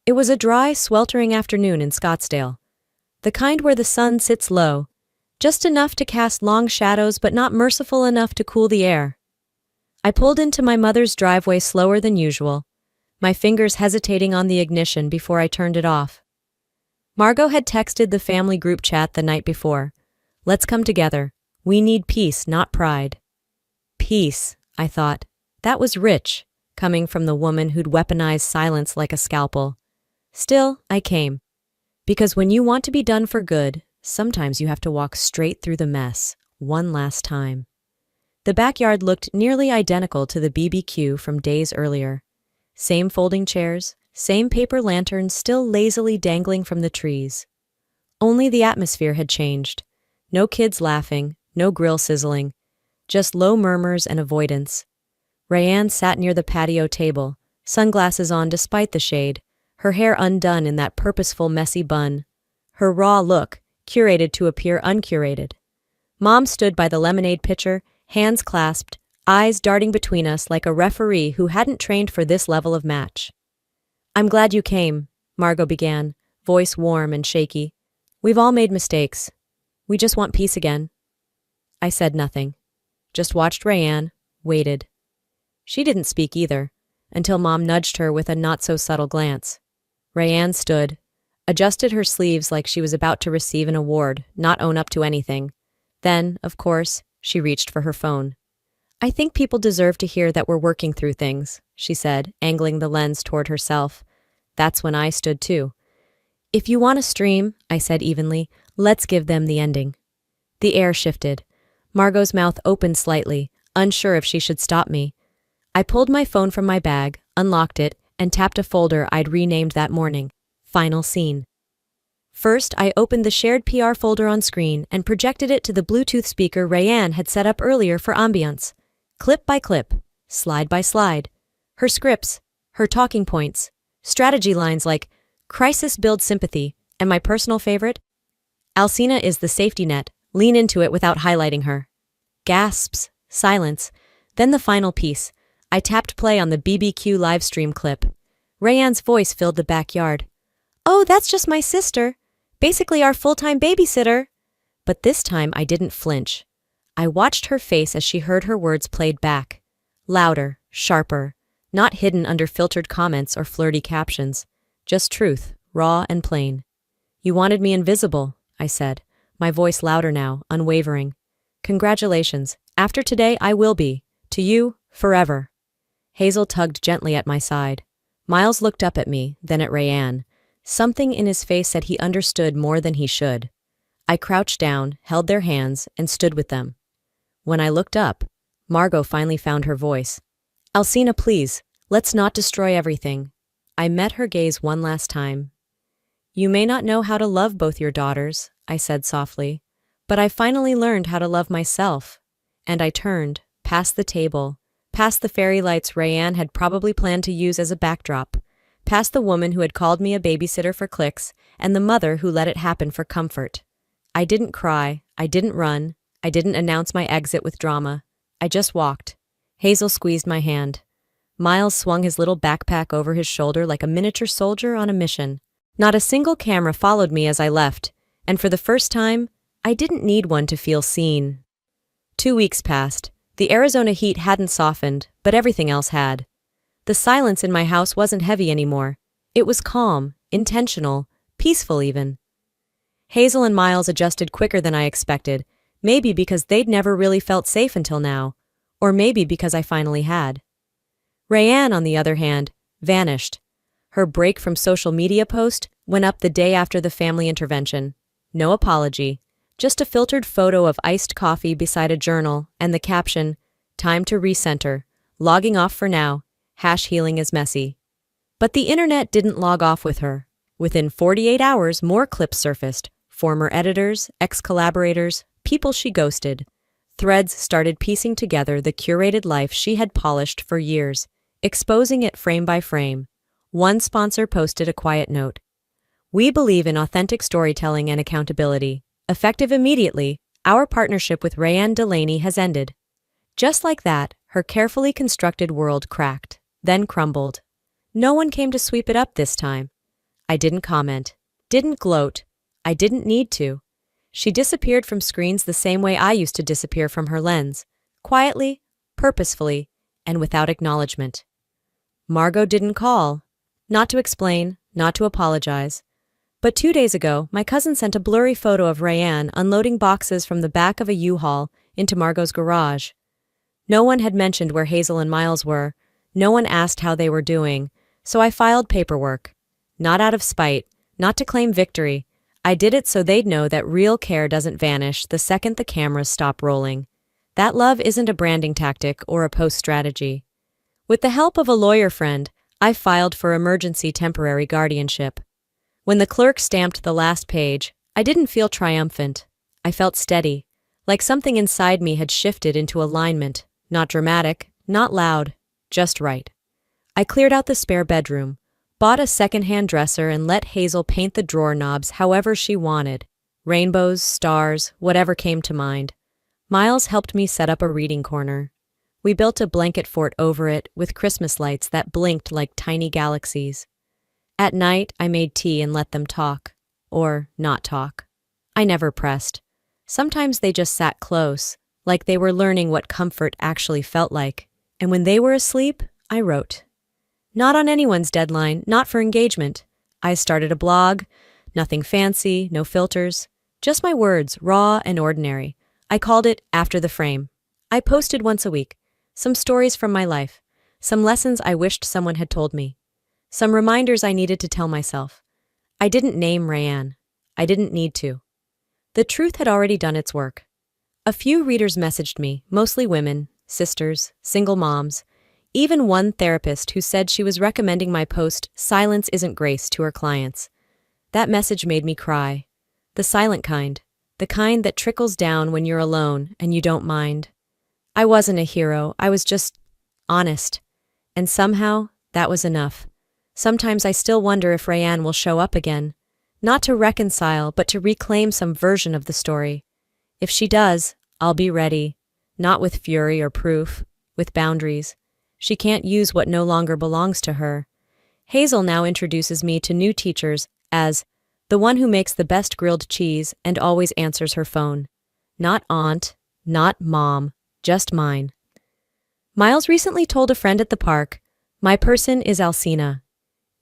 It was a dry, sweltering afternoon in Scottsdale. The kind where the sun sits low, just enough to cast long shadows but not merciful enough to cool the air. I pulled into my mother's driveway slower than usual, my fingers hesitating on the ignition before I turned it off. Margot had texted the family group chat the night before. Let's come together. We need peace, not pride. Peace, I thought. That was rich, coming from the woman who'd weaponized silence like a scalpel. Still, I came. Because when you want to be done for good, sometimes you have to walk straight through the mess, one last time. The backyard looked nearly identical to the BBQ from days earlier. Same folding chairs, same paper lanterns still lazily dangling from the trees. Only the atmosphere had changed. No kids laughing, no grill sizzling, just low murmurs and avoidance. Rayanne sat near the patio table, sunglasses on despite the shade, her hair undone in that purposeful messy bun. Her raw look, curated to appear uncurated. Mom stood by the lemonade pitcher, hands clasped, eyes darting between us like a referee who hadn't trained for this level of match. I'm glad you came, Margot began, voice warm and shaky. We've all made mistakes. We just want peace again. I said nothing. Just watched Rayanne, waited. She didn't speak either, until Mom nudged her with a not-so-subtle glance. Rayanne stood, adjusted her sleeves like she was about to receive an award, not own up to anything. Then, of course, she reached for her phone. I think people deserve to hear that we're working through things, she said, angling the lens toward herself. That's when I stood too. If you want to stream, I said evenly, let's give them the ending. The air shifted. Margot's mouth opened slightly, unsure if she should stop me. I pulled my phone from my bag, unlocked it, and tapped a folder I'd renamed that morning. Final scene. First, I opened the shared PR folder on screen and projected it to the Bluetooth speaker Rayanne had set up earlier for ambience. Clip by clip, slide by slide. Her scripts, her talking points, strategy lines like, crisis builds sympathy, and my personal favorite, Alcina is the safety net, lean into it without highlighting her. Gasps, silence, then the final piece. I tapped play on the BBQ livestream clip. Rayanne's voice filled the backyard. Oh, that's just my sister. Basically our full-time babysitter. But this time I didn't flinch. I watched her face as she heard her words played back. Louder, sharper, not hidden under filtered comments or flirty captions. Just truth, raw and plain. You wanted me invisible, I said, my voice louder now, unwavering. Congratulations. After today I will be. To you, forever. Hazel tugged gently at my side. Miles looked up at me, then at Rayanne. Something in his face said he understood more than he should. I crouched down, held their hands, and stood with them. When I looked up, Margot finally found her voice. Alcina, please, let's not destroy everything. I met her gaze one last time. You may not know how to love both your daughters, I said softly, but I finally learned how to love myself. And I turned, past the table, past the fairy lights Rayanne had probably planned to use as a backdrop, past the woman who had called me a babysitter for clicks, and the mother who let it happen for comfort. I didn't cry, I didn't run, I didn't announce my exit with drama. I just walked. Hazel squeezed my hand. Miles swung his little backpack over his shoulder like a miniature soldier on a mission. Not a single camera followed me as I left, and for the first time, I didn't need one to feel seen. 2 weeks passed. The Arizona heat hadn't softened, but everything else had. The silence in my house wasn't heavy anymore. It was calm, intentional, peaceful even. Hazel and Miles adjusted quicker than I expected, maybe because they'd never really felt safe until now, or maybe because I finally had. Rayanne, on the other hand, vanished. Her break from social media post went up the day after the family intervention. No apology, just a filtered photo of iced coffee beside a journal and the caption, "Time to recenter, logging off for now, #healing is messy." But the internet didn't log off with her. Within 48 hours, more clips surfaced. Former editors, ex-collaborators, people she ghosted. Threads started piecing together the curated life she had polished for years, exposing it frame by frame. One sponsor posted a quiet note. We believe in authentic storytelling and accountability. Effective immediately, our partnership with Rayanne Delaney has ended. Just like that, her carefully constructed world cracked, then crumbled. No one came to sweep it up this time. I didn't comment, didn't gloat. I didn't need to. She disappeared from screens the same way I used to disappear from her lens, quietly, purposefully, and without acknowledgement. Margot didn't call. Not to explain, not to apologize. But 2 days ago, my cousin sent a blurry photo of Rayanne unloading boxes from the back of a U-Haul into Margot's garage. No one had mentioned where Hazel and Miles were. No one asked how they were doing, so I filed paperwork. Not out of spite, not to claim victory. I did it so they'd know that real care doesn't vanish the second the cameras stop rolling. That love isn't a branding tactic or a post strategy. With the help of a lawyer friend, I filed for emergency temporary guardianship. When the clerk stamped the last page, I didn't feel triumphant. I felt steady, like something inside me had shifted into alignment, not dramatic, not loud, just right. I cleared out the spare bedroom, bought a second-hand dresser and let Hazel paint the drawer knobs however she wanted. Rainbows, stars, whatever came to mind. Miles helped me set up a reading corner. We built a blanket fort over it with Christmas lights that blinked like tiny galaxies. At night, I made tea and let them talk. Or not talk. I never pressed. Sometimes they just sat close, like they were learning what comfort actually felt like. And when they were asleep, I wrote. Not on anyone's deadline, not for engagement. I started a blog. Nothing fancy, no filters. Just my words, raw and ordinary. I called it After the Frame. I posted once a week. Some stories from my life. Some lessons I wished someone had told me. Some reminders I needed to tell myself. I didn't name Rayanne. I didn't need to. The truth had already done its work. A few readers messaged me, mostly women, sisters, single moms, even one therapist who said she was recommending my post, Silence Isn't Grace, to her clients. That message made me cry. The silent kind. The kind that trickles down when you're alone and you don't mind. I wasn't a hero, I was just honest. And somehow, that was enough. Sometimes I still wonder if Rayanne will show up again. Not to reconcile, but to reclaim some version of the story. If she does, I'll be ready. Not with fury or proof, with boundaries. She can't use what no longer belongs to her. Hazel now introduces me to new teachers as the one who makes the best grilled cheese and always answers her phone. Not aunt, not mom, just mine. Miles recently told a friend at the park, my person is Alcina.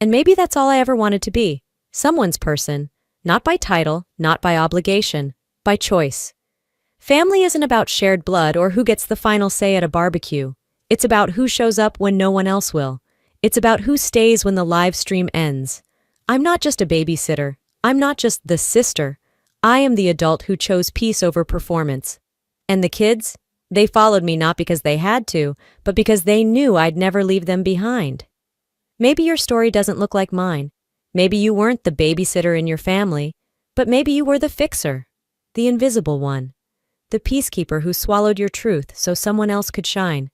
And maybe that's all I ever wanted to be. Someone's person. Not by title, not by obligation, by choice. Family isn't about shared blood or who gets the final say at a barbecue. It's about who shows up when no one else will. It's about who stays when the live stream ends. I'm not just a babysitter. I'm not just the sister. I am the adult who chose peace over performance. And the kids? They followed me not because they had to, but because they knew I'd never leave them behind. Maybe your story doesn't look like mine. Maybe you weren't the babysitter in your family, but maybe you were the fixer, the invisible one, the peacekeeper who swallowed your truth so someone else could shine.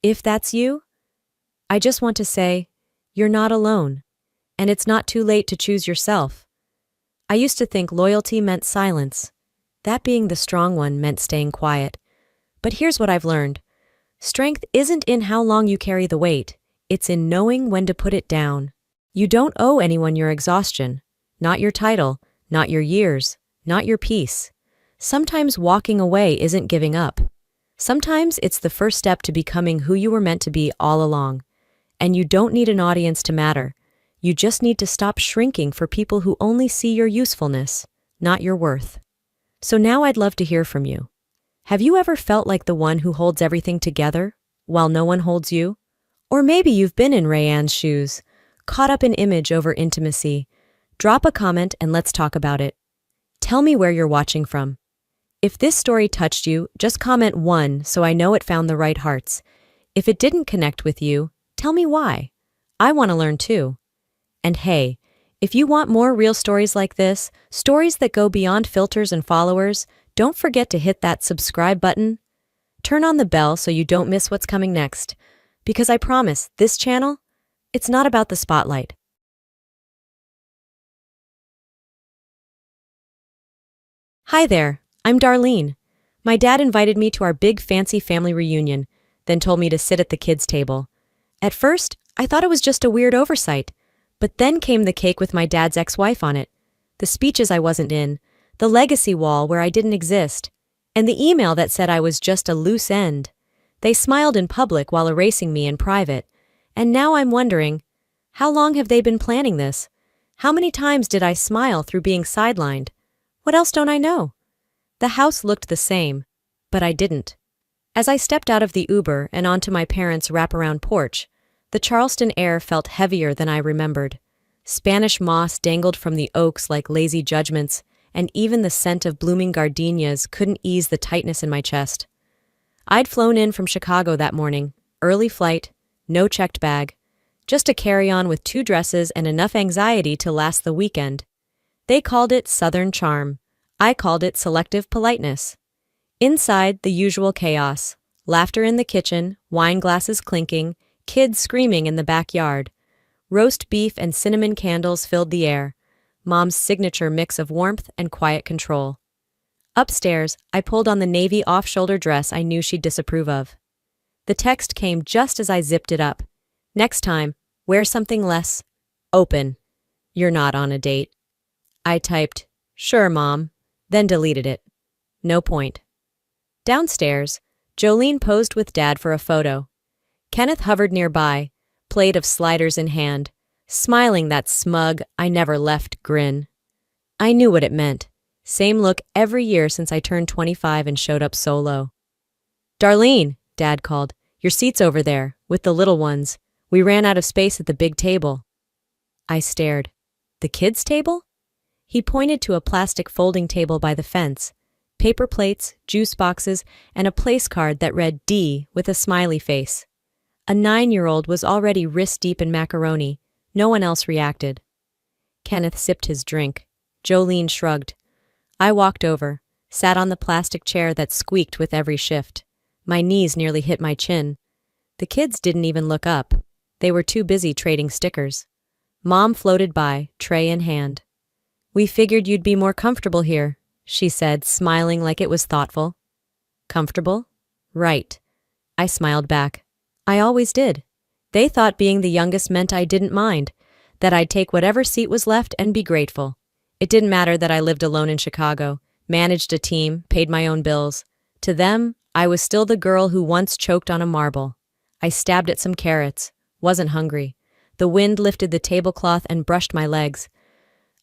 If that's you, I just want to say, you're not alone, and it's not too late to choose yourself. I used to think loyalty meant silence. That being the strong one meant staying quiet. But here's what I've learned. Strength isn't in how long you carry the weight. It's in knowing when to put it down. You don't owe anyone your exhaustion. Not your title, not your years, not your peace. Sometimes walking away isn't giving up. Sometimes it's the first step to becoming who you were meant to be all along. And you don't need an audience to matter. You just need to stop shrinking for people who only see your usefulness, not your worth. So now I'd love to hear from you. Have you ever felt like the one who holds everything together, while no one holds you? Or maybe you've been in Rayanne's shoes, caught up in image over intimacy. Drop a comment and let's talk about it. Tell me where you're watching from. If this story touched you, just comment 1 so I know it found the right hearts. If it didn't connect with you, tell me why. I want to learn too. And hey, if you want more real stories like this, stories that go beyond filters and followers, don't forget to hit that subscribe button. Turn on the bell so you don't miss what's coming next. Because I promise, this channel, it's not about the spotlight. Hi there, I'm Darlene. My dad invited me to our big fancy family reunion, then told me to sit at the kids' table. At first, I thought it was just a weird oversight, but then came the cake with my dad's ex-wife on it. the speeches I wasn't in, the legacy wall where I didn't exist, and the email that said I was just a loose end. They smiled in public while erasing me in private, and now I'm wondering, how long have they been planning this? How many times did I smile through being sidelined? What else don't I know? The house looked the same, but I didn't. As I stepped out of the Uber and onto my parents' wraparound porch, the Charleston air felt heavier than I remembered. Spanish moss dangled from the oaks like lazy judgments, and even the scent of blooming gardenias couldn't ease the tightness in my chest. I'd flown in from Chicago that morning, early flight, no checked bag, just a carry-on with 2 dresses and enough anxiety to last the weekend. They called it Southern charm. I called it selective politeness. Inside, the usual chaos. Laughter in the kitchen, wine glasses clinking, kids screaming in the backyard. Roast beef and cinnamon candles filled the air. Mom's signature mix of warmth and quiet control. Upstairs, I pulled on the navy off-shoulder dress I knew she'd disapprove of. The text came just as I zipped it up. Next time, wear something less open. You're not on a date. I typed, "Sure, Mom," then deleted it. No point. Downstairs, Jolene posed with Dad for a photo. Kenneth hovered nearby, plate of sliders in hand, smiling that smug, I never left grin. I knew what it meant. Same look every year since I turned 25 and showed up solo. "Darlene," Dad called, "your seat's over there, with the little ones. We ran out of space at the big table." I stared. The kids' table? He pointed to a plastic folding table by the fence, paper plates, juice boxes, and a place card that read D with a smiley face. A 9-year-old was already wrist-deep in macaroni. No one else reacted. Kenneth sipped his drink. Jolene shrugged. I walked over, sat on the plastic chair that squeaked with every shift. My knees nearly hit my chin. The kids didn't even look up. They were too busy trading stickers. Mom floated by, tray in hand. "We figured you'd be more comfortable here," she said, smiling like it was thoughtful. Comfortable? Right. I smiled back. I always did. They thought being the youngest meant I didn't mind, that I'd take whatever seat was left and be grateful. It didn't matter that I lived alone in Chicago, managed a team, paid my own bills. To them, I was still the girl who once choked on a marble. I stabbed at some carrots, wasn't hungry. The wind lifted the tablecloth and brushed my legs.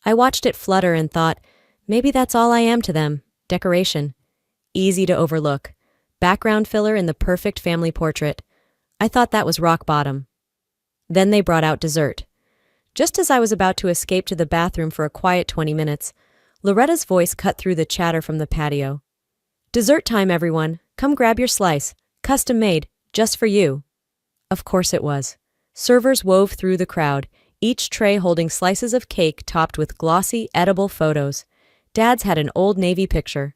I watched it flutter and thought, maybe that's all I am to them, decoration. Easy to overlook. Background filler in the perfect family portrait. I thought that was rock bottom. Then they brought out dessert. Just as I was about to escape to the bathroom for a quiet 20 minutes, Loretta's voice cut through the chatter from the patio. "Dessert time, everyone. Come grab your slice. Custom made, just for you." Of course it was. Servers wove through the crowd, each tray holding slices of cake topped with glossy, edible photos. Dad's had an Old Navy picture.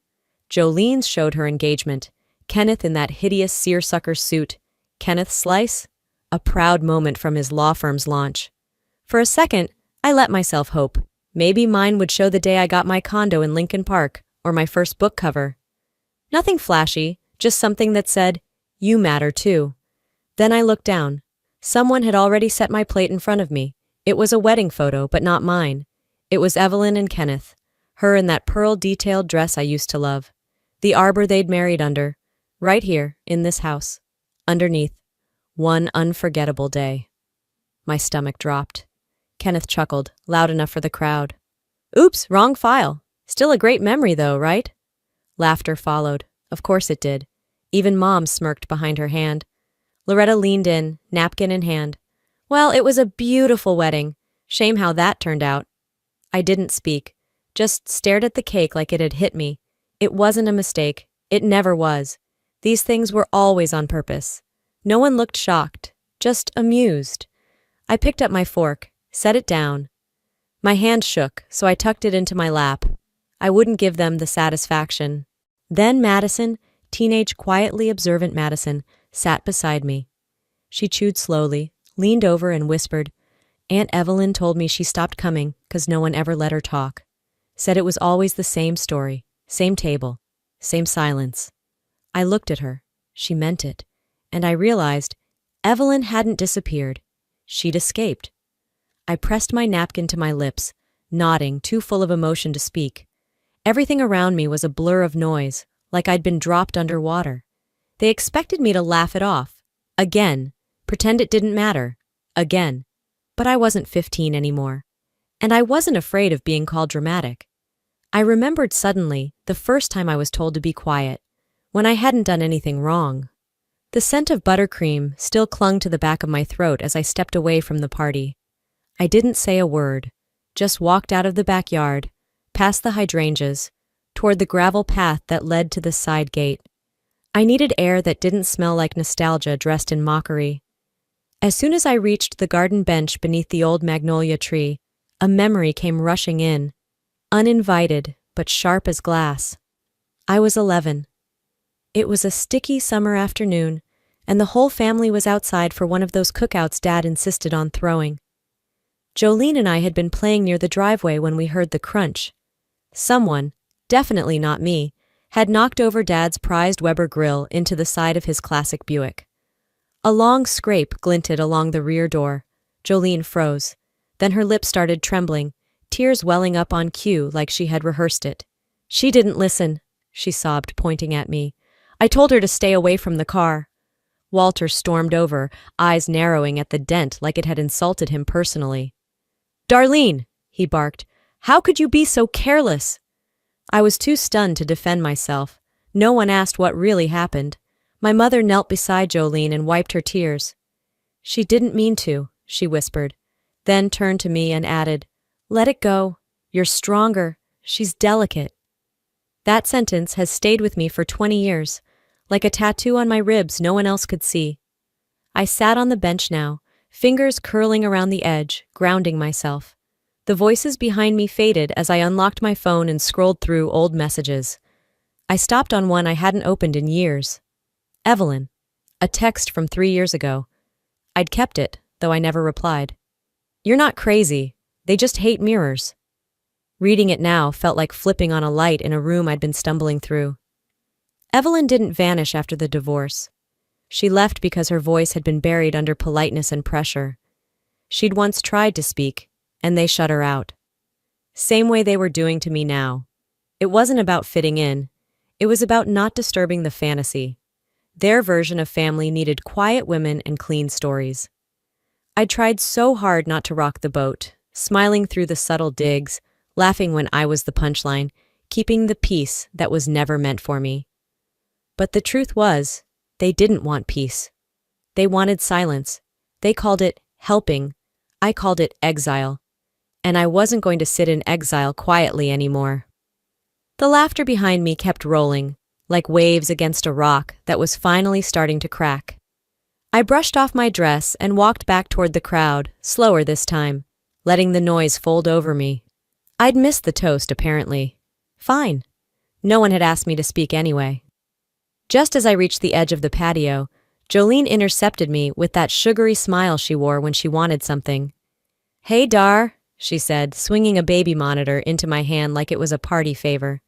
Jolene's showed her engagement. Kenneth in that hideous seersucker suit. Kenneth's slice? A proud moment from his law firm's launch. For a second, I let myself hope. Maybe mine would show the day I got my condo in Lincoln Park, or my first book cover. Nothing flashy, just something that said, "You matter too." Then I looked down. Someone had already set my plate in front of me. It was a wedding photo, but not mine. It was Evelyn and Kenneth, her in that pearl-detailed dress I used to love. The arbor they'd married under, right here, in this house. Underneath. One unforgettable day. My stomach dropped. Kenneth chuckled, loud enough for the crowd. "Oops, wrong file. Still a great memory, though, right?" Laughter followed. Of course it did. Even Mom smirked behind her hand. Loretta leaned in, napkin in hand. "Well, it was a beautiful wedding. Shame how that turned out." I didn't speak, just stared at the cake like it had hit me. It wasn't a mistake. It never was. These things were always on purpose. No one looked shocked, just amused. I picked up my fork, set it down. My hand shook, so I tucked it into my lap. I wouldn't give them the satisfaction. Then Madison, teenage quietly observant Madison, sat beside me. She chewed slowly, leaned over and whispered, "Aunt Evelyn told me she stopped coming 'cause no one ever let her talk. Said it was always the same story, same table, same silence." I looked at her. She meant it. And I realized Evelyn hadn't disappeared. She'd escaped. I pressed my napkin to my lips, nodding, too full of emotion to speak. Everything around me was a blur of noise, like I'd been dropped underwater. They expected me to laugh it off. Again. Pretend it didn't matter. Again. But I wasn't 15 anymore. And I wasn't afraid of being called dramatic. I remembered suddenly the first time I was told to be quiet, when I hadn't done anything wrong. The scent of buttercream still clung to the back of my throat as I stepped away from the party. I didn't say a word, just walked out of the backyard, past the hydrangeas, toward the gravel path that led to the side gate. I needed air that didn't smell like nostalgia dressed in mockery. As soon as I reached the garden bench beneath the old magnolia tree, a memory came rushing in, uninvited but sharp as glass. I was 11. It was a sticky summer afternoon, and the whole family was outside for one of those cookouts Dad insisted on throwing. Jolene and I had been playing near the driveway when we heard the crunch. Someone, definitely not me, had knocked over Dad's prized Weber grill into the side of his classic Buick. A long scrape glinted along the rear door. Jolene froze. Then her lips started trembling, tears welling up on cue like she had rehearsed it. "She didn't listen," she sobbed, pointing at me. "I told her to stay away from the car." Walter stormed over, eyes narrowing at the dent like it had insulted him personally. "Darlene," he barked, "how could you be so careless?" I was too stunned to defend myself. No one asked what really happened. My mother knelt beside Jolene and wiped her tears. "She didn't mean to," she whispered, then turned to me and added, "Let it go. You're stronger. She's delicate." That sentence has stayed with me for 20 years, like a tattoo on my ribs no one else could see. I sat on the bench now, fingers curling around the edge, grounding myself. The voices behind me faded as I unlocked my phone and scrolled through old messages. I stopped on one I hadn't opened in years. Evelyn. A text from 3 years ago. I'd kept it, though I never replied. "You're not crazy. They just hate mirrors." Reading it now felt like flipping on a light in a room I'd been stumbling through. Evelyn didn't vanish after the divorce. She left because her voice had been buried under politeness and pressure. She'd once tried to speak, and they shut her out. Same way they were doing to me now. It wasn't about fitting in. It was about not disturbing the fantasy. Their version of family needed quiet women and clean stories. I tried so hard not to rock the boat, smiling through the subtle digs, laughing when I was the punchline, keeping the peace that was never meant for me. But the truth was, they didn't want peace. They wanted silence. They called it helping. I called it exile. And I wasn't going to sit in exile quietly anymore. The laughter behind me kept rolling, like waves against a rock that was finally starting to crack. I brushed off my dress and walked back toward the crowd, slower this time, letting the noise fold over me. I'd missed the toast, apparently. Fine. No one had asked me to speak anyway. Just as I reached the edge of the patio, Jolene intercepted me with that sugary smile she wore when she wanted something. "Hey, Dar," she said, swinging a baby monitor into my hand like it was a party favor.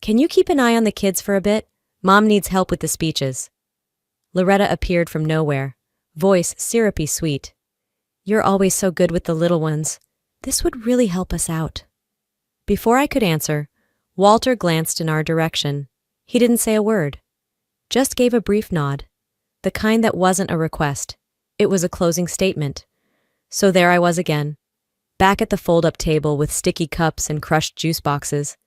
"Can you keep an eye on the kids for a bit? Mom needs help with the speeches." Loretta appeared from nowhere, voice syrupy sweet. "You're always so good with the little ones. This would really help us out." Before I could answer, Walter glanced in our direction. He didn't say a word, just gave a brief nod, the kind that wasn't a request. It was a closing statement. So there I was again, back at the fold-up table with sticky cups and crushed juice boxes.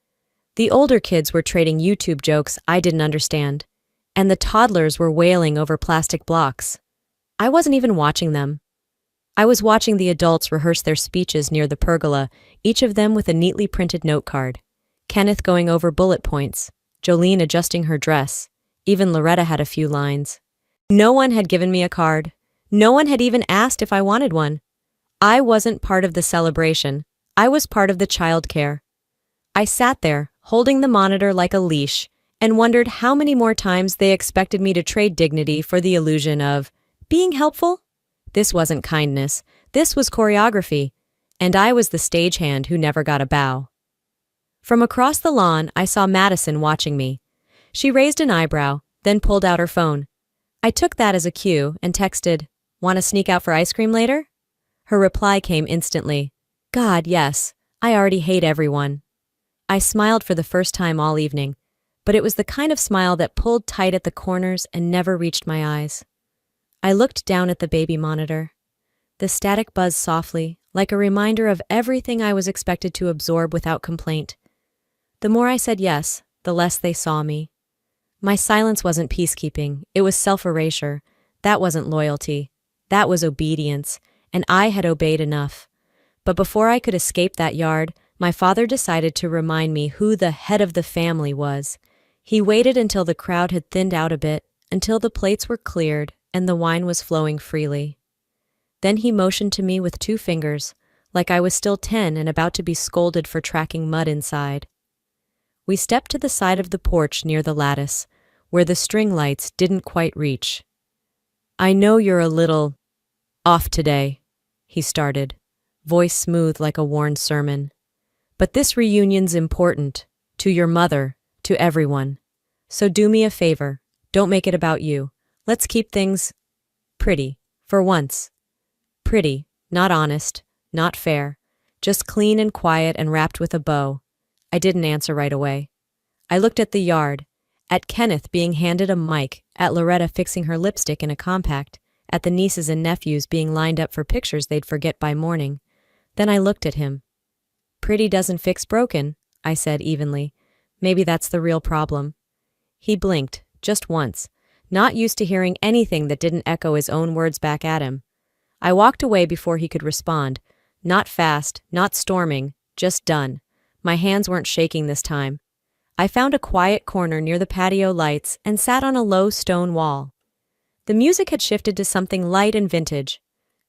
The older kids were trading YouTube jokes I didn't understand, and the toddlers were wailing over plastic blocks. I wasn't even watching them. I was watching the adults rehearse their speeches near the pergola, each of them with a neatly printed note card. Kenneth going over bullet points, Jolene adjusting her dress. Even Loretta had a few lines. No one had given me a card. No one had even asked if I wanted one. I wasn't part of the celebration. I was part of the childcare. I sat there, holding the monitor like a leash, and wondered how many more times they expected me to trade dignity for the illusion of being helpful. This wasn't kindness. This was choreography, and I was the stagehand who never got a bow. From across the lawn, I saw Madison watching me. She raised an eyebrow, then pulled out her phone. I took that as a cue and texted, "Want to sneak out for ice cream later?" Her reply came instantly. "God, yes. I already hate everyone. I smiled for the first time all evening, but it was the kind of smile that pulled tight at the corners and never reached my eyes. I looked down at the baby monitor. The static buzzed softly, like a reminder of everything I was expected to absorb without complaint. The more I said yes, the less they saw me. My silence wasn't peacekeeping, it was self-erasure. That wasn't loyalty. That was obedience, and I had obeyed enough. But before I could escape that yard, my father decided to remind me who the head of the family was. He waited until the crowd had thinned out a bit, until the plates were cleared and the wine was flowing freely. Then he motioned to me with 2 fingers, like I was still 10 and about to be scolded for tracking mud inside. We stepped to the side of the porch near the lattice, where the string lights didn't quite reach. "I know you're a little off today," he started, voice smooth like a worn sermon. "But this reunion's important, to your mother, to everyone. So do me a favor, don't make it about you. Let's keep things pretty, for once. Pretty, not honest, not fair, just clean and quiet and wrapped with a bow." I didn't answer right away. I looked at the yard, at Kenneth being handed a mic, at Loretta fixing her lipstick in a compact, at the nieces and nephews being lined up for pictures they'd forget by morning. Then I looked at him. "Pretty doesn't fix broken," I said evenly. "Maybe that's the real problem." He blinked, just once, not used to hearing anything that didn't echo his own words back at him. I walked away before he could respond. Not fast, not storming, just done. My hands weren't shaking this time. I found a quiet corner near the patio lights and sat on a low stone wall. The music had shifted to something light and vintage.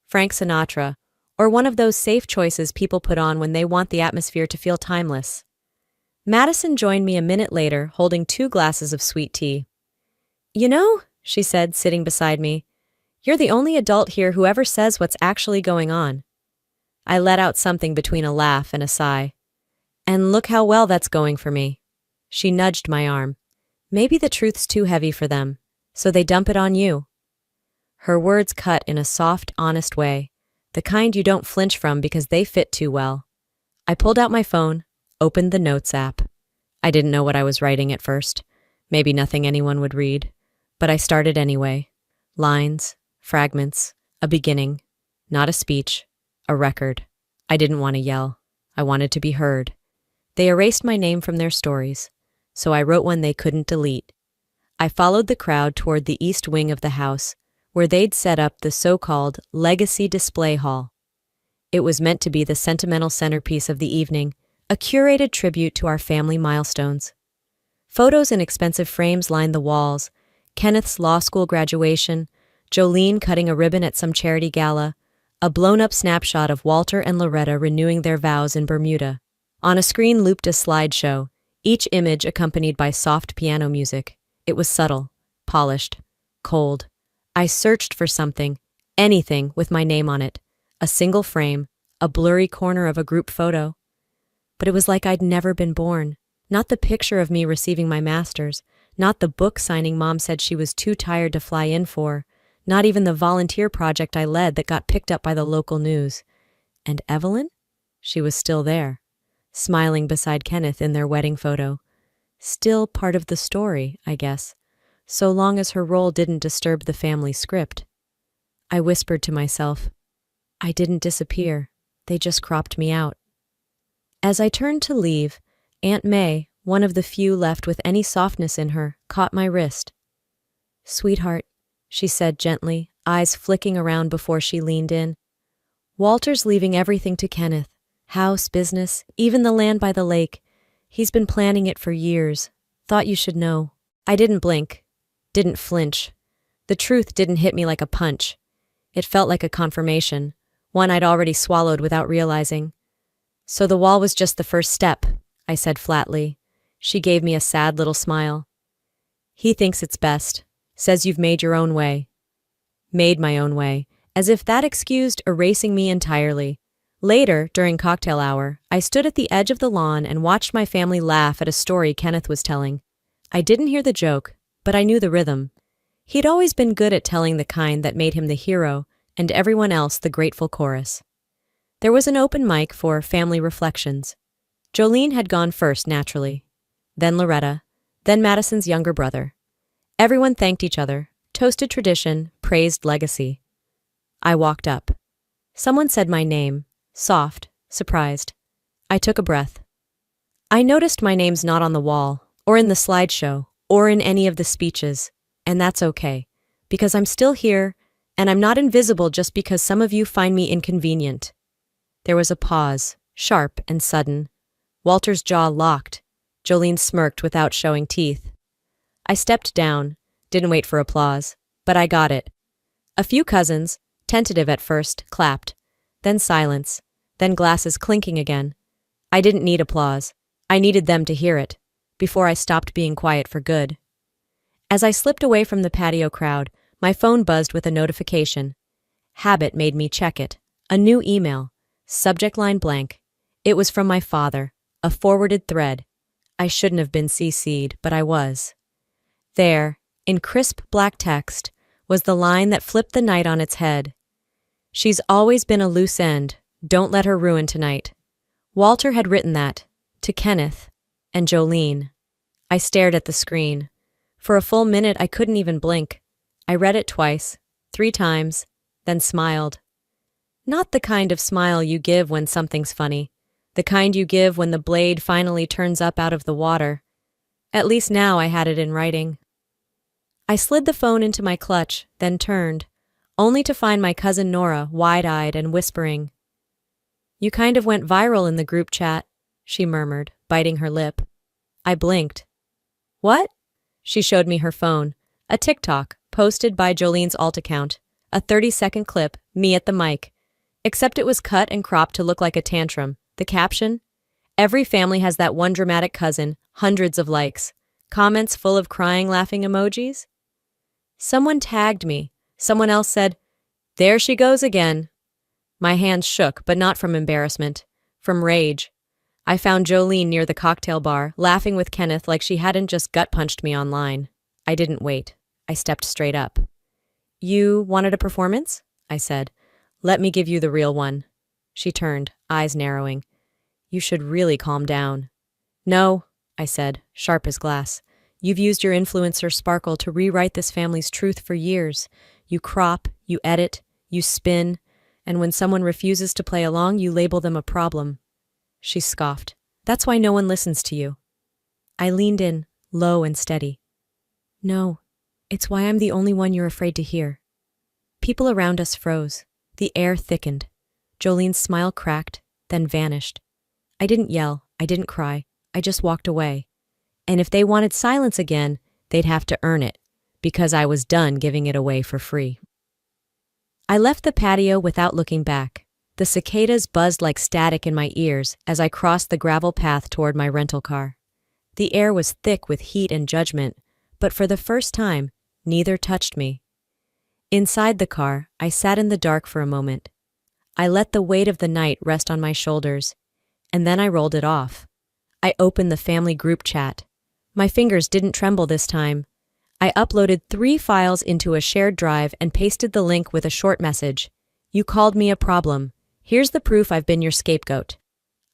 Frank Sinatra, or one of those safe choices people put on when they want the atmosphere to feel timeless. Madison joined me a minute later, holding 2 glasses of sweet tea. "You know," she said, sitting beside me, "you're the only adult here who ever says what's actually going on." I let out something between a laugh and a sigh. "And look how well that's going for me." She nudged my arm. "Maybe the truth's too heavy for them, so they dump it on you." Her words cut in a soft, honest way, the kind you don't flinch from because they fit too well. I pulled out my phone, opened the Notes app. I didn't know what I was writing at first. Maybe nothing anyone would read. But I started anyway. Lines, fragments, a beginning, not a speech, a record. I didn't want to yell. I wanted to be heard. They erased my name from their stories, so I wrote one they couldn't delete. I followed the crowd toward the east wing of the house, where they'd set up the so-called Legacy Display Hall. It was meant to be the sentimental centerpiece of the evening, a curated tribute to our family milestones. Photos in expensive frames lined the walls: Kenneth's law school graduation, Jolene cutting a ribbon at some charity gala, a blown-up snapshot of Walter and Loretta renewing their vows in Bermuda. On a screen looped a slideshow, each image accompanied by soft piano music. It was subtle, polished, cold. I searched for something, anything with my name on it, a single frame, a blurry corner of a group photo. But it was like I'd never been born. Not the picture of me receiving my master's, not the book signing Mom said she was too tired to fly in for, not even the volunteer project I led that got picked up by the local news. And Evelyn? She was still there, smiling beside Kenneth in their wedding photo. Still part of the story, I guess, so long as her role didn't disturb the family script. I whispered to myself, I didn't disappear, they just cropped me out. As I turned to leave, Aunt May, one of the few left with any softness in her, caught my wrist. "Sweetheart," she said gently, eyes flicking around before she leaned in. "Walter's leaving everything to Kenneth. House, business, even the land by the lake. He's been planning it for years. Thought you should know." I didn't blink, didn't flinch. The truth didn't hit me like a punch. It felt like a confirmation, one I'd already swallowed without realizing. "So the wall was just the first step," I said flatly. She gave me a sad little smile. "He thinks it's best. Says you've made your own way." Made my own way, as if that excused erasing me entirely. Later, during cocktail hour, I stood at the edge of the lawn and watched my family laugh at a story Kenneth was telling. I didn't hear the joke, but I knew the rhythm. He'd always been good at telling the kind that made him the hero and everyone else the grateful chorus. There was an open mic for family reflections. Jolene had gone first, naturally. Then Loretta, then Madison's younger brother. Everyone thanked each other, toasted tradition, praised legacy. I walked up. Someone said my name, soft, surprised. I took a breath. I noticed my name's not on the wall, or in the slideshow, or in any of the speeches, and that's okay, because I'm still here, and I'm not invisible just because some of you find me inconvenient. There was a pause, sharp and sudden. Walter's jaw locked. Jolene smirked without showing teeth. I stepped down, didn't wait for applause, but I got it. A few cousins, tentative at first, clapped, then silence, then glasses clinking again. I didn't need applause. I needed them to hear it, before I stopped being quiet for good. As I slipped away from the patio crowd, my phone buzzed with a notification. Habit made me check it. A new email. Subject line blank. It was from my father. A forwarded thread. I shouldn't have been CC'd, but I was. There, in crisp black text, was the line that flipped the night on its head. She's always been a loose end. Don't let her ruin tonight. Walter had written that, to Kenneth, and Jolene. I stared at the screen. For a full minute I couldn't even blink. I read it twice, 3 times, then smiled. Not the kind of smile you give when something's funny. The kind you give when the blade finally turns up out of the water. At least now I had it in writing. I slid the phone into my clutch, then turned, only to find my cousin Nora wide-eyed and whispering. "You kind of went viral in the group chat," she murmured, biting her lip. I blinked. "What?" She showed me her phone, a TikTok posted by Jolene's alt account, a 30-second clip, me at the mic. Except it was cut and cropped to look like a tantrum. The caption? "Every family has that one dramatic cousin, hundreds of likes. Comments full of crying, laughing emojis?" Someone tagged me. Someone else said, "There she goes again." My hands shook, but not from embarrassment, from rage. I found Jolene near the cocktail bar, laughing with Kenneth like she hadn't just gut-punched me online. I didn't wait. I stepped straight up. "You wanted a performance?" I said. "Let me give you the real one." She turned, eyes narrowing. "You should really calm down." "No," I said, sharp as glass. "You've used your influencer sparkle to rewrite this family's truth for years. You crop, you edit, you spin, and when someone refuses to play along, you label them a problem." She scoffed. "That's why no one listens to you." I leaned in, low and steady. "No, it's why I'm the only one you're afraid to hear." People around us froze. The air thickened. Jolene's smile cracked, then vanished. I didn't yell. I didn't cry. I just walked away. And if they wanted silence again, they'd have to earn it, because I was done giving it away for free. I left the patio without looking back. The cicadas buzzed like static in my ears as I crossed the gravel path toward my rental car. The air was thick with heat and judgment, but for the first time, neither touched me. Inside the car, I sat in the dark for a moment. I let the weight of the night rest on my shoulders, and then I rolled it off. I opened the family group chat. My fingers didn't tremble this time. I uploaded 3 files into a shared drive and pasted the link with a short message. "You called me a problem. Here's the proof I've been your scapegoat."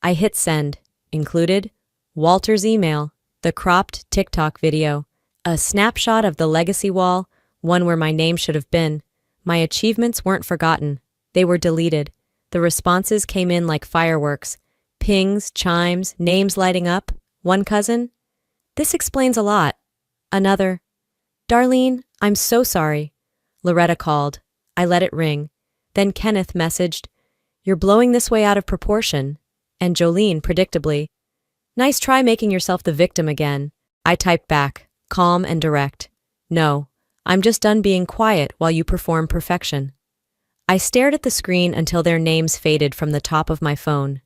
I hit send. Included Walter's email, the cropped TikTok video, a snapshot of the legacy wall, one where my name should have been. My achievements weren't forgotten. They were deleted. The responses came in like fireworks. Pings, chimes, names lighting up. One cousin? "This explains a lot." Another. "Darlene, I'm so sorry." Loretta called. I let it ring. Then Kenneth messaged, "You're blowing this way out of proportion." And Jolene, predictably, "Nice try making yourself the victim again." I typed back, calm and direct. "No, I'm just done being quiet while you perform perfection." I stared at the screen until their names faded from the top of my phone.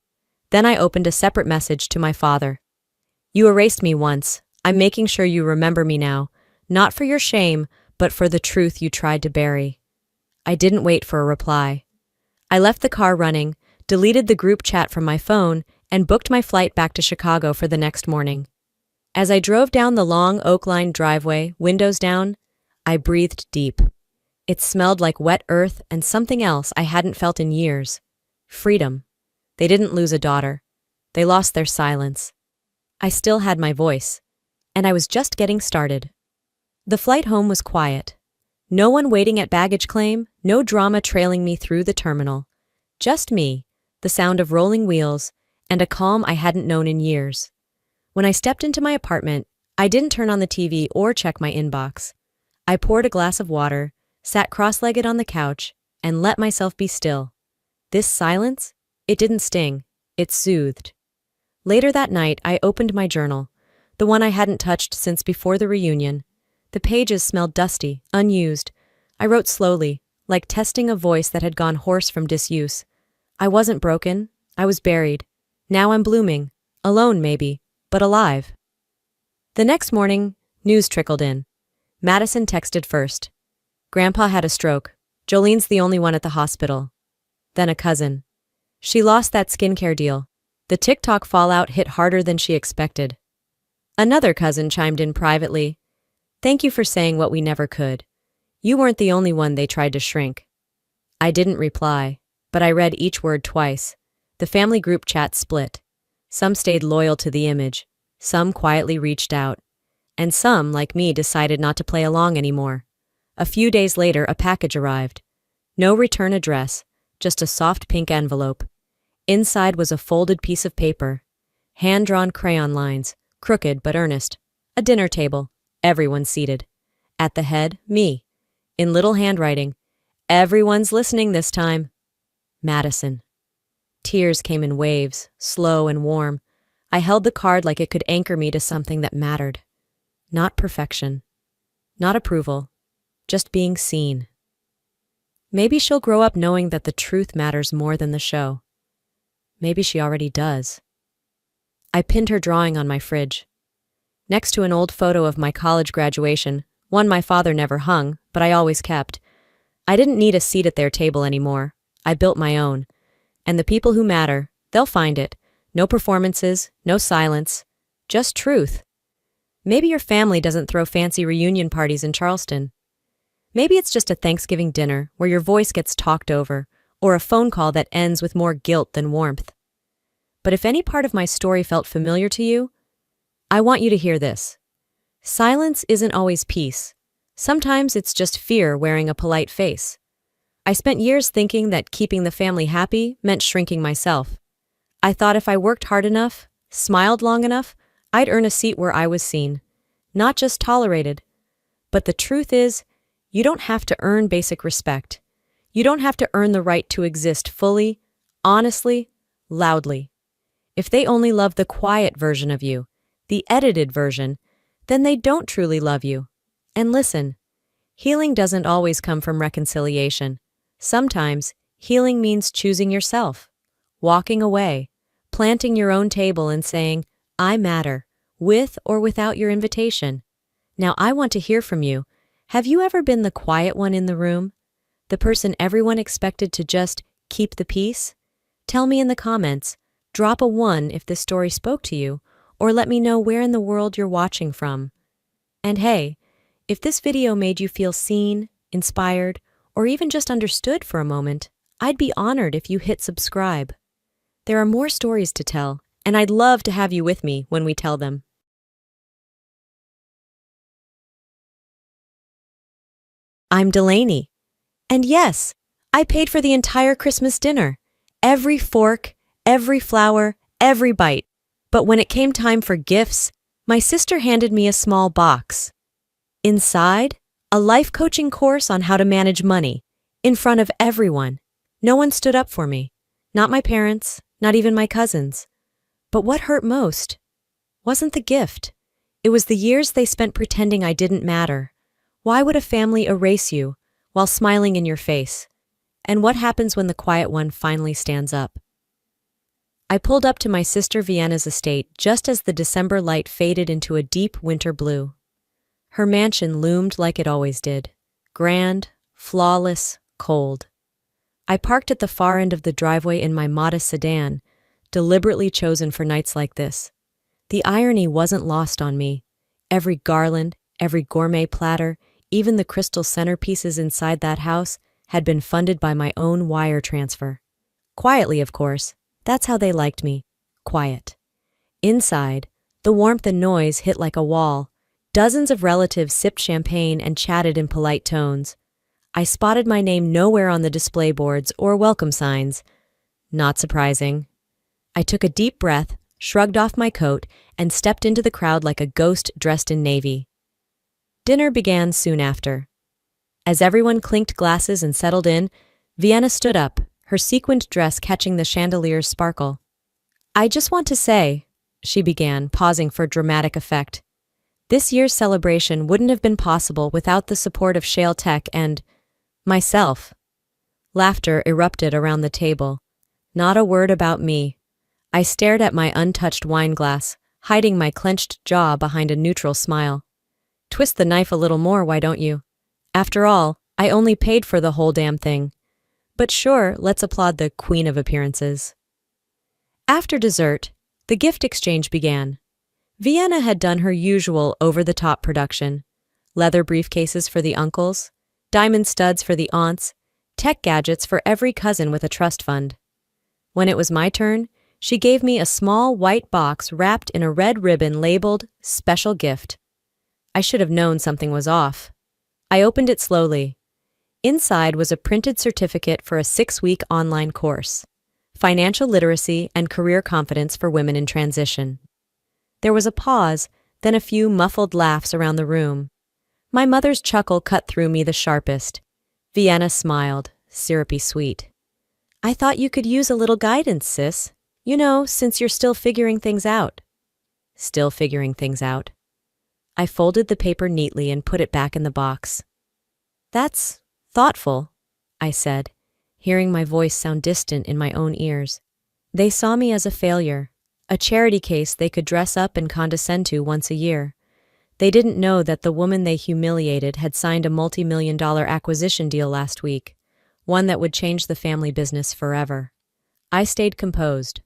Then I opened a separate message to my father. "You erased me once. I'm making sure you remember me now, not for your shame, but for the truth you tried to bury." I didn't wait for a reply. I left the car running, deleted the group chat from my phone, and booked my flight back to Chicago for the next morning. As I drove down the long oak-lined driveway, windows down, I breathed deep. It smelled like wet earth and something else I hadn't felt in years. Freedom. They didn't lose a daughter. They lost their silence. I still had my voice, and I was just getting started. The flight home was quiet. No one waiting at baggage claim, no drama trailing me through the terminal. Just me, the sound of rolling wheels, and a calm I hadn't known in years. When I stepped into my apartment, I didn't turn on the TV or check my inbox. I poured a glass of water, sat cross-legged on the couch, and let myself be still. This silence, it didn't sting, it soothed. Later that night, I opened my journal, the one I hadn't touched since before the reunion. The pages smelled dusty, unused. I wrote slowly, like testing a voice that had gone hoarse from disuse. I wasn't broken, I was buried. Now I'm blooming, alone maybe, but alive. The next morning, news trickled in. Madison texted first. Grandpa had a stroke. Jolene's the only one at the hospital. Then a cousin. She lost that skincare deal. The TikTok fallout hit harder than she expected. Another cousin chimed in privately. Thank you for saying what we never could. You weren't the only one they tried to shrink. I didn't reply, but I read each word twice. The family group chat split. Some stayed loyal to the image. Some quietly reached out. And some, like me, decided not to play along anymore. A few days later, a package arrived. No return address, just a soft pink envelope. Inside was a folded piece of paper. Hand-drawn crayon lines, crooked but earnest. A dinner table, everyone seated. At the head, me. In little handwriting. Everyone's listening this time. Madison. Tears came in waves, slow and warm. I held the card like it could anchor me to something that mattered. Not perfection. Not approval. Just being seen. Maybe she'll grow up knowing that the truth matters more than the show. Maybe she already does. I pinned her drawing on my fridge. Next to an old photo of my college graduation, one my father never hung, but I always kept. I didn't need a seat at their table anymore. I built my own. And the people who matter, they'll find it. No performances, no silence, just truth. Maybe your family doesn't throw fancy reunion parties in Charleston. Maybe it's just a Thanksgiving dinner where your voice gets talked over, or a phone call that ends with more guilt than warmth. But if any part of my story felt familiar to you, I want you to hear this. Silence isn't always peace. Sometimes it's just fear wearing a polite face. I spent years thinking that keeping the family happy meant shrinking myself. I thought if I worked hard enough, smiled long enough, I'd earn a seat where I was seen, not just tolerated. But the truth is, you don't have to earn basic respect. You don't have to earn the right to exist fully, honestly, loudly. If they only love the quiet version of you, the edited version, then they don't truly love you. And listen, healing doesn't always come from reconciliation. Sometimes, healing means choosing yourself, walking away, planting your own table and saying, I matter, with or without your invitation. Now I want to hear from you. Have you ever been the quiet one in the room? The person everyone expected to just keep the peace? Tell me in the comments. Drop a 1 if this story spoke to you, or let me know where in the world you're watching from. And hey, if this video made you feel seen, inspired, or even just understood for a moment, I'd be honored if you hit subscribe. There are more stories to tell, and I'd love to have you with me when we tell them. I'm Delaney. And yes, I paid for the entire Christmas dinner. Every fork, every flower, every bite. But when it came time for gifts, my sister handed me a small box. Inside, a life coaching course on how to manage money. In front of everyone. No one stood up for me. Not my parents, not even my cousins. But what hurt most wasn't the gift. It was the years they spent pretending I didn't matter. Why would a family erase you while smiling in your face? And what happens when the quiet one finally stands up? I pulled up to my sister Vienna's estate just as the December light faded into a deep winter blue. Her mansion loomed like it always did. Grand, flawless, cold. I parked at the far end of the driveway in my modest sedan, deliberately chosen for nights like this. The irony wasn't lost on me. Every garland, every gourmet platter, even the crystal centerpieces inside that house had been funded by my own wire transfer. Quietly, of course. That's how they liked me. Quiet. Inside, the warmth and noise hit like a wall. Dozens of relatives sipped champagne and chatted in polite tones. I spotted my name nowhere on the display boards or welcome signs. Not surprising. I took a deep breath, shrugged off my coat, and stepped into the crowd like a ghost dressed in navy. Dinner began soon after. As everyone clinked glasses and settled in, Vienna stood up, her sequined dress catching the chandelier's sparkle. "I just want to say," she began, pausing for dramatic effect, "this year's celebration wouldn't have been possible without the support of Shale Tech and myself." Laughter erupted around the table. Not a word about me. I stared at my untouched wine glass, hiding my clenched jaw behind a neutral smile. Twist the knife a little more, why don't you? After all, I only paid for the whole damn thing. But sure, let's applaud the queen of appearances. After dessert, the gift exchange began. Vienna had done her usual over-the-top production. Leather briefcases for the uncles, diamond studs for the aunts, tech gadgets for every cousin with a trust fund. When it was my turn, she gave me a small white box wrapped in a red ribbon labeled "Special Gift." I should have known something was off. I opened it slowly. Inside was a printed certificate for a 6-week online course, Financial Literacy and Career Confidence for Women in Transition. There was a pause, then a few muffled laughs around the room. My mother's chuckle cut through me the sharpest. Vienna smiled, syrupy sweet. "I thought you could use a little guidance, sis. You know, since you're still figuring things out." Still figuring things out. I folded the paper neatly and put it back in the box. "That's thoughtful," I said, hearing my voice sound distant in my own ears. They saw me as a failure, a charity case they could dress up and condescend to once a year. They didn't know that the woman they humiliated had signed a multi-million-dollar acquisition deal last week, one that would change the family business forever. I stayed composed.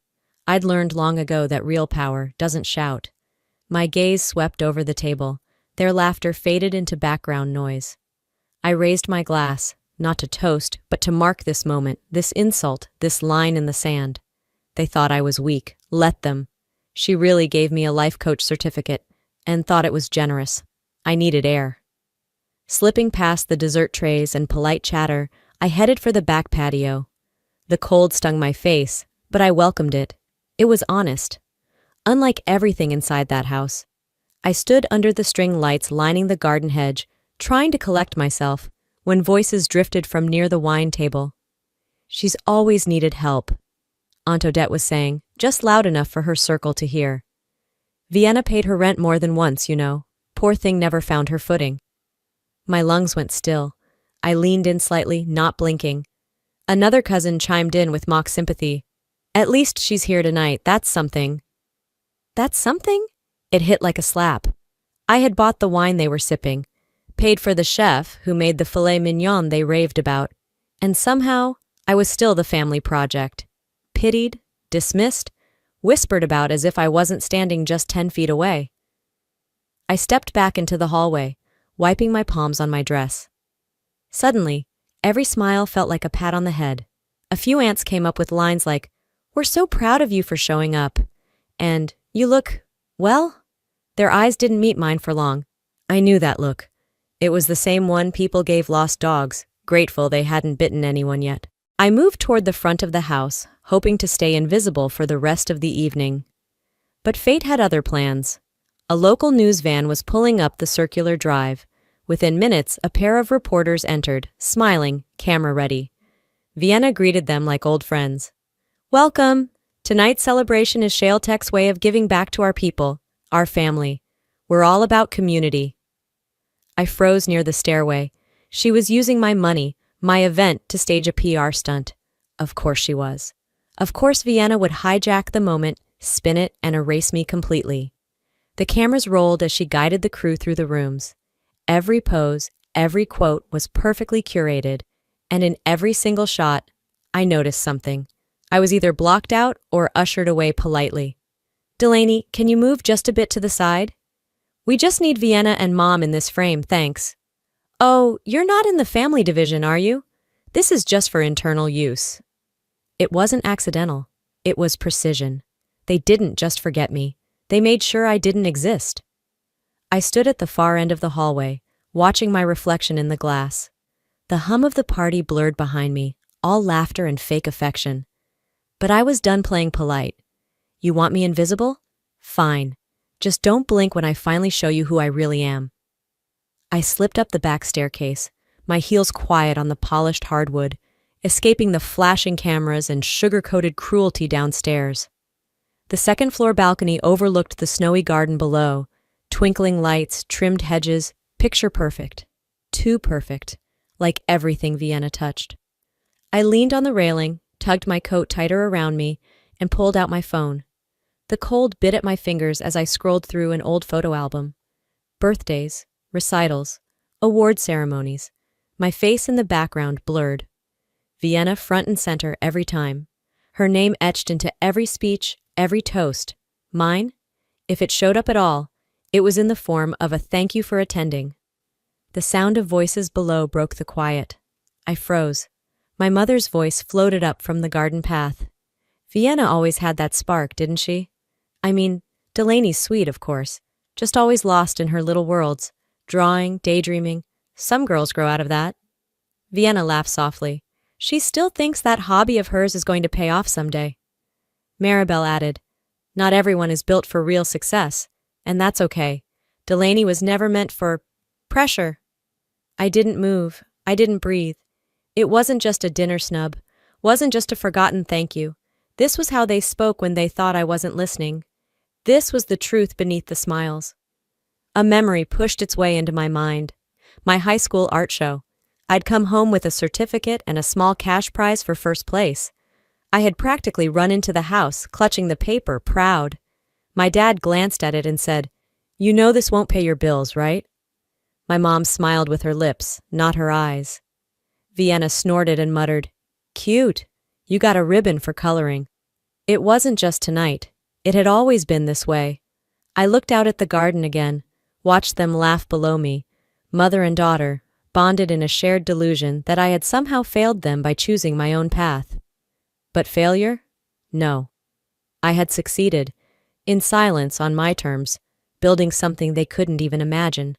I'd learned long ago that real power doesn't shout. My gaze swept over the table. Their laughter faded into background noise. I raised my glass, not to toast, but to mark this moment, this insult, this line in the sand. They thought I was weak. Let them. She really gave me a life coach certificate and thought it was generous. I needed air. Slipping past the dessert trays and polite chatter, I headed for the back patio. The cold stung my face, but I welcomed it. It was honest. Unlike everything inside that house. I stood under the string lights lining the garden hedge, trying to collect myself, when voices drifted from near the wine table. "She's always needed help," Aunt Odette was saying, just loud enough for her circle to hear. "Vienna paid her rent more than once, you know. Poor thing never found her footing." My lungs went still. I leaned in slightly, not blinking. Another cousin chimed in with mock sympathy. "At least she's here tonight, that's something." That's something? It hit like a slap. I had bought the wine they were sipping, paid for the chef who made the filet mignon they raved about, and somehow I was still the family project. Pitied, dismissed, whispered about as if I wasn't standing just 10 feet away. I stepped back into the hallway, wiping my palms on my dress. Suddenly, every smile felt like a pat on the head. A few aunts came up with lines like, "We're so proud of you for showing up," and "You look, well?" Their eyes didn't meet mine for long. I knew that look. It was the same one people gave lost dogs, grateful they hadn't bitten anyone yet. I moved toward the front of the house, hoping to stay invisible for the rest of the evening. But fate had other plans. A local news van was pulling up the circular drive. Within minutes, a pair of reporters entered, smiling, camera ready. Vienna greeted them like old friends. "Welcome! Tonight's celebration is Shale Tech's way of giving back to our people, our family. We're all about community." I froze near the stairway. She was using my money, my event, to stage a PR stunt. Of course she was. Of course Vienna would hijack the moment, spin it, and erase me completely. The cameras rolled as she guided the crew through the rooms. Every pose, every quote was perfectly curated, and in every single shot, I noticed something. I was either blocked out or ushered away politely. "Delaney, can you move just a bit to the side? We just need Vienna and Mom in this frame, thanks." "Oh, you're not in the family division, are you? This is just for internal use." It wasn't accidental. It was precision. They didn't just forget me. They made sure I didn't exist. I stood at the far end of the hallway, watching my reflection in the glass. The hum of the party blurred behind me, all laughter and fake affection. But I was done playing polite. You want me invisible? Fine. Just don't blink when I finally show you who I really am. I slipped up the back staircase, my heels quiet on the polished hardwood, escaping the flashing cameras and sugar-coated cruelty downstairs. The second-floor balcony overlooked the snowy garden below, twinkling lights, trimmed hedges, picture perfect. Too perfect, like everything Vienna touched. I leaned on the railing, tugged my coat tighter around me, and pulled out my phone. The cold bit at my fingers as I scrolled through an old photo album. Birthdays, recitals, award ceremonies, my face in the background blurred. Vienna front and center every time. Her name etched into every speech, every toast. Mine? If it showed up at all, it was in the form of a thank you for attending. The sound of voices below broke the quiet. I froze. My mother's voice floated up from the garden path. Vienna always had that spark, didn't she? I mean, Delaney's sweet, of course, just always lost in her little worlds, drawing, daydreaming. Some girls grow out of that. Vienna laughed softly. She still thinks that hobby of hers is going to pay off someday. Maribel added, not everyone is built for real success, and that's okay. Delaney was never meant for pressure. I didn't move. I didn't breathe. It wasn't just a dinner snub, wasn't just a forgotten thank you. This was how they spoke when they thought I wasn't listening. This was the truth beneath the smiles. A memory pushed its way into my mind. My high school art show. I'd come home with a certificate and a small cash prize for first place. I had practically run into the house, clutching the paper, proud. My dad glanced at it and said, "You know this won't pay your bills, right?" My mom smiled with her lips, not her eyes. Vienna snorted and muttered, "Cute. You got a ribbon for coloring." It wasn't just tonight. It had always been this way. I looked out at the garden again, watched them laugh below me, mother and daughter, bonded in a shared delusion that I had somehow failed them by choosing my own path. But failure? No. I had succeeded, in silence on my terms, building something they couldn't even imagine.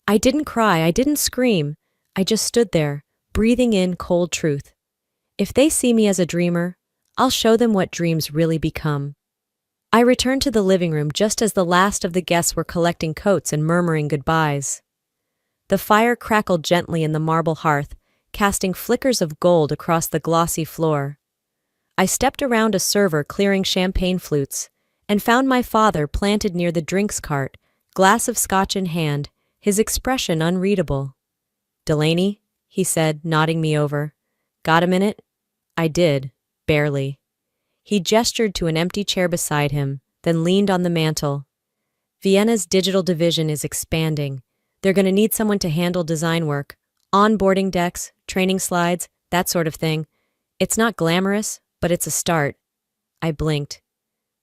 I didn't cry, I didn't scream, I just stood there, breathing in cold truth. If they see me as a dreamer, I'll show them what dreams really become. I returned to the living room just as the last of the guests were collecting coats and murmuring goodbyes. The fire crackled gently in the marble hearth, casting flickers of gold across the glossy floor. I stepped around a server clearing champagne flutes, and found my father planted near the drinks cart, glass of scotch in hand, his expression unreadable. "Delaney," he said, nodding me over. "Got a minute?" I did, barely. He gestured to an empty chair beside him, then leaned on the mantel. "Vienna's digital division is expanding. They're going to need someone to handle design work, onboarding decks, training slides, that sort of thing. It's not glamorous, but it's a start." I blinked.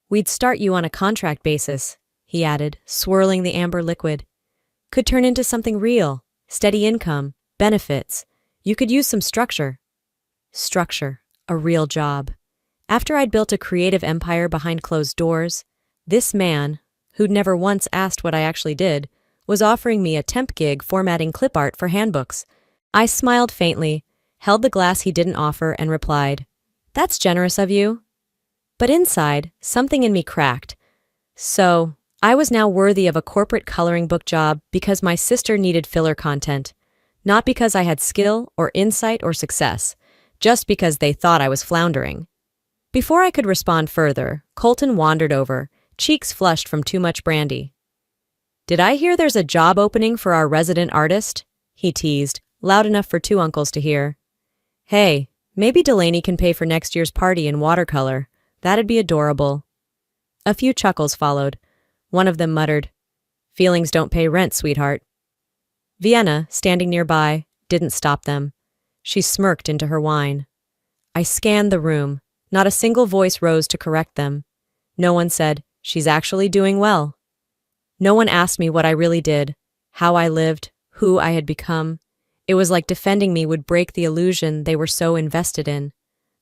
"We'd start you on a contract basis," he added, swirling the amber liquid. "Could turn into something real, steady income, benefits. You could use some structure." Structure, a real job. After I'd built a creative empire behind closed doors, this man, who'd never once asked what I actually did, was offering me a temp gig formatting clip art for handbooks. I smiled faintly, held the glass he didn't offer, and replied, "That's generous of you." But inside, something in me cracked. So, I was now worthy of a corporate coloring book job because my sister needed filler content, not because I had skill or insight or success, just because they thought I was floundering. Before I could respond further, Colton wandered over, cheeks flushed from too much brandy. "Did I hear there's a job opening for our resident artist?" he teased, loud enough for two uncles to hear. "Hey, maybe Delaney can pay for next year's party in watercolor. That'd be adorable." A few chuckles followed. One of them muttered, "Feelings don't pay rent, sweetheart." Vienna, standing nearby, didn't stop them. She smirked into her wine. I scanned the room. Not a single voice rose to correct them. No one said, "She's actually doing well." No one asked me what I really did, how I lived, who I had become. It was like defending me would break the illusion they were so invested in.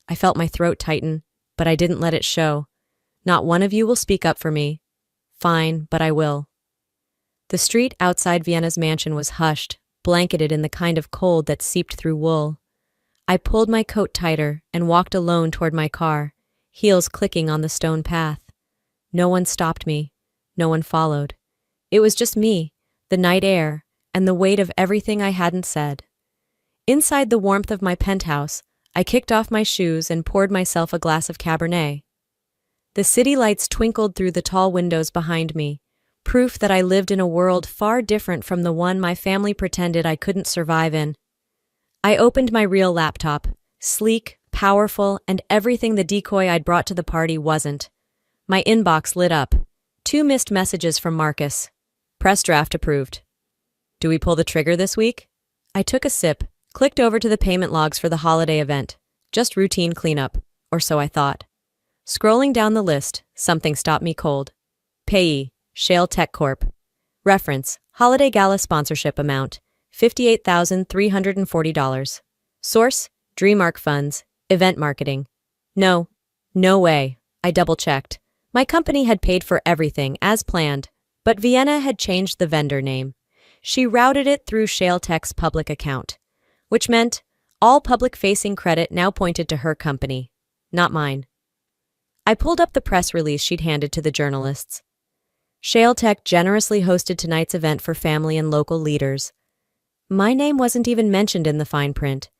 I felt my throat tighten, but I didn't let it show. Not one of you will speak up for me. Fine, but I will. The street outside Vienna's mansion was hushed, blanketed in the kind of cold that seeped through wool. I pulled my coat tighter and walked alone toward my car, heels clicking on the stone path. No one stopped me. No one followed. It was just me, the night air, and the weight of everything I hadn't said. Inside the warmth of my penthouse, I kicked off my shoes and poured myself a glass of Cabernet. The city lights twinkled through the tall windows behind me, proof that I lived in a world far different from the one my family pretended I couldn't survive in. I opened my real laptop, sleek, powerful, and everything the decoy I'd brought to the party wasn't. My inbox lit up. 2 missed messages from Marcus. Press draft approved. Do we pull the trigger this week? I took a sip, clicked over to the payment logs for the holiday event. Just routine cleanup, or so I thought. Scrolling down the list, something stopped me cold. Payee, Shale Tech Corp. Reference, Holiday Gala Sponsorship Amount, $58,340. Source, DreamArc Funds, Event Marketing. No way. I double-checked. My company had paid for everything, as planned, but Vienna had changed the vendor name. She routed it through Shale Tech's public account, which meant all public-facing credit now pointed to her company, not mine. I pulled up the press release she'd handed to the journalists. Shale Tech generously hosted tonight's event for family and local leaders. My name wasn't even mentioned in the fine print.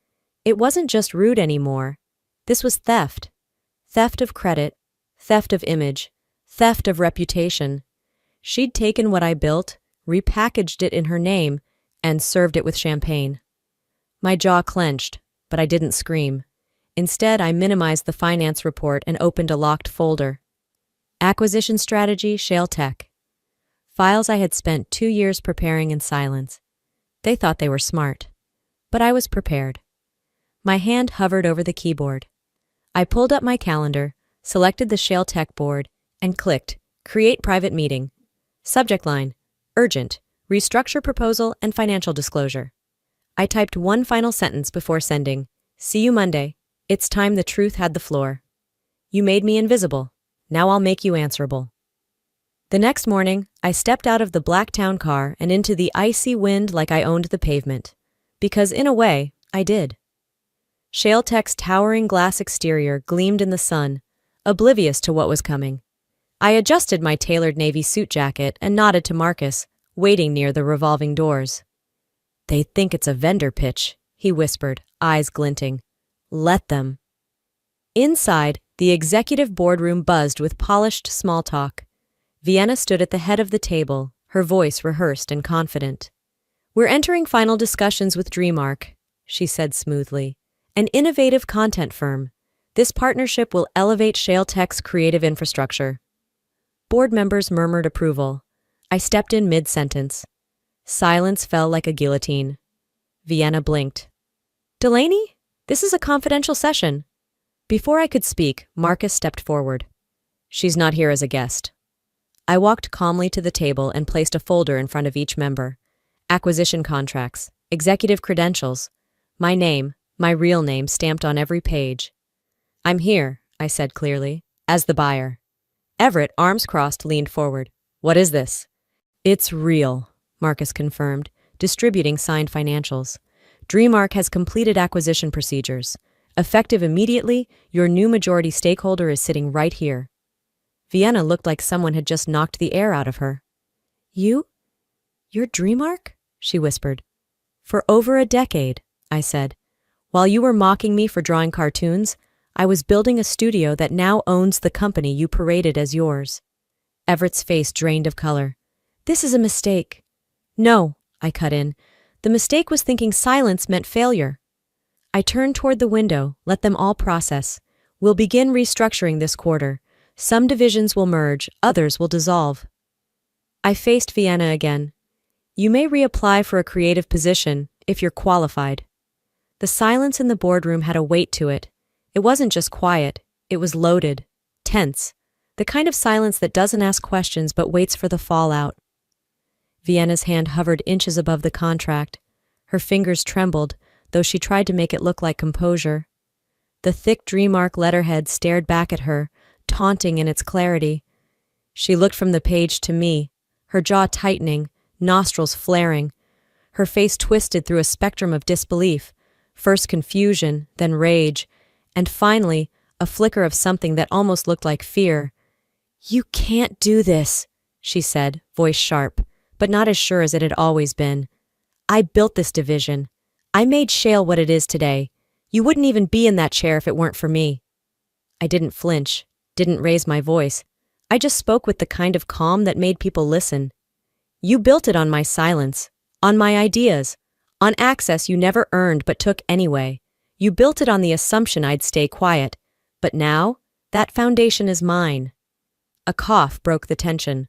It wasn't just rude anymore. This was theft. Theft of credit, theft of image, theft of reputation. She'd taken what I built, repackaged it in her name, and served it with champagne. My jaw clenched, but I didn't scream. Instead, I minimized the finance report and opened a locked folder. Acquisition Strategy, Shale Tech. Files I had spent 2 years preparing in silence. They thought they were smart, but I was prepared. My hand hovered over the keyboard. I pulled up my calendar, selected the Shale Tech board, and clicked Create Private Meeting. Subject line, Urgent, Restructure Proposal and Financial Disclosure. I typed one final sentence before sending. See you Monday. It's time the truth had the floor. You made me invisible. Now I'll make you answerable. The next morning, I stepped out of the Blacktown car and into the icy wind like I owned the pavement. Because in a way, I did. Shale Tech's towering glass exterior gleamed in the sun, oblivious to what was coming. I adjusted my tailored navy suit jacket and nodded to Marcus, waiting near the revolving doors. They think it's a vendor pitch, he whispered, eyes glinting. Let them. Inside, the executive boardroom buzzed with polished small talk. Vienna stood at the head of the table, her voice rehearsed and confident. We're entering final discussions with DreamArc, she said smoothly. An innovative content firm. This partnership will elevate Shale Tech's creative infrastructure. Board members murmured approval. I stepped in mid-sentence. Silence fell like a guillotine. Vienna blinked. Delaney? This is a confidential session. Before I could speak, Marcus stepped forward. She's not here as a guest. I walked calmly to the table and placed a folder in front of each member. Acquisition contracts, executive credentials, my name, my real name stamped on every page. I'm here, I said clearly, as the buyer. Everett, arms crossed, leaned forward. What is this? It's real, Marcus confirmed, distributing signed financials. DreamArc has completed acquisition procedures. Effective immediately, your new majority stakeholder is sitting right here. Vienna looked like someone had just knocked the air out of her. You're DreamArc? She whispered. For over a decade, I said. While you were mocking me for drawing cartoons, I was building a studio that now owns the company you paraded as yours. Everett's face drained of color. This is a mistake. No, I cut in. The mistake was thinking silence meant failure. I turned toward the window, let them all process. We'll begin restructuring this quarter. Some divisions will merge, others will dissolve. I faced Vienna again. You may reapply for a creative position, if you're qualified. The silence in the boardroom had a weight to it. It wasn't just quiet, it was loaded, tense, the kind of silence that doesn't ask questions but waits for the fallout. Vienna's hand hovered inches above the contract. Her fingers trembled, though she tried to make it look like composure. The thick Dreamark letterhead stared back at her, taunting in its clarity. She looked from the page to me, her jaw tightening, nostrils flaring, her face twisted through a spectrum of disbelief, first confusion, then rage, and finally a flicker of something that almost looked like fear. "You can't do this," she said, voice sharp, but not as sure as it had always been. "I built this division. I made Shale what it is today. You wouldn't even be in that chair if it weren't for me." I didn't flinch, didn't raise my voice. I just spoke with the kind of calm that made people listen. "You built it on my silence, on my ideas, on access you never earned but took anyway. You built it on the assumption I'd stay quiet. But now, that foundation is mine." A cough broke the tension.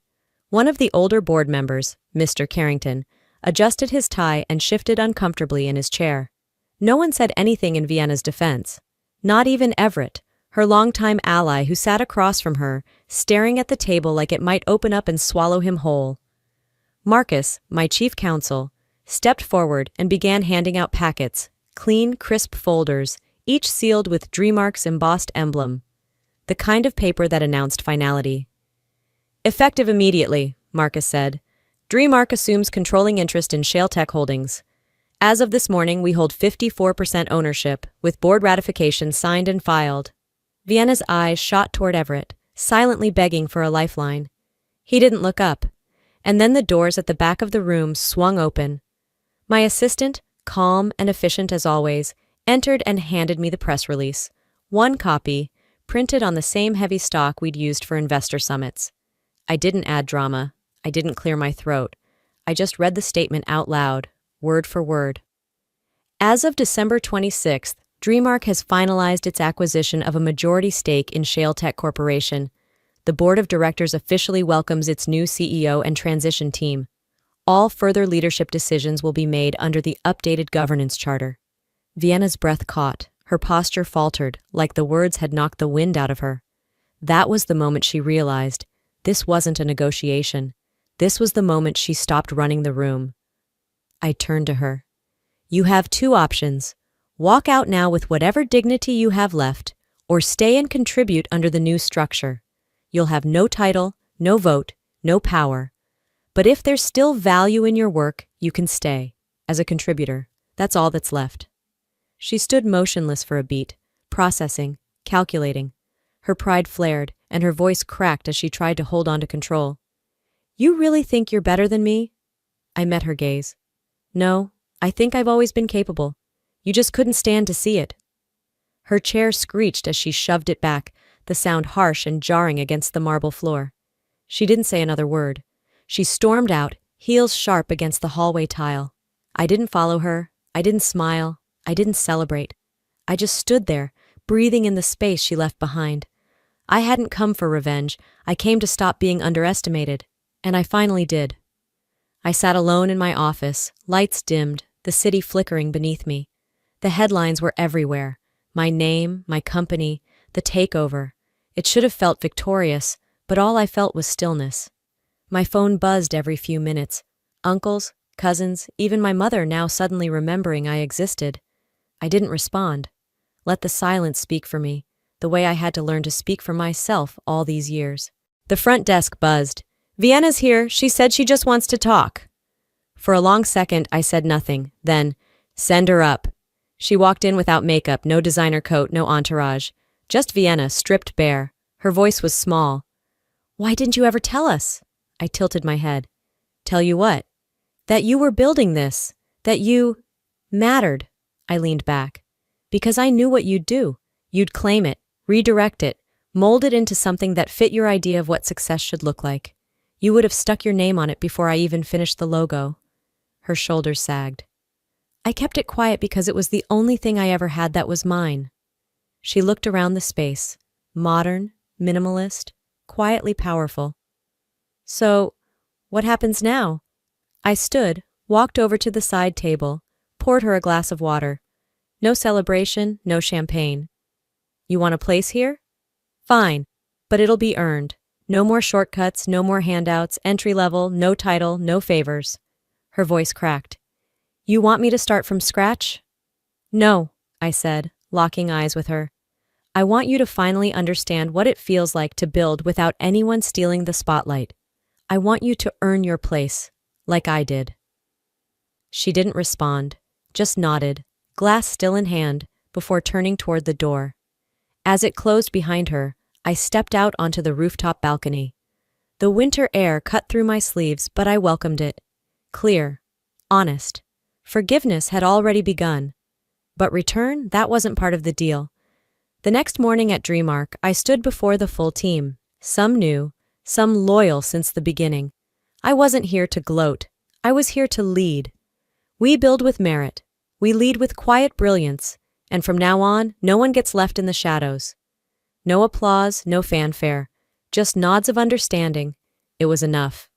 One of the older board members, Mr. Carrington, adjusted his tie and shifted uncomfortably in his chair. No one said anything in Vienna's defense. Not even Everett, her longtime ally who sat across from her, staring at the table like it might open up and swallow him whole. Marcus, my chief counsel, stepped forward and began handing out packets, clean, crisp folders, each sealed with Dreamark's embossed emblem, the kind of paper that announced finality. "Effective immediately," Marcus said. "Dreamark assumes controlling interest in Shale Tech Holdings. As of this morning, we hold 54% ownership, with board ratification signed and filed." Vienna's eyes shot toward Everett, silently begging for a lifeline. He didn't look up, and then the doors at the back of the room swung open. My assistant, calm and efficient as always, entered and handed me the press release. One copy, printed on the same heavy stock we'd used for investor summits. I didn't add drama. I didn't clear my throat. I just read the statement out loud, word for word. As of December 26th, Dreamark has finalized its acquisition of a majority stake in Shale Tech Corporation. The board of directors officially welcomes its new CEO and transition team. All further leadership decisions will be made under the updated governance charter. Vienna's breath caught. Her posture faltered, like the words had knocked the wind out of her. That was the moment she realized this wasn't a negotiation. This was the moment she stopped running the room. I turned to her. "You have two options. Walk out now with whatever dignity you have left, or stay and contribute under the new structure. You'll have no title, no vote, no power. But if there's still value in your work, you can stay, as a contributor. That's all that's left." She stood motionless for a beat, processing, calculating. Her pride flared, and her voice cracked as she tried to hold on to control. "You really think you're better than me?" I met her gaze. "No, I think I've always been capable. You just couldn't stand to see it." Her chair screeched as she shoved it back, the sound harsh and jarring against the marble floor. She didn't say another word. She stormed out, heels sharp against the hallway tile. I didn't follow her. I didn't smile. I didn't celebrate. I just stood there, breathing in the space she left behind. I hadn't come for revenge. I came to stop being underestimated. And I finally did. I sat alone in my office, lights dimmed, the city flickering beneath me. The headlines were everywhere. My name, my company, the takeover. It should have felt victorious, but all I felt was stillness. My phone buzzed every few minutes. Uncles, cousins, even my mother now suddenly remembering I existed. I didn't respond. Let the silence speak for me, the way I had to learn to speak for myself all these years. The front desk buzzed. "Vienna's here. She said she just wants to talk." For a long second, I said nothing. Then, "Send her up." She walked in without makeup, no designer coat, no entourage. Just Vienna, stripped bare. Her voice was small. "Why didn't you ever tell us?" I tilted my head. "Tell you what?" "That you were building this. That you mattered." I leaned back. "Because I knew what you'd do. You'd claim it, redirect it, mold it into something that fit your idea of what success should look like. You would have stuck your name on it before I even finished the logo." Her shoulders sagged. "I kept it quiet because it was the only thing I ever had that was mine." She looked around the space, modern, minimalist, quietly powerful. "So, what happens now?" I stood, walked over to the side table, poured her a glass of water. No celebration, no champagne. "You want a place here? Fine, but it'll be earned. No more shortcuts, no more handouts, entry level, no title, no favors." Her voice cracked. "You want me to start from scratch?" "No," I said, locking eyes with her. I want you to finally understand what it feels like to build without anyone stealing the spotlight. I want you to earn your place, like I did." She didn't respond, just nodded, glass still in hand, before turning toward the door. As it closed behind her, I stepped out onto the rooftop balcony. The winter air cut through my sleeves, but I welcomed it. Clear, honest. Forgiveness had already begun. But return, that wasn't part of the deal. The next morning at Dreamark, I stood before the full team. Some new, some loyal since the beginning. I wasn't here to gloat. I was here to lead. We build with merit. We lead with quiet brilliance. And from now on, no one gets left in the shadows. No applause, no fanfare. Just nods of understanding. It was enough.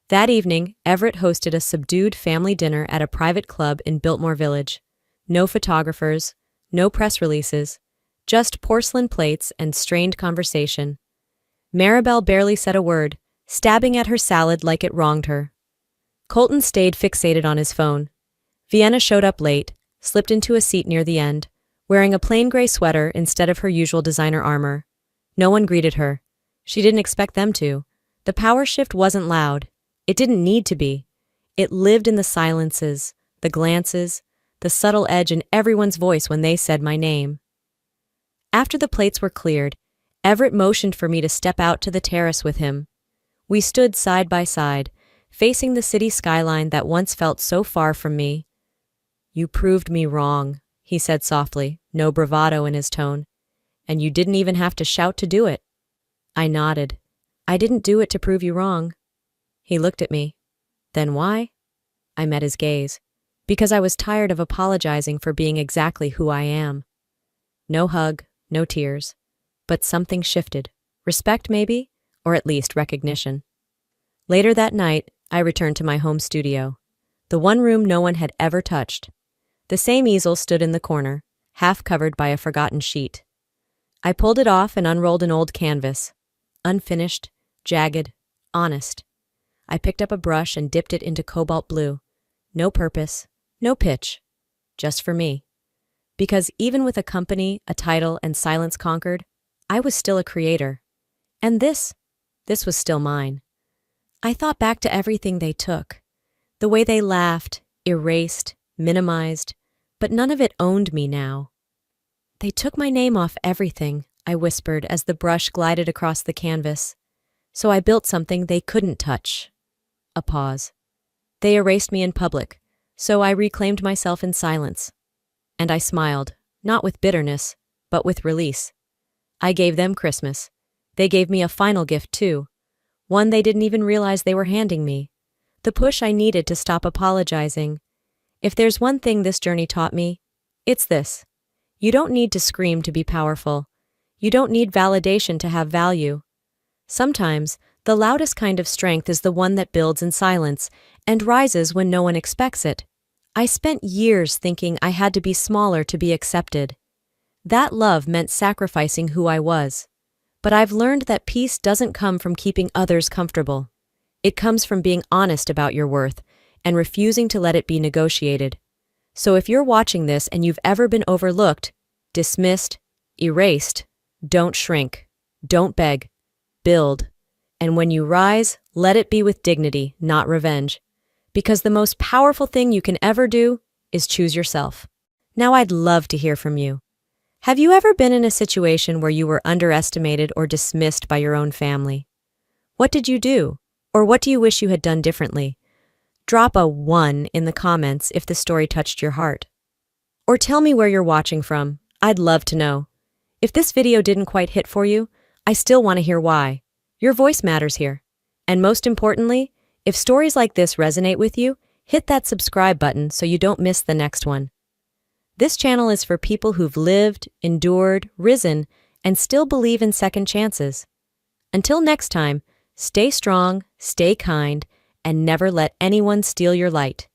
That evening, Everett hosted a subdued family dinner at a private club in Biltmore Village. No photographers, no press releases, just porcelain plates and strained conversation. Maribel barely said a word, stabbing at her salad like it wronged her. Colton stayed fixated on his phone. Vienna showed up late, slipped into a seat near the end, wearing a plain gray sweater instead of her usual designer armor. No one greeted her. She didn't expect them to. The power shift wasn't loud. It didn't need to be. It lived in the silences, the glances, the subtle edge in everyone's voice when they said my name. After the plates were cleared, Everett motioned for me to step out to the terrace with him. We stood side by side, facing the city skyline that once felt so far from me. "You proved me wrong," he said softly, no bravado in his tone. "And you didn't even have to shout to do it." I nodded. "I didn't do it to prove you wrong." He looked at me. "Then why?" I met his gaze. "Because I was tired of apologizing for being exactly who I am." No hug, no tears. But something shifted. Respect, maybe, or at least recognition. Later that night, I returned to my home studio. The one room no one had ever touched. The same easel stood in the corner, half covered by a forgotten sheet. I pulled it off and unrolled an old canvas. Unfinished, jagged, honest. I picked up a brush and dipped it into cobalt blue. No purpose, no pitch. Just for me. Because even with a company, a title, and silence conquered, I was still a creator. And this was still mine. I thought back to everything they took. The way they laughed, erased, minimized, but none of it owned me now. "They took my name off everything," I whispered as the brush glided across the canvas. "So I built something they couldn't touch." A pause. "They erased me in public, so I reclaimed myself in silence." And I smiled, not with bitterness, but with release. I gave them Christmas. They gave me a final gift too. One they didn't even realize they were handing me. The push I needed to stop apologizing. If there's one thing this journey taught me, it's this. You don't need to scream to be powerful. You don't need validation to have value. Sometimes, the loudest kind of strength is the one that builds in silence and rises when no one expects it. I spent years thinking I had to be smaller to be accepted. That love meant sacrificing who I was. But I've learned that peace doesn't come from keeping others comfortable. It comes from being honest about your worth and refusing to let it be negotiated. So if you're watching this and you've ever been overlooked, dismissed, erased, don't shrink, don't beg, build. And when you rise, let it be with dignity, not revenge. Because the most powerful thing you can ever do is choose yourself. Now I'd love to hear from you. Have you ever been in a situation where you were underestimated or dismissed by your own family? What did you do? Or what do you wish you had done differently? Drop a 1 in the comments if the story touched your heart. Or tell me where you're watching from. I'd love to know. If this video didn't quite hit for you, I still want to hear why. Your voice matters here. And most importantly, if stories like this resonate with you, hit that subscribe button so you don't miss the next one. This channel is for people who've lived, endured, risen, and still believe in second chances. Until next time, stay strong, stay kind, and never let anyone steal your light.